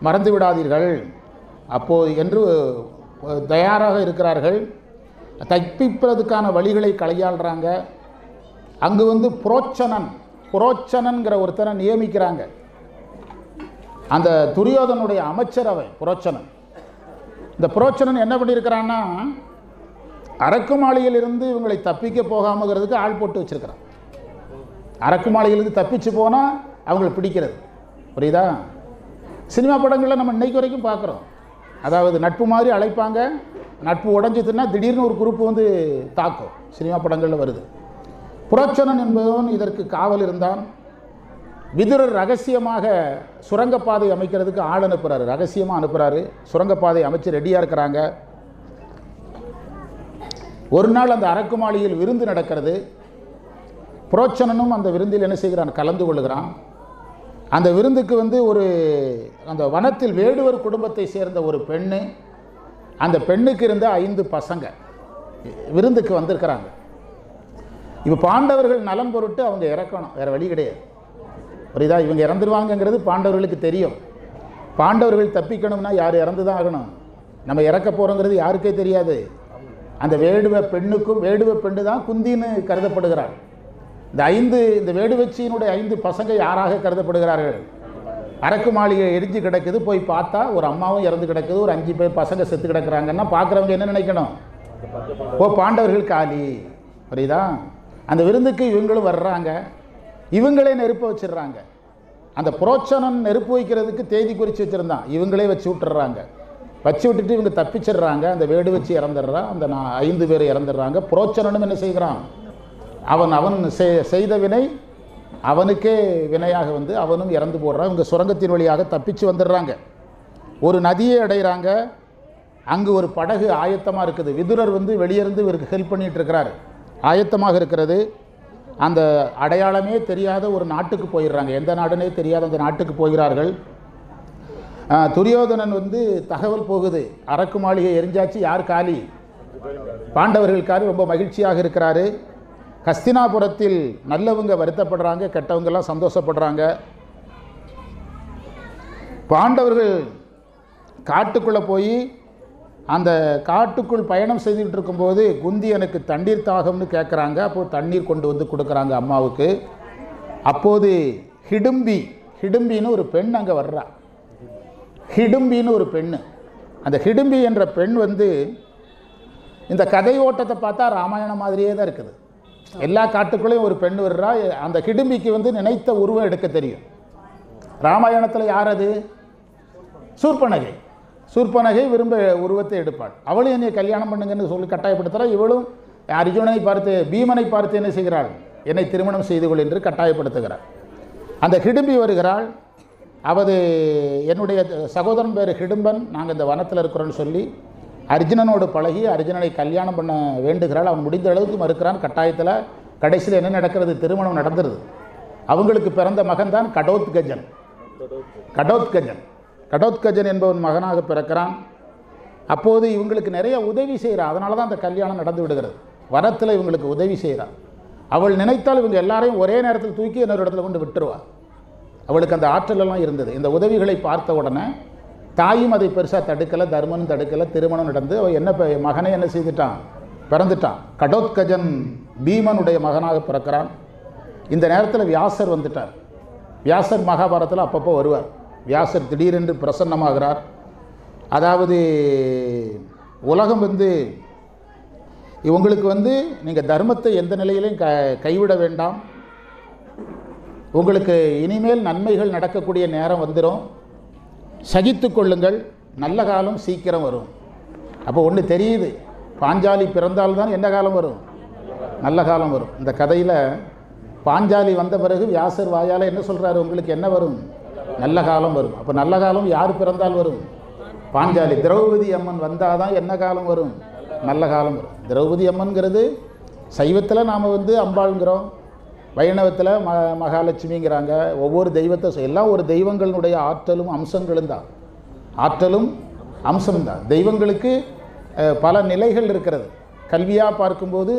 மறந்து விடாதீர்கள் அப்போது என்று தயாராக இருக்கிறார்கள். தப்பிப்பதற்கான வழிகளை கையாளுறாங்க. அங்கு வந்து புரோச்சனன்கிற ஒருத்தரை நியமிக்கிறாங்க. அந்த துரியோதனுடைய அமைச்சரவை புரோச்சனன். இந்த புரோச்சனன் என்ன பண்ணியிருக்கிறான்னா, அரக்கு மாளிகையிலிருந்து இவங்களை தப்பிக்க போகாமங்கிறதுக்கு ஆள் போட்டு வச்சிருக்கிறான். அரக்கு மாளிகையிலிருந்து தப்பிச்சு போனால் அவங்களை பிடிக்கிறது. புரியுதா? சினிமா படங்களில் நம்ம இன்னைக்கு வரைக்கும் பார்க்குறோம். அதாவது நட்பு மாதிரி அழைப்பாங்க, நட்பு உடஞ்சிதுன்னா திடீர்னு ஒரு குரூப் வந்து தாக்கும். சினிமா படங்களில் வருது. புரோச்சனன் என்பவன் இதற்கு காவல் இருந்தான். விதுரர் ரகசியமாக சுரங்கப்பாதை அமைக்கிறதுக்கு ஆள் அனுப்புகிறாரு, ரகசியமாக அனுப்புகிறாரு. சுரங்கப்பாதை அமைச்சு ரெடியாக இருக்கிறாங்க. ஒரு நாள் அந்த அரக்கு மாளிகையில் விருந்து நடக்கிறது. புரோச்சனனும் அந்த விருந்தில் என்ன செய்கிறான்? கலந்து கொள்ளுகிறான். அந்த விருந்துக்கு வந்து அந்த வனத்தில் வேடுவர் குடும்பத்தை சேர்ந்த ஒரு பெண்ணு, அந்த பெண்ணுக்கு இருந்த 5 பசங்க விருந்துக்கு வந்திருக்கிறாங்க. இப்போ பாண்டவர்கள் நலம் பொருட்டு அவங்க இறக்கணும், வேறு வழி கிடையாது. புரியுதா? இவங்க இறந்துருவாங்கங்கிறது பாண்டவர்களுக்கு தெரியும். பாண்டவர்கள் தப்பிக்கணும்னா யார் இறந்து தான் ஆகணும். நம்ம இறக்க போகிறோங்கிறது யாருக்கே தெரியாது. அந்த வேடுவ பெண்ணு தான் குந்தின்னு கருதப்படுகிறார். இந்த வேடுவச்சியினுடைய 5 பசங்க யாராக கருதப்படுகிறார்கள்? அரக்கு மாளிகை எரிஞ்சு கிடக்குது, போய் பார்த்தா ஒரு அம்மாவும் இறந்து கிடக்குது, ஒரு 5 பேர் பசங்க செத்து கிடக்குறாங்கன்னா பார்க்குறவங்க என்ன நினைக்கணும்? பாண்டவர்கள் காலி. புரியுதா? அந்த விருந்துக்கு இவங்களும் வர்றாங்க. இவங்களே நெருப்பு வச்சிடுறாங்க. அந்த புரோச்சனன் நெருப்பு வைக்கிறதுக்கு தேதி குறித்து வச்சுருந்தான், இவங்களே வச்சு விட்டுறாங்க. வச்சு விட்டுட்டு இவங்க தப்பிச்சிடுறாங்க. அந்த வேடு வச்சு இறந்துடுறான். அந்த 5 பேர் இறந்துடுறாங்க. புரோச்சனனும் என்ன செய்கிறான்? அவன் செய்த வினை அவனுக்கே வினையாக வந்து அவனும் இறந்து போடுறான். இவங்க சுரங்கத்தின் வழியாக தப்பிச்சு வந்துடுறாங்க. ஒரு நதியை அடைகிறாங்க. அங்கு ஒரு படகு ஆயத்தமாக இருக்குது. விதுரர் வந்து வெளியிருந்து இவருக்கு ஹெல்ப் பண்ணிகிட்டு இருக்கிறார். ஆயத்தமாக இருக்கிறது. அந்த அடையாளமே தெரியாத ஒரு நாட்டுக்கு போயிடுறாங்க. எந்த நாடுனே தெரியாத அந்த நாட்டுக்கு போகிறார்கள். துரியோதனன் வந்து தகவல் போகுது, அரக்கு மாளிகை எரிஞ்சாச்சு, யார் காலி? பாண்டவர்கள் காலி. ரொம்ப மகிழ்ச்சியாக இருக்கிறாரு. ஹஸ்தினாபுரத்தில் நல்லவங்க வருத்தப்படுறாங்க, கெட்டவங்கெல்லாம் சந்தோஷப்படுறாங்க. பாண்டவர்கள் காட்டுக்குள்ளே போய் அந்த காட்டுக்குள் பயணம் செய்துகிட்டு இருக்கும்போது குந்தி எனக்கு தண்ணீர் தாகம்னு கேட்குறாங்க. அப்போது தண்ணீர் கொண்டு வந்து கொடுக்குறாங்க அம்மாவுக்கு. அப்போது ஹிடும்பின்னு ஒரு பெண் அங்கே வர்றா. ஹிடும்பின்னு ஒரு பெண்ணு. அந்த ஹிடும்பி என்ற பெண் வந்து இந்த கதை ஓட்டத்தை பார்த்தா ராமாயணம் மாதிரியே தான் இருக்குது. எல்லா காட்டுக்குள்ளேயும் ஒரு பெண் வர்றா. அந்த ஹிடும்பிக்கு வந்து நினைத்த உருவம் எடுக்க தெரியும். ராமாயணத்தில் யார் அது? சூர்பனகை விரும்ப உருவத்தை எடுப்பாள். அவளும் என்னை கல்யாணம் பண்ணுங்கன்னு சொல்லி கட்டாயப்படுத்துகிறா. இவளும் அர்ஜுனனை பார்த்து பீமனை பார்த்து என்ன செய்கிறாள்? என்னை திருமணம் செய்து கொள் என்று கட்டாயப்படுத்துகிறாள். அந்த ஹிடும்பி வருகிறாள். அவது என்னுடைய சகோதரன் பேர் ஹிடும்பன், நாங்கள் இந்த வனத்தில் இருக்கிறோன்னு சொல்லி அர்ஜுனனோடு பழகி அர்ஜுனனை கல்யாணம் பண்ண வேண்டுகிறாள். அவன் முடிந்த அளவுக்கு மறுக்கிறான். கட்டாயத்தில் கடைசியில் என்ன நடக்கிறது? திருமணம் நடந்துருது. அவங்களுக்கு பிறந்த மகன் தான் கடோத்கஜன் என்பவன் மகனாக பிறக்கிறான். அப்போது இவங்களுக்கு நிறைய உதவி செய்கிறான். அதனால தான் அந்த கல்யாணம் நடந்து விடுகிறது. வனத்தில் இவங்களுக்கு உதவி செய்கிறான். அவள் நினைத்தால் இவங்க எல்லாரையும் ஒரே நேரத்தில் தூக்கி இன்னொரு இடத்துல கொண்டு விட்டுருவாள். அவளுக்கு அந்த ஆற்றலெல்லாம் இருந்தது. இந்த உதவிகளை பார்த்த உடனே தாயும் அதை பெருசாக தடுக்கலை, தர்மனும் தடுக்கலை. திருமணம் நடந்து அவள் மகனை என்ன செய்துட்டான்? பிறந்துட்டான். கடோத்கஜன் பீமனுடைய மகனாக பிறக்கிறான். இந்த நேரத்தில் வியாசர் வந்துட்டார். வியாசர் மகாபாரதத்தில் அப்பப்போ வருவார். வியாசர் திடீரென்று பிரசன்னமாகிறார். அதாவது உலகம் வந்து இவங்களுக்கு நீங்கள் தர்மத்தை எந்த நிலையிலையும் கைவிட வேண்டாம். உங்களுக்கு இனிமேல் நன்மைகள் நடக்கக்கூடிய நேரம் வந்துடும். சகித்து கொள்ளுங்கள், நல்ல காலம் சீக்கிரம் வரும். அப்போ ஒன்று தெரியுது, பாஞ்சாலி பிறந்தால்தான் என்ன காலம் வரும்? நல்ல காலம் வரும். இந்த கதையில் பாஞ்சாலி வந்த பிறகு வியாசர் வாயால் என்ன சொல்கிறாரு? உங்களுக்கு என்ன வரும்? நல்ல காலம் வரும். அப்போ நல்ல காலம் யார் பிறந்தால் வரும்? பாஞ்சாலி திரௌபதி அம்மன் வந்தால் தான் என்ன காலம் வரும்? நல்ல காலம் வரும். திரௌபதி அம்மன்கிறது சைவத்தில் நாம் அம்பாளுங்கிறோம், வைணவத்தில் மகாலட்சுமிங்கிறாங்க. ஒவ்வொரு தெய்வத்தை எல்லாம் ஒரு தெய்வங்களுடைய ஆற்றலும் அம்சங்களும் தான். ஆற்றலும் அம்சம்தான். தெய்வங்களுக்கு பல நிலைகள் இருக்கிறது. கல்வியாக பார்க்கும்போது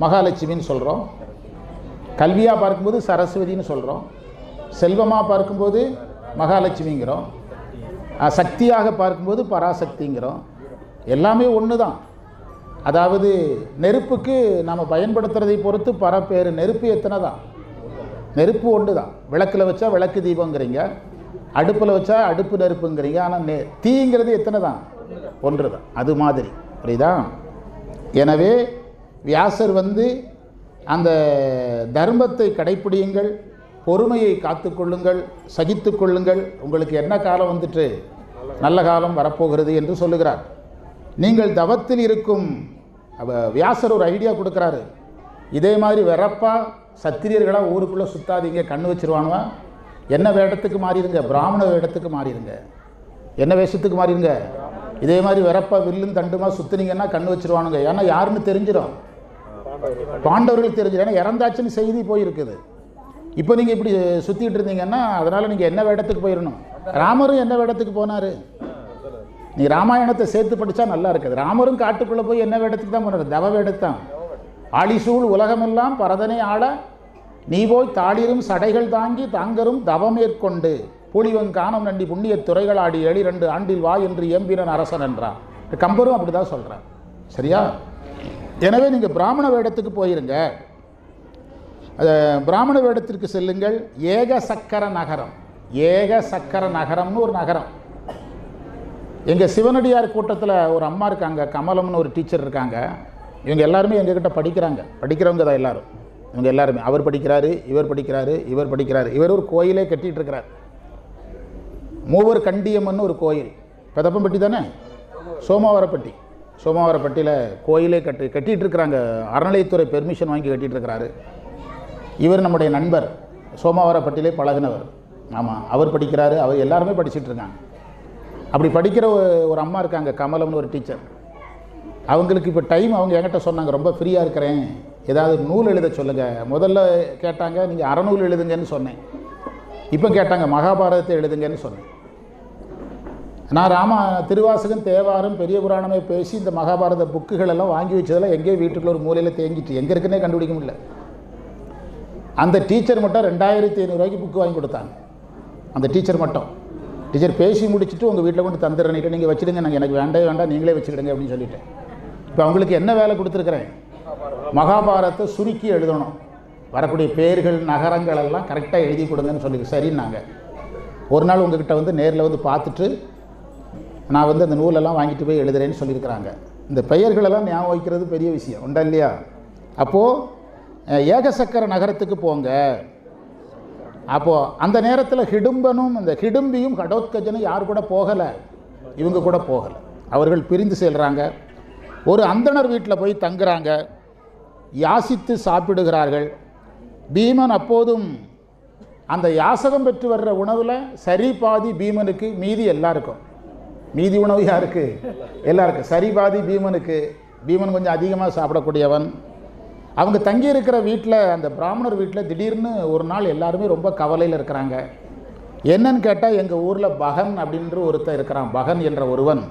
மகாலட்சுமின்னு சொல்கிறோம், கல்வியாக பார்க்கும்போது சரஸ்வதின்னு சொல்கிறோம், செல்வமாக பார்க்கும்போது மகாலட்சுமிங்கிறோம், சக்தியாக பார்க்கும்போது பராசக்திங்கிறோம். எல்லாமே ஒன்று தான். அதாவது நெருப்புக்கு நம்ம பயன்படுத்துறதை பொறுத்து பரப்பேறு. நெருப்பு எத்தனை தான்? நெருப்பு ஒன்று தான். விளக்கில் வச்சா விளக்கு தீபங்கிறீங்க, அடுப்பில் வச்சா அடுப்பு நெருப்புங்கிறீங்க. ஆனால் தீங்கிறது எத்தனை தான்? ஒன்று தான். அது மாதிரி புரியுதா? எனவே வியாசர் அந்த தர்மத்தை கடைப்பிடியுங்கள், பொறுமையை காத்துக்கொள்ளுங்கள், சகித்து கொள்ளுங்கள், உங்களுக்கு என்ன காலம் வந்துட்டு நல்ல காலம் வரப்போகிறது என்று சொல்லுகிறார். நீங்கள் தவத்தில் இருக்கும் வியாசர் ஒரு ஐடியா கொடுக்குறாரு. இதே மாதிரி வெறப்பா சத்திரியர்களாக ஊருக்குள்ளே சுத்தாதீங்க, கண்ணு வச்சிருவானுவா. என்ன வேடத்துக்கு மாறிடுங்க? பிராமண வேடத்துக்கு மாறிடுங்க. என்ன வேஷத்துக்கு மாறிடுங்க? இதே மாதிரி வெறப்பா வில்லும் தண்டுமா சுற்றுனீங்கன்னா கண்ணு வச்சிருவானுங்க. ஏன்னா யாருன்னு தெரிஞ்சிடும், பாண்டவர்களுக்கு தெரிஞ்சிடும். ஏன்னா இறந்தாச்சுன்னு செய்தி போயிருக்குது. இப்போ நீங்கள் இப்படி சுற்றிட்டு இருந்தீங்கன்னா அதனால் நீங்கள் என்ன வேடத்துக்கு போயிடணும்? ராமரும் என்ன வேடத்துக்கு போனார்? நீ ராமாயணத்தை சேர்த்து படித்தா நல்லா இருக்குது. ராமரும் காட்டுக்குள்ளே போய் என்ன வேடத்துக்கு தான் போனார்? தவ வேடத்தான். ஆழிசூழ் உலகமெல்லாம் பரதனை ஆள நீ போய் தாளிரும் சடைகள் தாங்கி தாங்கரும் தவமேற்கொண்டு புலிவன் காணம் நண்டி புண்ணிய துறைகள் ஆடி 72 ஆண்டில் வா என்று எம்பினன் அரசன் என்றான். கம்பரும் அப்படி தான் சொல்கிறான். சரியா? எனவே நீங்கள் பிராமண வேடத்துக்கு போயிருங்க. பிராமண வேடத்திற்கு செல்லுங்கள். ஏக சக்கர நகரம், ஏக சக்கர நகரம்னு ஒரு நகரம். எங்கள் சிவனடியார் கூட்டத்தில் ஒரு அம்மா இருக்காங்க, கமலம்னு ஒரு டீச்சர் இருக்காங்க. இவங்க எல்லாருமே எங்ககிட்ட படிக்கிறவங்க தான் எல்லாரும். இவங்க எல்லாருமே, அவர் படிக்கிறாரு, இவர் படிக்கிறாரு, இவர் படிக்கிறாரு. இவர் ஒரு கோயிலே கட்டிகிட்டு இருக்கிறார். மூவர் கண்டியம்மன் ஒரு கோயில், பெதப்பம்பட்டி தானே, சோமாவரப்பட்டி. சோமாவரப்பட்டியில் கோயிலே கட்டிகிட்டு இருக்கிறாங்க. அறநிலையத்துறை பெர்மிஷன் வாங்கி கட்டிகிட்டு இருக்கிறாரு. இவர் நம்முடைய நண்பர், சோமாவரப்பட்டியிலே பழகினவர். ஆமாம், அவர் படிக்கிறாரு, அவர் எல்லாருமே படிச்சுட்டு இருக்காங்க. அப்படி படிக்கிற ஒரு அம்மா இருக்காங்க, கமலம்னு ஒரு டீச்சர். அவங்களுக்கு இப்போ டைம், அவங்க என்கிட்ட சொன்னாங்க, ரொம்ப ஃப்ரீயாக இருக்கிறேன், ஏதாவது நூல் எழுத சொல்லுங்கள். முதல்ல கேட்டாங்க நீங்கள் அறநூல் எழுதுங்கன்னு சொன்னேன். இப்போ கேட்டாங்க மகாபாரதத்தை எழுதுங்கன்னு சொன்னேன். நான் திருவாசகம், தேவாரம், பெரிய புராணமே பேசி இந்த மகாபாரத புக்குகள் எல்லாம் வாங்கி வச்சதெல்லாம் எங்கேயோ வீட்டுக்குள்ள ஒரு மூலையில் தேங்கிட்டு எங்கே இருக்குன்னே கண்டுபிடிக்க முடியல. அந்த டீச்சர் மட்டும் 2500 ரூபாய்க்கு புக்கு வாங்கி கொடுத்தாங்க. அந்த டீச்சர் மட்டும். டீச்சர் பேசி முடிச்சுட்டு உங்கள் வீட்டில் கொண்டு தந்துடுறேன்ட்டு, நீங்கள் வச்சுடுங்க, நாங்கள் எனக்கு வேண்டாம் நீங்களே வச்சுக்கிடுங்க அப்படின்னு சொல்லிட்டேன். இப்போ அவங்களுக்கு என்ன வேலை கொடுத்துருக்குறேன்? மகாபாரதத்தை சுருக்கி எழுதணும், வரக்கூடிய பேர்கள் நகரங்கள் எல்லாம் கரெக்டாக எழுதி கொடுங்கன்னு சொல்லி சரின்னாங்க. ஒரு நாள் உங்ககிட்ட நேரில் பார்த்துட்டு நான் அந்த நூலெல்லாம் வாங்கிட்டு போய் எழுதுறேன்னு சொல்லியிருக்கிறாங்க. இந்த பெயர்களெல்லாம் ஞாபகம் வைக்கிறது பெரிய விஷயம் உண்டா இல்லையா? அப்போது ஏகசக்கர நகரத்துக்கு போங்க. அப்போது அந்த நேரத்தில் ஹிடும்பனும் இந்த ஹிடும்பியும் கடோத்கஜனும் யார் கூட போகலை, இவங்க கூட போகலை. அவர்கள் பிரிந்து செல்கிறாங்க. ஒரு அந்தணர் வீட்டில் போய் தங்குறாங்க, யாசித்து சாப்பிடுகிறார்கள். பீமன் அப்போதும் அந்த யாசகம் பெற்று வர்ற உணவில் சரி பாதி பீமனுக்கு, மீதி எல்லாருக்கும். மீதி உணவு யாருக்கு? எல்லாருக்கும். சரி பாதி பீமனுக்கு. பீமன் கொஞ்சம் அதிகமாக சாப்பிடக்கூடியவன். அவங்க தங்கியிருக்கிற வீட்டில், அந்த பிராமணர் வீட்டில் திடீர்னு ஒரு நாள் எல்லாருமே ரொம்ப கவலையில் இருக்கிறாங்க. என்னன்னு கேட்டால், எங்கள் ஊரில் பகன் அப்படின்ற ஒருத்தன் இருக்கிறான். பகன் என்ற ஒருவன்,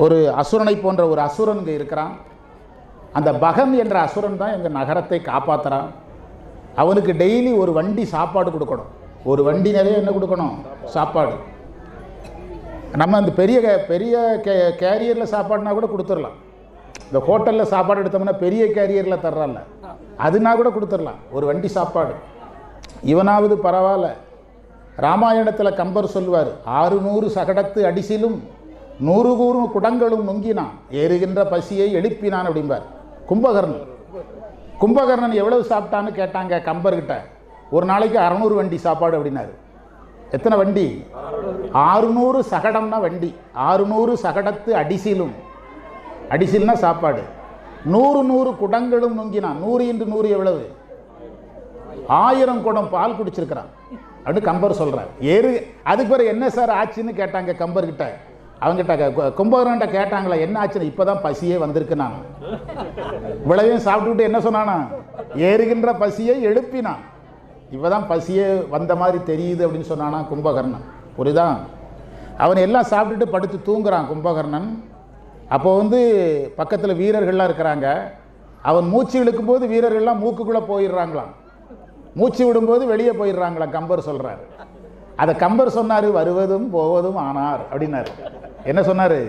ஒரு அசுரனை போன்ற ஒரு அசுரன் இங்கே இருக்கிறான். அந்த பகன் என்ற அசுரன் தான் எங்கள் நகரத்தை காப்பாற்றுறான். அவனுக்கு டெய்லி ஒரு வண்டி சாப்பாடு கொடுக்கணும். ஒரு வண்டி நிறைய என்ன கொடுக்கணும்? சாப்பாடு. நம்ம அந்த பெரிய கேரியரில் சாப்பாடுனா கூட கொடுத்துடலாம். இந்த ஹோட்டலில் சாப்பாடு எடுத்தோம்னா பெரிய கேரியரில் தர்றான்ல, அதுனா கூட கொடுத்துடலாம். ஒரு வண்டி சாப்பாடு. இவனாவது பரவாயில்ல. ராமாயணத்தில் கம்பர் சொல்வார், 600 சகடத்து அடிசிலும் 100 கூறும் குடங்களும் நொங்கினான், ஏறுகின்ற பசியை எழுப்பினான் அப்படிம்பார். கும்பகர்ணன் எவ்வளவு சாப்பிட்டான்னு கேட்டாங்க கம்பர்கிட்ட. ஒரு நாளைக்கு 600 வண்டி சாப்பாடு அப்படின்னாரு. எத்தனை வண்டி? 600 சகடம்னா வண்டி. 600 சகடத்து அடிசிலும், அடிசில்னா சாப்பாடு. 100 குடங்களும் நொங்கினான். 100 × 100 எவ்வளவு? 1000 குடம் பால் குடிச்சிருக்கிறான். அப்படின்னு கம்பர் சொல்கிறார். அதுக்கு பிறகு என்ன சார் ஆச்சுன்னு கேட்டாங்க கம்பர்கிட்ட. அவங்ககிட்ட கும்பகர்ணன்ட்ட கேட்டாங்களா என்ன ஆச்சுன்னு. இப்போ தான் பசியே வந்திருக்கு நான். விளையும் சாப்பிட்டுக்கிட்டு என்ன சொன்னானா, ஏறுகின்ற பசியை எழுப்பினான். இப்போ தான் பசியே வந்த மாதிரி தெரியுது அப்படின்னு சொன்னானா கும்பகர்ணன். புரியுதா? அவன் எல்லாம் சாப்பிட்டுட்டு படுத்து தூங்குறான் கும்பகர்ணன். அப்போ பக்கத்தில் வீரர்கள்லாம் இருக்கிறாங்க. அவன் மூச்சு இழுக்கும்போது வீரர்கள்லாம் மூக்குக்குள்ளே போயிடுறாங்களாம், மூச்சு விடும்போது வெளியே போயிடுறாங்களாம். கம்பர் சொல்கிறார். அதை கம்பர் சொன்னார், வருவதும் போவதும் ஆனார் அப்படின்னாரு. என்ன சொன்னார்?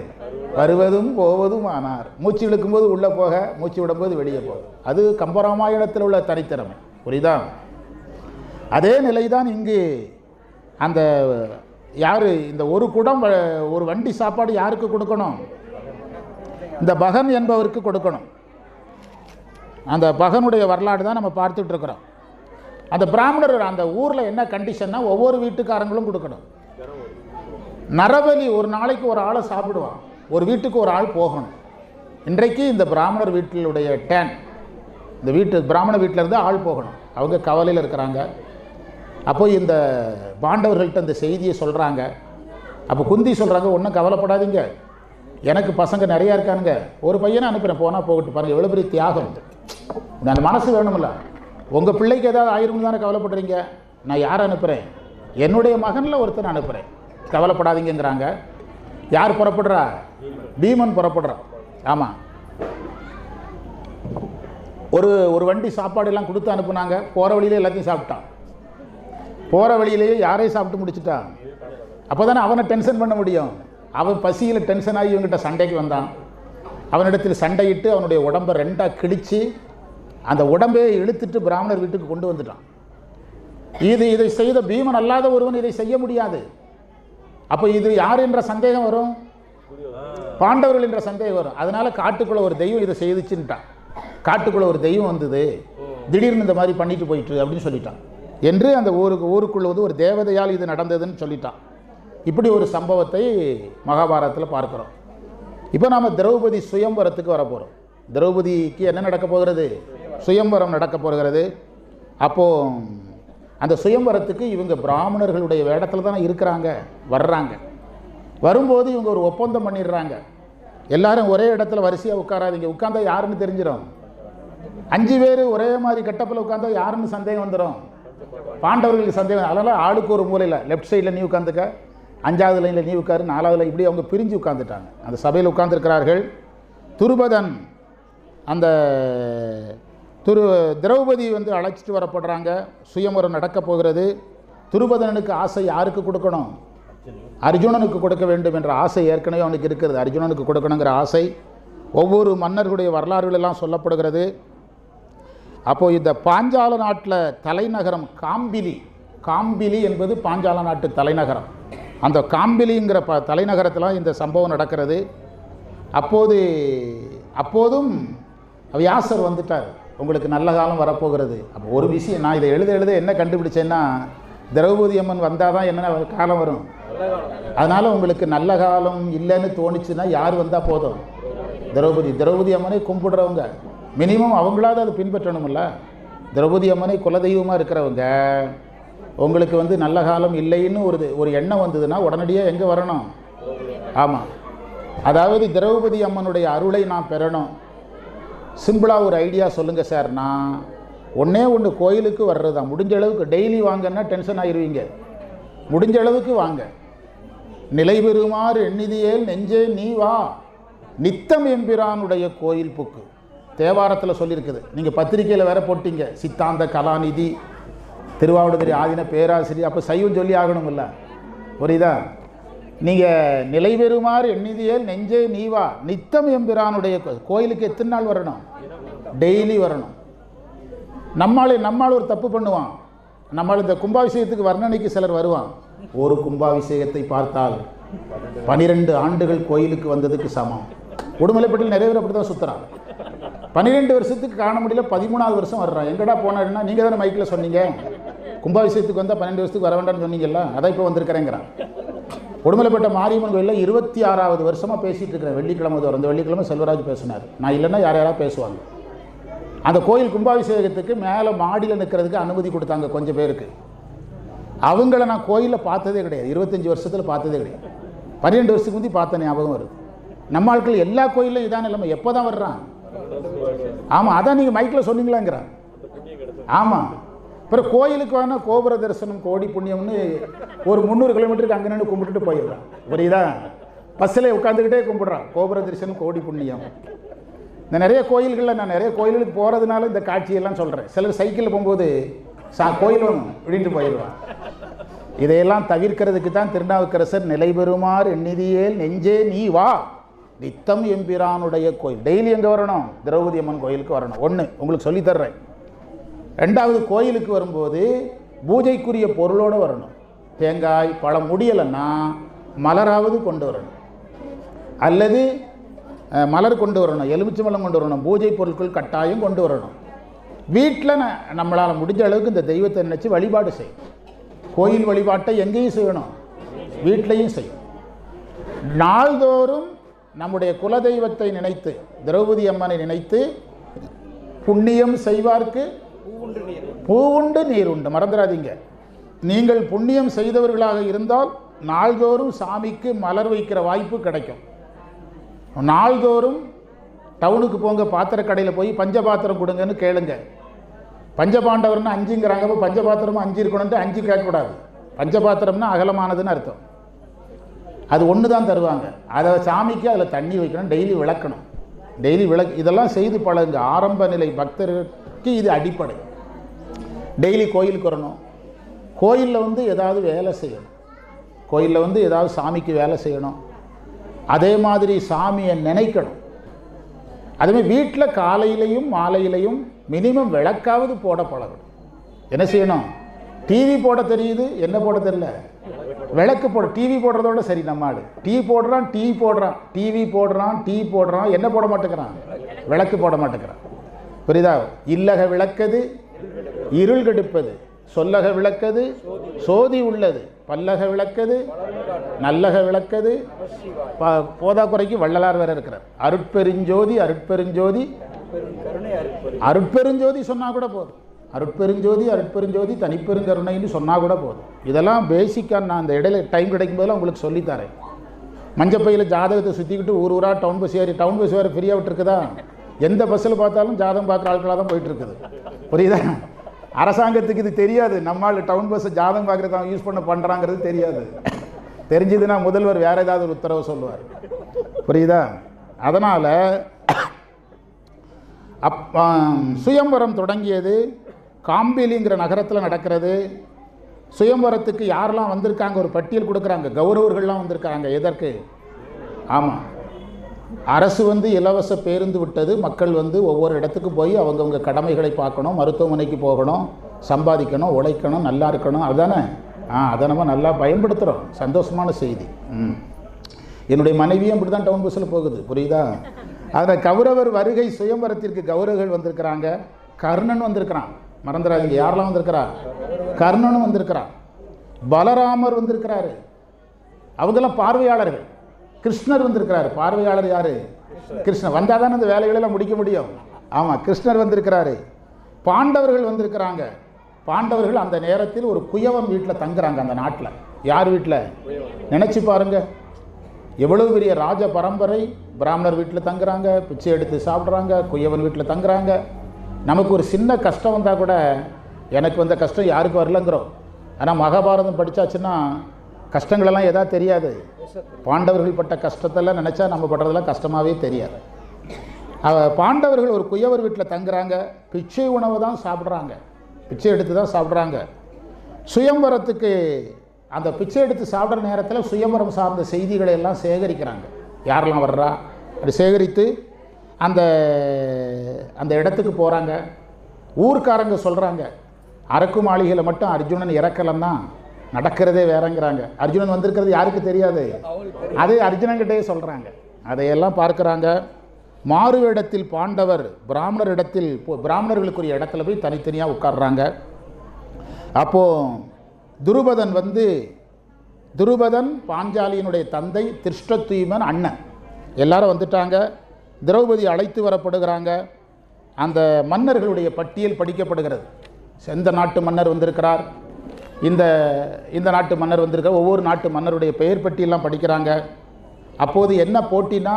வருவதும் போவதும் ஆனார். மூச்சு இழுக்கும்போது உள்ளே போக, மூச்சு விடும்போது வெளியே போக. அது கம்பராமாயணத்தில் உள்ள தனித்திறமை. புரியுதா? அதே நிலைதான் இங்கு. அந்த யார் இந்த ஒரு குடம் ஒரு வண்டி சாப்பாடு யாருக்கு கொடுக்கணும்? இந்த பகன் என்பவருக்கு கொடுக்கணும். அந்த பகனுடைய வரலாறு தான் நம்ம பார்த்துட்டு இருக்கிறோம். அந்த பிராமணர் அந்த ஊரில் என்ன கண்டிஷன்னா ஒவ்வொரு வீட்டுக்காரங்களும் கொடுக்கணும். நரபலி ஒரு நாளைக்கு ஒரு ஆளை சாப்பிடுவான், ஒரு வீட்டுக்கு ஒரு ஆள் போகணும். இன்றைக்கு இந்த பிராமணர் வீட்டிலுடைய இந்த வீட்டு பிராமண வீட்டில் இருந்து ஆள் போகணும். அவங்க கவலையில் இருக்கிறாங்க. அப்போ இந்த பாண்டவர்கள்ட்ட இந்த செய்தியை சொல்கிறாங்க. அப்போ குந்தி சொல்கிறாங்க, ஒன்றும் கவலைப்படாதீங்க, எனக்கு பசங்க நிறையா இருக்கானுங்க, ஒரு பையனை அனுப்புகிறேன், போனால் போகட்டு. பாருங்கள் எவ்வளோ பெரிய தியாகம். அந்த மனசு வேணுமில்ல. உங்கள் பிள்ளைக்கு ஏதாவது ஆயிரும்னு தானே கவலைப்படுறீங்க. நான் யாரை அனுப்புகிறேன்? என்னுடைய மகனில் ஒருத்தனை அனுப்புகிறேன், கவலைப்படாதீங்கிறாங்க. யார் புறப்படுறா? பீமன் புறப்படுறான். ஆமாம், ஒரு வண்டி சாப்பாடெல்லாம் கொடுத்து அனுப்புனாங்க. போகிற வழியிலே எல்லாத்தையும் சாப்பிட்டான். போகிற வழியிலேயே யாரையும் சாப்பிட்டு முடிச்சுட்டான். அப்போ தானே அவனை டென்ஷன் பண்ண முடியும். அவன் பசியில் டென்ஷன் ஆகி இவங்கிட்ட சண்டைக்கு வந்தான். அவனிடத்தில் சண்டையிட்டு அவனுடைய உடம்பை ரெண்டாக கிழித்து அந்த உடம்பே இழுத்துட்டு பிராமணர் வீட்டுக்கு கொண்டு வந்துட்டான். இதை செய்த பீமன் அல்லாத ஒருவன் இதை செய்ய முடியாது. அப்போ இது யார் என்ற சந்தேகம் வரும்? பாண்டவர்கள் என்ற சந்தேகம் வரும். அதனால காட்டுக்குள்ள ஒரு தெய்வம் இதை செய்துச்சுட்டான். காட்டுக்குள்ள ஒரு தெய்வம் வந்தது, திடீர்னு இந்த மாதிரி பண்ணிட்டு போயிட்டு அப்படின்னு சொல்லிட்டான் என்று அந்த ஊருக்குள்ள ஒரு தேவதையால் இது நடந்ததுன்னு சொல்லிட்டான். இப்படி ஒரு சம்பவத்தை மகாபாரதத்தில் பார்க்குறோம். இப்போ நாம் திரௌபதி சுயம்பரத்துக்கு வரப்போகிறோம். திரௌபதிக்கு என்ன நடக்க போகிறது? சுயம்பரம் நடக்க போகிறது. அப்போது அந்த சுயம்பரத்துக்கு இவங்க பிராமணர்களுடைய வேடத்தில் தானே இருக்கிறாங்க, வர்றாங்க. வரும்போது இவங்க ஒரு ஒப்பந்தம் பண்ணிடுறாங்க. எல்லாரும் ஒரே இடத்துல வரிசையாக உட்காராதீங்க, உட்காந்தா யாருன்னு தெரிஞ்சிடும். 5 பேர் ஒரே மாதிரி கட்டப்பில் உட்காந்தா யாருன்னு சந்தேகம் வந்துடும். பாண்டவர்களுக்கு சந்தேகம். அதனால் ஆளுக்கு ஒரு மூலையில், லெஃப்ட் சைடில் நீ உட்காந்துக்க, 5வது லைனில் நீ உட்காரு, 4வது இப்படி அவங்க பிரிஞ்சு உட்காந்துட்டாங்க. அந்த சபையில் உட்கார்ந்துருக்கிறார்கள். துருபதன் அந்த திரௌபதி அழைச்சிட்டு வரப்படுறாங்க. சுயம்பரம் நடக்க போகிறது. துருபதனுக்கு ஆசை யாருக்கு கொடுக்கணும்? அர்ஜுனனுக்கு கொடுக்க வேண்டும் என்ற ஆசை ஏற்கனவே அவனுக்கு இருக்கிறது. அர்ஜுனனுக்கு கொடுக்கணுங்கிற ஆசை ஒவ்வொரு மன்னர்களுடைய வரலாறுகள் எல்லாம் சொல்லப்படுகிறது. அப்போது இந்த பாஞ்சால நாட்டில் தலைநகரம் காம்பிலி என்பது பாஞ்சால நாட்டு தலைநகரம். அந்த காம்பிலிங்கிற தலைநகரத்தில் இந்த சம்பவம் நடக்கிறது. அப்போதும் வியாசர் வந்துட்டார், உங்களுக்கு நல்ல காலம் வரப்போகிறது. அப்போ ஒரு விஷயம் நான் இதை எழுத என்ன கண்டுபிடிச்சேன்னா, திரௌபதி அம்மன் வந்தால் தான் என்ன காலம் வரும். அதனால் உங்களுக்கு நல்ல காலம் இல்லைன்னு தோணுச்சுன்னா யார் வந்தால் போதும்? திரௌபதி அம்மனை கும்பிடுறவங்க மினிமம் அவங்களாவது அதை பின்பற்றணுமில்ல. திரௌபதி அம்மனை குலதெய்வமாக இருக்கிறவங்க உங்களுக்கு நல்ல காலம் இல்லைன்னு ஒரு எண்ணம் வந்ததுன்னா உடனடியாக எங்கே வரணும்? ஆமாம், அதாவது திரௌபதி அம்மனுடைய அருளை நான் பெறணும். சிம்பிளாக ஒரு ஐடியா சொல்லுங்கள் சார். நான் ஒன்று கோயிலுக்கு வர்றது தான். முடிஞ்ச அளவுக்கு டெய்லி வாங்கன்னா டென்ஷன் ஆகிடுவீங்க. முடிஞ்ச அளவுக்கு வாங்க. நிலை பெறுமாறு எண்ணிதியேல் நெஞ்சே நீ வா, நித்தம் எம்பிரானுடைய கோயில் புக்கு. தேவாரத்தில் சொல்லியிருக்குது. நீங்கள் பத்திரிக்கையில் வேற போட்டீங்க, சித்தாந்த கலாநிதி திருவாவடுதுறை ஆதீன பேராசிரியர். அப்போ சைவம் சொல்லி ஆகணுமில்ல, புரியுதா? நீங்கள் நிலை பெறுமாறு எண்ணிதியேல் நெஞ்சே நீ வா, நித்தம் எம்பிரானுடைய கோயிலுக்கு எத்தனை நாள் வரணும்? டெய்லி வரணும். நம்மால் ஒரு தப்பு பண்ணுவான். நம்மால் இந்த கும்பாபிஷேகத்துக்கு வர்ணனைக்கு சிலர் வருவான். ஒரு கும்பாபிஷேகத்தை பார்த்தால் 12 ஆண்டுகள் கோயிலுக்கு வந்ததுக்கு சமம். உடுமலைப்பட்டில் நிறைய பேர் அப்படி தான் சுற்றுறான். 12 வருஷத்துக்கு காண முடியல, 13வது வருஷம் வர்றான். எங்கடா போனாருன்னா, நீங்கள் தானே மைக்கில் சொன்னீங்க கும்பாபிஷேகத்துக்கு வந்தால் 12 வருஷத்துக்கு வர வேண்டாம்னு சொன்னீங்கல்ல, அதான் இப்போ வந்திருக்கிறேங்கிறான். உடுமலைப்பட்ட மாரியம்மன் கோயிலில் 26வது வருஷமாக பேசிகிட்டு இருக்கிறேன். வெள்ளிக்கிழமை வரும். அந்த வெள்ளிக்கிழமை செல்வராஜ் பேசினார். நான் இல்லைன்னா யாராவது பேசுவாங்க. அந்த கோயில் கும்பாபிஷேகத்துக்கு மேலே மாடியில் நிற்கிறதுக்கு அனுமதி கொடுத்தாங்க கொஞ்சம் பேருக்கு. அவங்கள நான் கோயிலில் பார்த்ததே கிடையாது, 25 வருஷத்தில் பார்த்ததே கிடையாது. 12 வருஷத்துக்கு முந்தி பார்த்த ஞாபகம் வருது. நம்ம ஆட்கள் எல்லா கோயிலும் இதான் இல்லாமல் எப்போ தான் வர்றான். ஆமாம், அதான் நீங்கள் மைக்கில் சொன்னீங்களாங்கிறான். ஆமாம், அப்புறம் கோயிலுக்கு வேணால் கோபுர தரிசனம் கோடி புண்ணியம்னு ஒரு 300 கிலோமீட்டருக்கு அங்கே நின்று கும்பிட்டுட்டு போயிடுறான். புரியுதா? பஸ்ஸில் உட்காந்துக்கிட்டே கும்பிட்றான், கோபுர தரிசனம் கோடி புண்ணியம். இந்த நிறைய கோயில்களில் நான் நிறைய கோயிலுக்கு போகிறதுனால இந்த காட்சியெல்லாம் சொல்கிறேன். சிலர் சைக்கிளில் போகும்போது கோயிலும் அப்படின்ட்டு போயிடுவான். இதையெல்லாம் தவிர்க்கிறதுக்கு தான் திருநாவுக்கரசர் நிலை பெறுமாறு எண்ணிதியேல் நெஞ்சே நீ வா நித்தம் எம்பிரானுடைய கோயில். டெய்லி எங்கே வரணும்? திரௌபதி அம்மன் கோயிலுக்கு வரணும். ஒன்று உங்களுக்கு சொல்லித்தர்றேன். ரெண்டாவது, கோயிலுக்கு வரும்போது பூஜைக்குரிய பொருளோடு வரணும். தேங்காய் பழம் முடியலைன்னா மலராவது கொண்டு வரணும், அல்லது மலர் கொண்டு வரணும், எலுமிச்சம்பழம் கொண்டு வரணும், பூஜை பொருட்கள் கட்டாயம் கொண்டு வரணும். வீட்டில் நம்மளால் முடிஞ்ச அளவுக்கு இந்த தெய்வத்தை நினச்சி வழிபாடு செய்யும். கோயில் வழிபாட்டை எங்கேயும் செய்யணும், வீட்லேயும் செய்யும். நாள்தோறும் நம்முடைய குலதெய்வத்தை நினைத்து, திரௌபதி அம்மனை நினைத்து, புண்ணியம் செய்வார்க்கு பூவுண்டு நீர் உண்டு. மறந்துடாதீங்க, நீங்கள் புண்ணியம் செய்தவர்களாக இருந்தால் நாள்தோறும் சாமிக்கு மலர் வைக்கிற வாய்ப்பு கிடைக்கும். நாள்தோறும் டவுனுக்கு போங்க, பாத்திர கடையில் போய் பஞ்சபாத்திரம் கொடுங்கன்னு கேளுங்க. பஞ்சபாண்டவர்னு 5ங்கிறாங்க, அப்போ பஞ்சபாத்திரமும் 5 இருக்கணும்ட்டு 5 கேட்கக்கூடாது. பஞ்சபாத்திரம்னா அகலமானதுன்னு அர்த்தம். அது ஒன்று தான் தருவாங்க. அதை சாமிக்கு அதில் தண்ணி வைக்கணும், டெய்லி விளக்கணும், டெய்லி இதெல்லாம் செய்து பழகுங்க. ஆரம்ப நிலை பக்தருக்கு இது அடிப்படை. டெய்லி கோயிலுக்கு வரணும். கோயிலில் ஏதாவது வேலை செய்யணும், கோயிலில் ஏதாவது சாமிக்கு வேலை செய்யணும். அதே மாதிரி சாமியை நினைக்கணும். அதுமாதிரி வீட்டில் காலையிலையும் மாலையிலையும் மினிமம் விளக்காவது போட பழகணும். என்ன செய்யணும்? டிவி போட தெரியுது, என்ன போட தெரியல, விளக்கு போட. டிவி போடுறதோட சரி, நம்ம ஆள் டீ போடுறான், டிவி போடுறான், என்ன போட மாட்டேங்கிறான்? விளக்கு போட மாட்டேங்கிறான். புரியுதா? இல்லக விளக்கது இருள் கெடுப்பது, சொல்லக விளக்கது சோதி உள்ளது, பல்லக விளக்கது நல்லக விளக்கது. போதா குறைக்கு வள்ளலார் வேற இருக்கிறார். அருட்பெருஞ்சோதி அருட்பெருஞ்சோதி அருட்பெருஞ்சோதி சொன்னா கூட போதும். அருட்பெருஞ்சோதி தனிப்பெருங்கருணைன்னு சொன்னால் கூட போதும். இதெல்லாம் பேசிக்காக நான் அந்த இடையில டைம் கிடைக்கும் போதெல்லாம் உங்களுக்கு சொல்லித்தரேன். மஞ்சப்பையில் ஜாதகத்தை சுற்றிக்கிட்டு ஊராக டவுன் பஸ் வேறு ஃப்ரீயாக விட்டுருக்குதா? எந்த பஸ்ஸில் பார்த்தாலும் ஜாதகம் பார்க்குற ஆட்களாக தான் போயிட்டுருக்குது. புரியுதா? அரசாங்கத்துக்கு இது தெரியாது. நம்மளால் டவுன் பஸ்ஸை ஜாதகம் பார்க்குறது அவங்க யூஸ் பண்ணுறாங்கிறது தெரியாது. தெரிஞ்சதுன்னா முதல்வர் வேறு ஏதாவது ஒரு உத்தரவு சொல்லுவார். புரியுதா? அதனால் சுயம்வரம் தொடங்கியது காம்பிலிங்கிற நகரத்தில் நடக்கிறது. சுயம்வரத்துக்கு யாரெல்லாம் வந்திருக்காங்க ஒரு பட்டியல் கொடுக்குறாங்க. கௌரவர்கள்லாம் வந்திருக்காங்க. எதற்கு? ஆமாம், அரசு இலவச பேருந்து விட்டது. மக்கள் ஒவ்வொரு இடத்துக்கு போய் அவங்கவுங்க கடமைகளை பார்க்கணும், மருத்துவமனைக்கு போகணும், சம்பாதிக்கணும், உழைக்கணும், நல்லா இருக்கணும். அதுதானே? அதை நம்ம நல்லா பயன்படுத்துகிறோம். சந்தோஷமான செய்தி. என்னுடைய மனைவியும் அப்படி தான் டவுன் பஸ்ஸில் போகுது. புரியுதா? அதில் கௌரவர் வருகை சுயம்வரத்திற்கு கௌரவர்கள் வந்திருக்கிறாங்க. கர்ணன் வந்திருக்கிறான், மறந்துடாதீங்க. யாரெல்லாம் வந்திருக்கிறா? கர்ணனும் வந்திருக்கிறான், பலராமர் வந்திருக்கிறாரு. அவங்கெல்லாம் பார்வையாளர்கள். கிருஷ்ணர் வந்திருக்கிறாரு. பார்வையாளர் யாரு? கிருஷ்ணர் வந்தால் தானே அந்த வேலைகளெல்லாம் முடிக்க முடியும். ஆமாம், கிருஷ்ணர் வந்திருக்கிறாரு. பாண்டவர்கள் வந்திருக்கிறாங்க. பாண்டவர்கள் அந்த நேரத்தில் ஒரு குயவன் வீட்டில் தங்குறாங்க. அந்த நாட்டில் யார் வீட்டில்? நினச்சி பாருங்க, எவ்வளவு பெரிய ராஜ பரம்பரை. பிராமணர் வீட்டில் தங்குறாங்க, பிச்சை எடுத்து சாப்பிட்றாங்க, குயவன் வீட்டில் தங்குறாங்க. நமக்கு ஒரு சின்ன கஷ்டம் வந்தால் கூட எனக்கு வந்த கஷ்டம் யாருக்கு வரலங்கிறோம். ஆனால் மகாபாரதம் படித்தாச்சுன்னா கஷ்டங்களெல்லாம் எதாவது தெரியாது. பாண்டவர்கள் பட்ட கஷ்டத்தெல்லாம் நினச்சா நம்ம படுறதெல்லாம் கஷ்டமாகவே தெரியாது. பாண்டவர்கள் ஒரு குயவர் வீட்டில் தங்குறாங்க. பிச்சை உணவு தான் சாப்பிட்றாங்க, பிச்சை எடுத்து தான் சாப்பிட்றாங்க. சுயம்வரத்துக்கு அந்த பிச்சை எடுத்து சாப்பிட்ற நேரத்தில் சுயம்வரம் சார்ந்த செய்திகளை எல்லாம் சேகரிக்கிறாங்க. யாரெல்லாம் வர்றா அப்படி சேகரித்து அந்த அந்த இடத்துக்கு போகிறாங்க. ஊர்க்காரங்க சொல்கிறாங்க, அரக்கு மாளிகையில் மட்டும் அர்ஜுனன் இறக்கலன்னா நடக்கிறதே வேறங்கிறாங்க. அர்ஜுனன் வந்திருக்கிறது யாருக்கு தெரியாது, அதே அர்ஜுனன்கிட்டே சொல்கிறாங்க. அதையெல்லாம் பார்க்குறாங்க. மாறு இடத்தில் பாண்டவர் பிராமணர் இடத்தில் பிராமணர்களுக்குரிய இடத்துல போய் தனித்தனியாக உட்கார்றாங்க. அப்போது துருபதன் பாஞ்சாலியினுடைய தந்தை, திருஷ்டத்யுமன் அண்ணன் எல்லாரும் வந்துட்டாங்க. திரௌபதி அழைத்து வரப்படுகிறாங்க. அந்த மன்னர்களுடைய பட்டியல் படிக்கப்படுகிறது. எந்த நாட்டு மன்னர் வந்திருக்கிறார், இந்த இந்த நாட்டு மன்னர் வந்திருக்க, ஒவ்வொரு நாட்டு மன்னருடைய பெயர் பட்டியெல்லாம் படிக்கிறாங்க. அப்போது என்ன போட்டினா,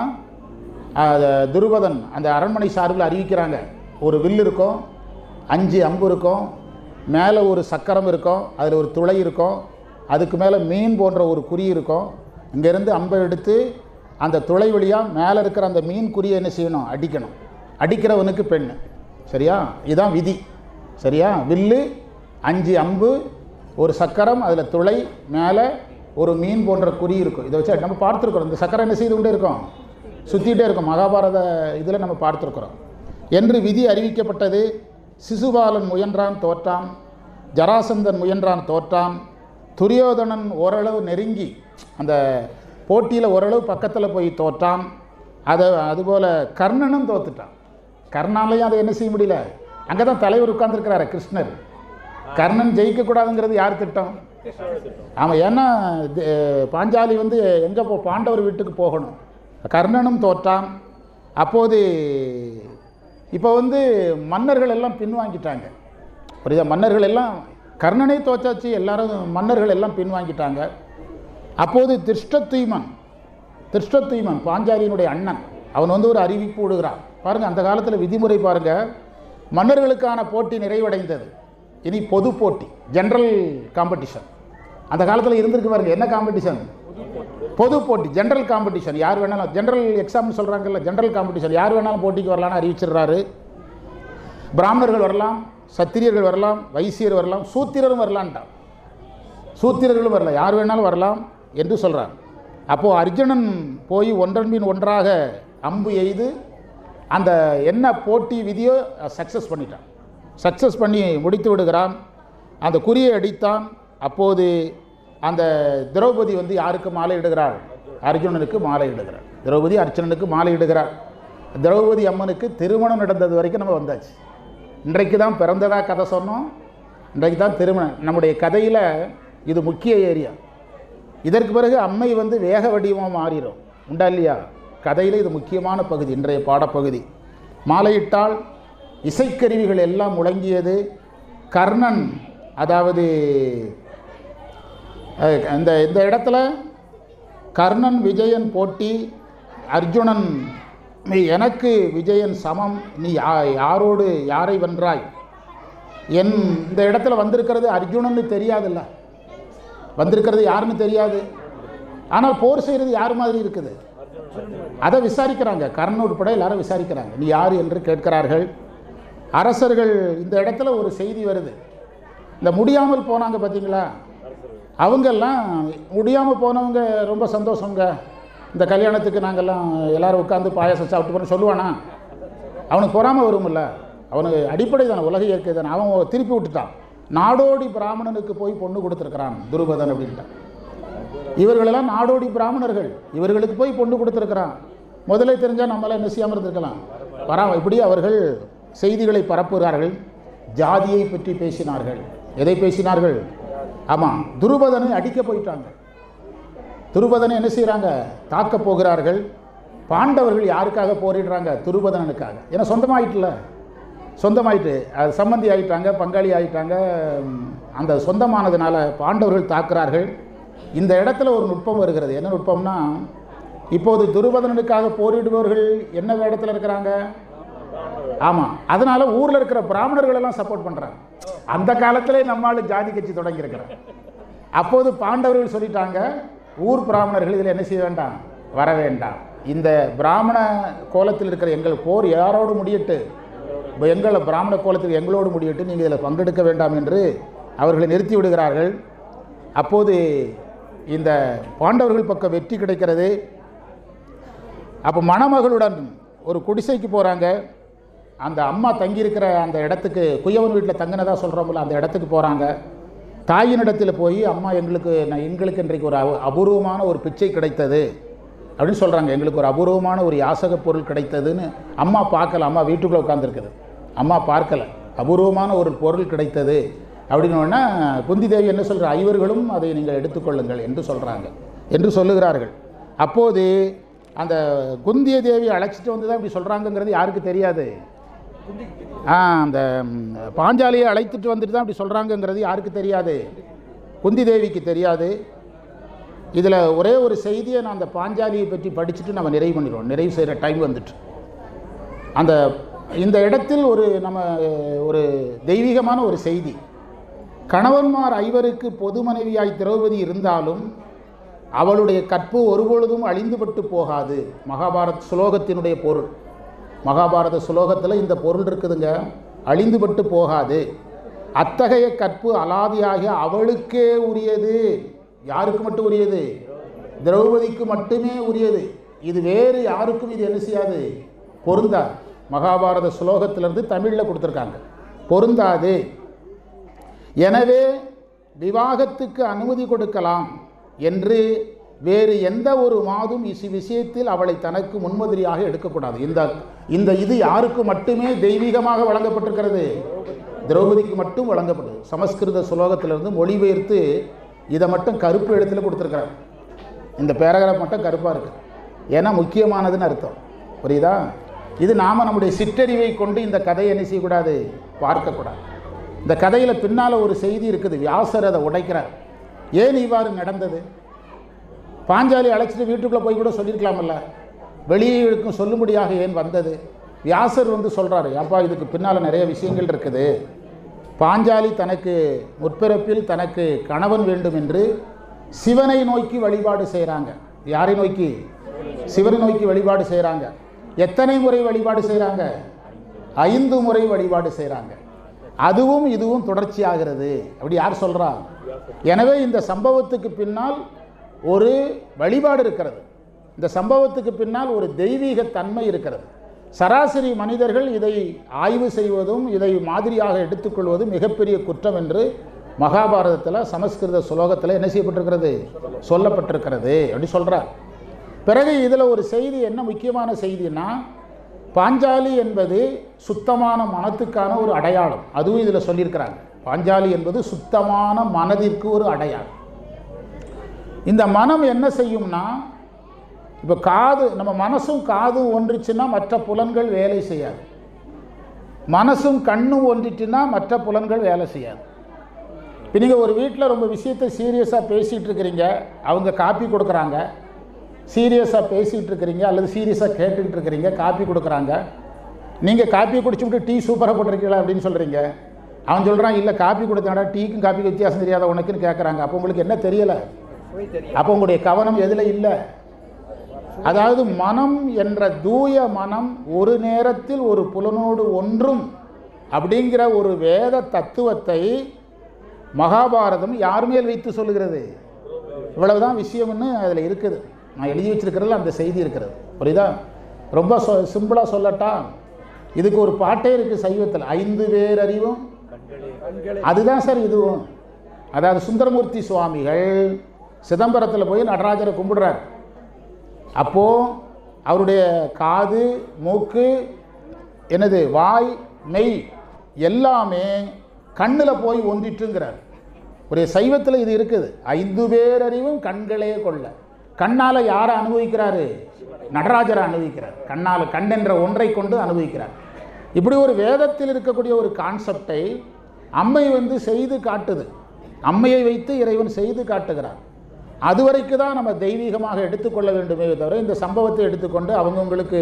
துருபதன் அந்த அரண்மனை சார்பில் அறிவிக்கிறாங்க, ஒரு வில் இருக்கும், 5 அம்பு இருக்கும், மேலே ஒரு சக்கரம் இருக்கும், அதில் ஒரு துளை இருக்கும், அதுக்கு மேலே மீன் போன்ற ஒரு குறி இருக்கும். இங்கேருந்து அம்பை எடுத்து அந்த துளை வழியாக மேலே இருக்கிற அந்த மீன் குறியை என்ன செய்யணும், அடிக்கணும். அடிக்கிறவனுக்கு பெண். சரியா? இதுதான் விதி. சரியா? வில்லு, 5 அம்பு, ஒரு சக்கரம், அதில் துளை, மேலே ஒரு மீன் போன்ற குறி இருக்கும். இதை வச்சு நம்ம பார்த்துருக்குறோம். இந்த சக்கரம் என்ன செய்து கொண்டே இருக்கும், சுற்றிகிட்டே இருக்கும். மகாபாரத இதில் நம்ம பார்த்துருக்குறோம். என்று விதி அறிவிக்கப்பட்டது. சிசுபாலன் முயன்றான், தோற்றான். ஜராசந்தன் முயன்றான், தோற்றான். துரியோதனன் ஓரளவு நெருங்கி அந்த போட்டியில் ஓரளவு பக்கத்தில் போய் தோற்றான். அதுபோல் கர்ணனும் தோத்துட்டான். கர்ணாலையும் அதை என்ன செய்ய முடியல. அங்கே தான் தலைவர் உட்கார்ந்துருக்கிறாரு கிருஷ்ணர். கர்ணன் ஜெயிக்கக்கூடாதுங்கிறது யார் திட்டம்? ஆமாம். ஏன்னா பாஞ்சாலி வந்து எங்கே பாண்டவர் வீட்டுக்கு போகணும். கர்ணனும் தோற்றான். அப்போது இப்போ வந்து மன்னர்கள் எல்லாம் பின்வாங்கிட்டாங்க. புரியுதா? மன்னர்கள் எல்லாம், கர்ணனை தோச்சாச்சு, எல்லாரும் மன்னர்கள் எல்லாம் பின்வாங்கிட்டாங்க. அப்போது திருஷ்டத்யுமன் பாஞ்சாலியினுடைய அண்ணன், அவன் வந்து ஒரு அறிவிப்பு விடுகிறான். பாருங்கள், அந்த காலத்தில் விதிமுறை பாருங்கள். மன்னர்களுக்கான போட்டி நிறைவடைந்தது. இனி பொது போட்டி, ஜென்ரல் காம்படிஷன். அந்த காலத்தில் இருந்திருக்கு பாருங்கள். என்ன காம்படிஷன்? பொது போட்டி, ஜென்ரல் காம்படிஷன். யார் வேணாலும், ஜென்ரல் எக்ஸாம்னு சொல்கிறாங்கல்ல, ஜென்ரல் காம்படிஷன். யார் வேணாலும் போட்டிக்கு வரலான்னு அறிவிச்சிடுறாரு. பிராமணர்கள் வரலாம், சத்திரியர்கள் வரலாம், வைசியர் வரலாம், சூத்திரரும் வரலான்ட்டான். சூத்திரர்களும் வரலாம், யார் வேணாலும் வரலாம் என்று சொல்கிறார். அப்போது அர்ஜுனன் போய் ஒன்றன் பின் ஒன்றாக அம்பு எய்து அந்த என்ன போட்டி விதியோ சக்ஸஸ் பண்ணிட்டான். சக்ஸஸ் பண்ணி முடித்து விடுகிறான். அந்த குறியை அடித்தான். அப்போது அந்த திரௌபதி வந்து யாருக்கு மாலை இடுகிறாள்? அர்ஜுனனுக்கு மாலை இடுகிறாள். திரௌபதி அர்ஜுனனுக்கு மாலை இடுகிறாள். திரௌபதி அம்மனுக்கு திருமணம் நடந்தது வரைக்கும் நம்ம வந்தாச்சு. இன்றைக்கு தான் பிறந்ததாக கதை சொன்னோம். இன்றைக்கு தான் திருமணம். நம்முடைய கதையில் இது முக்கிய ஏரியா. இதற்கு பிறகு அம்மை வந்து வேக வடிவமாக மாறிடும். உண்டா இல்லையா? கதையில் இது முக்கியமான பகுதி, இன்றைய பாடப்பகுதி. மாலையிட்டால் இசைக்கருவிகள் எல்லாம் முழங்கியது. கர்ணன், அதாவது இந்த இந்த இடத்துல கர்ணன் விஜயன் போட்டி. அர்ஜுனன், நீ எனக்கு விஜயன் சமம், நீ யாரோடு யாரை வென்றாய்? இந்த இடத்துல வந்திருக்கிறது அர்ஜுனன்னு தெரியாதுல்ல, வந்திருக்கிறது யாருன்னு தெரியாது. ஆனால் போர் செய்கிறது யார் மாதிரி இருக்குது, அதை விசாரிக்கிறாங்க. கர்ணன் உட்பட எல்லாரும் விசாரிக்கிறாங்க, நீ யார் என்று கேட்கிறார்கள். அரசர்கள், இந்த இடத்துல ஒரு செய்தி வருது. இந்த முடியாமல் போனாங்க பார்த்தீங்களா, அவங்கெல்லாம் முடியாமல் போனவங்க ரொம்ப சந்தோஷங்க. இந்த கல்யாணத்துக்கு நாங்கள்லாம் எல்லோரும் உட்காந்து பாயாசம் சாப்பிட்டு போகிறோம் சொல்லுவானா? அவனுக்கு பொறாமல் வரும்ல. அவனுக்கு அடிப்படை தானே, உலக இயற்கை தானே. அவன் திருப்பி விட்டுட்டான். நாடோடி பிராமணனுக்கு போய் பொண்ணு கொடுத்துருக்கிறான் துருபதன் அப்படின்ட்டான். இவர்களெல்லாம் நாடோடி பிராமணர்கள், இவர்களுக்கு போய் பொண்ணு கொடுத்துருக்கிறான். முதலே தெரிஞ்சால் நம்மளால் என்ன செய்யாமல் இருந்திருக்கலாம், இப்படி அவர்கள் செய்திகளை பரப்புகிறார்கள். ஜாதியை பற்றி பேசினார்கள். எதை பேசினார்கள்? ஆமாம், துருபதனை அடிக்க போயிட்டாங்க. துருபதனை என்ன செய்கிறாங்க? தாக்க போகிறார்கள். பாண்டவர்கள் யாருக்காக போரிடுறாங்க? துருபதனனுக்காக. ஏன்னா சொந்தமாயிட்டு அது சம்பந்தி ஆகிட்டாங்க, பங்காளி ஆகிட்டாங்க. அந்த சொந்தமானதுனால பாண்டவர்கள் தாக்குறார்கள். இந்த இடத்துல ஒரு நுட்பம் வருகிறது. என்ன நுட்பம்னா, இப்போது துருபதனனுக்காக போரிடுபவர்கள் என்ன வேடத்தில் இருக்கிறாங்க? ஆமாம், அதனால் ஊரில் இருக்கிற பிராமணர்கள் எல்லாம் சப்போர்ட் பண்ணுறாங்க. அந்த காலத்திலே நம்மால் ஜாதி கட்சி தொடங்கியிருக்கிறாங்க. அப்போது பாண்டவர்கள் சொல்லிட்டாங்க, ஊர் பிராமணர்கள் இதில் என்ன செய்ய வேண்டாம், வர வேண்டாம். இந்த பிராமண கோலத்தில் இருக்கிற எங்கள் போர் யாரோடு முடியட்டு, எங்களை பிராமண கோலத்தில் எங்களோடு முடியட்டு, நீங்கள் இதில் பங்கெடுக்க வேண்டாம் என்று அவர்களை நிறுத்தி விடுகிறார்கள். அப்போது இந்த பாண்டவர்கள் பக்கம் வெற்றி கிடைக்கிறது. அப்போ மணமகளுடன் ஒரு குடிசைக்கு போகிறாங்க. அந்த அம்மா தங்கியிருக்கிற அந்த இடத்துக்கு, குயவன் வீட்டில் தங்கினதாக சொல்கிறோம்ல, அந்த இடத்துக்கு போகிறாங்க. தாயினிடத்தில் போய், அம்மா எங்களுக்கு இன்றைக்கு ஒரு அபூர்வமான ஒரு பிச்சை கிடைத்தது அப்படின்னு சொல்கிறாங்க. எங்களுக்கு ஒரு அபூர்வமான ஒரு யாசக பொருள் கிடைத்ததுன்னு அம்மா பார்க்கல. அம்மா வீட்டுக்குள்ளே உட்காந்துருக்குது, அம்மா பார்க்கல. அபூர்வமான ஒரு பொருள் கிடைத்தது அப்படின்னோடனே குந்தி தேவி என்ன சொல்கிற, ஐவர்களும் அதை நீங்கள் எடுத்துக்கொள்ளுங்கள் என்று சொல்கிறாங்க, என்று சொல்லுகிறார்கள். அப்போது அந்த குந்திய தேவி அழைச்சிட்டு வந்து தான் இப்படி சொல்கிறாங்கங்கிறது யாருக்கு தெரியாது. அந்த பாஞ்சாலியை அழைத்துட்டு வந்துட்டு தான் இப்படி சொல்கிறாங்கங்கிறது யாருக்கு தெரியாது. குந்தி தேவிக்கு தெரியாது. இதில் ஒரே ஒரு செய்தியை நான் அந்த பாஞ்சாலியை பற்றி படிச்சுட்டு நம்ம நிறைவு பண்ணிடுவோம். நிறைவு செய்கிற டைம் வந்துட்டு இந்த இடத்தில் ஒரு தெய்வீகமான ஒரு செய்தி. கணவன்மார் ஐவருக்கு பொது மனைவியாய் திரௌபதி இருந்தாலும் அவளுடைய கற்பு ஒருபொழுதும் அழிந்துபட்டு போகாது. மகாபாரத சுலோகத்தினுடைய பொருள். மகாபாரத சுலோகத்தில் இந்த பொருள் இருக்குதுங்க, அழிந்துபட்டு போகாது. அத்தகைய கற்பு அலாதியாகி அவளுக்கே உரியது. யாருக்கு மட்டும் உரியது? திரௌபதிக்கு மட்டுமே உரியது. இது வேறு யாருக்கும் இது என்ன செய்யாது, பொருந்தாது. மகாபாரத சுலோகத்திலிருந்து தமிழில் கொடுத்துருக்காங்க, பொருந்தாது. எனவே விவாகத்துக்கு அனுமதி கொடுக்கலாம் என்று வேறு எந்த ஒரு மாதும் விஷயத்தில் அவளை தனக்கு முன்மாதிரியாக எடுக்கக்கூடாது. இது யாருக்கு மட்டுமே தெய்வீகமாக வழங்கப்பட்டிருக்கிறது? திரௌபதிக்கு மட்டும் வழங்கப்படுது. சமஸ்கிருத சுலோகத்திலிருந்து மொழிபெயர்த்து இதை மட்டும் கருப்பு எழுத்தில் கொடுத்துருக்குறாங்க. இந்த பேராகிராஃப் மட்டும் கருப்பாக இருக்குது, ஏன்னா முக்கியமானதுன்னு அர்த்தம். புரியுதா? இது நாம் நம்முடைய சிற்றறிவை கொண்டு இந்த கதையை என்ன செய்யக்கூடாது, பார்க்கக்கூடாது. இந்த கதையில் பின்னால் ஒரு செய்தி இருக்குது. வியாசர் அதை உடைக்கிறார். ஏன் இவ்வாறு நடந்தது? பாஞ்சாலி அழைச்சிட்டு வீட்டுக்குள்ளே போய் கூட சொல்லியிருக்கலாமல்ல, வெளியே இருக்கும் சொல்லும்படியாக ஏன் வந்தது? வியாசர் சொல்கிறாரு, அப்பா இதுக்கு பின்னால் நிறைய விஷயங்கள் இருக்குது. பாஞ்சாலி தனக்கு முற்பிறப்பில் தனக்கு கணவன் வேண்டும் என்று சிவனை நோக்கி வழிபாடு செய்கிறாங்க. யாரை நோக்கி? சிவனை நோக்கி வழிபாடு செய்கிறாங்க. எத்தனை முறை வழிபாடு செய்கிறாங்க? 5 முறை வழிபாடு செய்கிறாங்க. அதுவும் இதுவும் தொடர்ச்சியாகிறது. அப்படி யார் சொல்கிறா? எனவே இந்த சம்பவத்துக்கு பின்னால் ஒரு வழிபாடு இருக்கிறது. இந்த சம்பவத்துக்கு பின்னால் ஒரு தெய்வீக தன்மை இருக்கிறது. சராசரி மனிதர்கள் இதை ஆய்வு செய்வதும் இதை மாதிரியாக எடுத்துக்கொள்வதும் மிகப்பெரிய குற்றம் என்று மகாபாரதத்தில் சமஸ்கிருத சுலோகத்தில் என்ன செய்யப்பட்டிருக்கிறது, சொல்லப்பட்டிருக்கிறது. அப்படி சொல்கிறார். பிறகு இதில் ஒரு செய்தி, என்ன முக்கியமான செய்தின்னா, பாஞ்சாலி என்பது சுத்தமான மனத்துக்கான ஒரு அடையாளம். அதுவும் இதில் சொல்லியிருக்கிறாங்க. பாஞ்சாலி என்பது சுத்தமான மனதிற்கு ஒரு அடையாளம். இந்த மனம் என்ன செய்யும்னா, இப்போ நம்ம மனசும் காதும் ஒன்றிச்சுன்னா மற்ற புலன்கள் வேலை செய்யாது. மனசும் கண்ணும் ஒன்றிட்டுன்னா மற்ற புலன்கள் வேலை செய்யாது. இப்போ நீங்கள் ஒரு வீட்டில் ரொம்ப விஷயத்தை சீரியஸாக பேசிகிட்டு இருக்கிறீங்க, அவங்க காப்பி கொடுக்குறாங்க. சீரியஸாக பேசிகிட்டு இருக்கிறீங்க அல்லது சீரியஸாக கேட்டுக்கிட்டு இருக்கிறீங்க, காப்பி கொடுக்குறாங்க. நீங்கள் காப்பி குடிச்சுட்டு டீ சூப்பராக போட்டிருக்கீங்களா அப்படின்னு சொல்கிறீங்க. அவன் சொல்கிறான், இல்லை காப்பி கொடுத்தாடா, டீக்கும் காப்பிக்கு வித்தியாசம் தெரியாத உனக்குன்னு கேட்குறாங்க. அப்போ உங்களுக்கு என்ன தெரியலை? அப்போ உங்களுடைய கவனம் எதில் இல்லை? அதாவது மனம் என்ற தூய மனம் ஒரு நேரத்தில் ஒரு புலனோடு ஒன்றும் அப்படிங்கிற ஒரு வேத தத்துவத்தை மகாபாரதம் யார் மேல் வைத்து சொல்லுகிறது? இவ்வளவுதான் விஷயம்னு அதில் இருக்குது. நான் எழுதி வச்சிருக்கிறதுல அந்த செய்தி இருக்கிறது. புரியுதா? ரொம்ப சிம்பிளாக சொல்லட்டா, இதுக்கு ஒரு பாட்டே இருக்குது சைவத்தில், 5 பேர் அறிவும். அதுதான் சார் இதுவும். அதாவது சுந்தரமூர்த்தி சுவாமிகள் சிதம்பரத்தில் போய் நடராஜரை கும்பிடுறார். அப்போது அவருடைய காது, மூக்கு, வாய், மெய் எல்லாமே கண்ணில் போய் ஒன்றிட்டுங்கிறார். ஒரு சைவத்தில் இது இருக்குது. 5 பேர் அறிவும் கண்களே கொள்ள. கண்ணால் யாரை அனுபவிக்கிறாரு? நடராஜரை அனுபவிக்கிறார். கண்ணால், கண் என்ற ஒன்றை கொண்டு அனுபவிக்கிறார். இப்படி ஒரு வேதத்தில் இருக்கக்கூடிய ஒரு கான்செப்டை அம்மை செய்து காட்டுது. அம்மையை வைத்து இறைவன் செய்து காட்டுகிறார். அதுவரைக்கு தான் நம்ம தெய்வீகமாக எடுத்துக்கொள்ள வேண்டுமே தவிர இந்த சம்பவத்தை எடுத்துக்கொண்டு அவங்கவுங்களுக்கு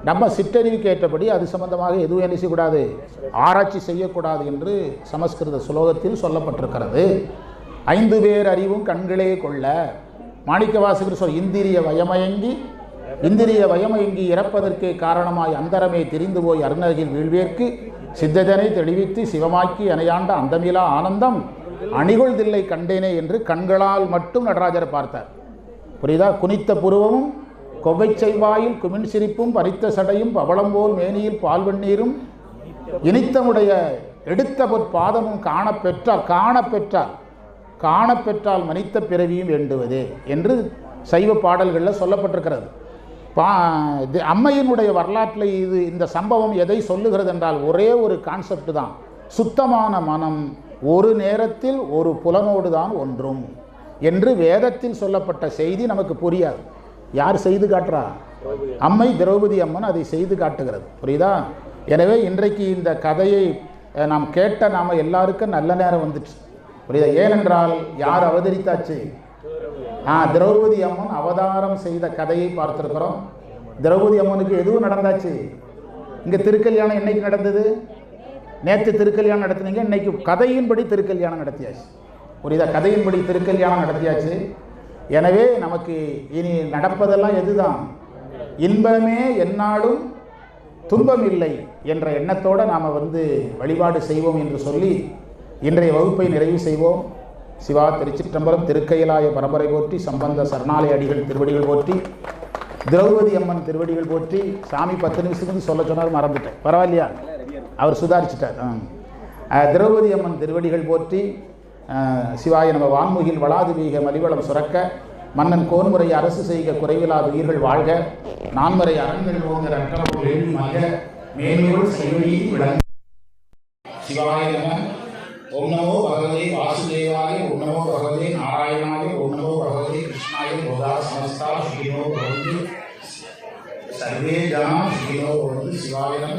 நம்ம சிற்றறிவுக்கு ஏற்றபடி அது சம்பந்தமாக எதுவும் என்ன செய்யக்கூடாது, ஆராய்ச்சி செய்யக்கூடாது என்று சமஸ்கிருத சுலோகத்தில் சொல்லப்பட்டிருக்கிறது. 5 பேர் அறிவும் கண்களே கொள்ள. மாணிக்கவாசகர் சொல், இந்திரிய வயமயங்கி இறப்பதற்கு காரணமாய் அந்தரமே தெரிந்து போய் அருணகில் வீழ்வேற்கு சித்ததனை தெளிவித்து சிவமாக்கி அணையாண்ட அந்தமிலா ஆனந்தம் அணிகொள்தில்லை கண்டேனே என்று கண்களால் மட்டும் நடராஜரை பார்த்தார். புரியுதா? குனித்த புருவமும் கொவ்வை செய்வாயில் குமின் சிரிப்பும் பறித்த சடையும் பவளம்போல் மேனியில் பால்வெண்ணீரும் இனித்தமுடைய எடுத்த பொற்பாதமும் காணப்பெற்றால் மனித்த பிறவியும் வேண்டுவதே என்று சைவ பாடல்களில் சொல்லப்பட்டிருக்கிறது. அம்மையினுடைய வரலாற்றில் இந்த சம்பவம் எதை சொல்லுகிறது என்றால் ஒரே ஒரு கான்செப்ட் தான். சுத்தமான மனம் ஒரு நேரத்தில் ஒரு புலனோடு தான் ஒன்றும் என்று வேதத்தில் சொல்லப்பட்ட செய்தி நமக்கு புரியாது. யார் செய்து காட்டுறா? அம்மை திரௌபதி அம்மன் அதை செய்து காட்டுகிறது. புரியுதா? எனவே இன்றைக்கு இந்த கதையை நாம் கேட்ட எல்லாருக்கும் நல்ல நேரம் வந்துச்சு. புரியுதா? ஏனென்றால் யார் அவதரித்தாச்சு? திரௌபதி அம்மன் அவதாரம் செய்த கதையை பார்த்திருக்கிறோம். திரௌபதி அம்மனுக்கு எதுவும் நடந்தாச்சு. இங்கே திருக்கல்யாணம் என்னைக்கு நடந்தது? நேற்று திருக்கல்யாணம் நடத்தினீங்க, இன்னைக்கு கதையின்படி திருக்கல்யாணம் நடத்தியாச்சு. புரியுதா? கதையின்படி திருக்கல்யாணம் நடத்தியாச்சு. எனவே நமக்கு இனி நடப்பதெல்லாம் எதுதான்? இன்பமே எந்நாளும் துன்பம் இல்லை என்ற எண்ணத்தோடு நாம் வழிபாடு செய்வோம் என்று சொல்லி இன்றைய வகுப்பை நிறைவு செய்வோம். சிவா திருச்சிற்றம்பலம். திருக்கையிலாய பரம்பரை போற்றி, சம்பந்த சரணாலய அடிகள் திருவடிகள் போற்றி, திரௌபதி அம்மன் திருவடிகள் போற்றி. சாமி 10 நிமிஷத்துக்கு சொல்ல சொன்னார், மறந்துட்டேன். பரவாயில்லையா? அவர் சுதாரிச்சிட்டார். திரௌபதி அம்மன் திருவடிகள் போற்றி. சிவாய நம்ம வான்முகில் வளாது வீக மலிவளம் சுரக்க, மன்னன் கோன்முறை அரசு செய்க குறைவிலாத உயிர்கள் வாழ்க, நான்மறை அரண்கள் ஓங்க ரற்றபொருள் எழுதி மல்க, மேன்மையோடு செய்வழி விளங்க. சிவாய நம. ஓம் நமோ பகவதே வாசுதேவாய, ஓம் நமோ பகவதே நாராயணாய, ஓம் நமோ பகவதே கிருஷ்ணாய. போதா சமஸ்தா சுகினோ பவந்து, சர்வே ஜனா சுகினோ பவந்து. சிவாய நம.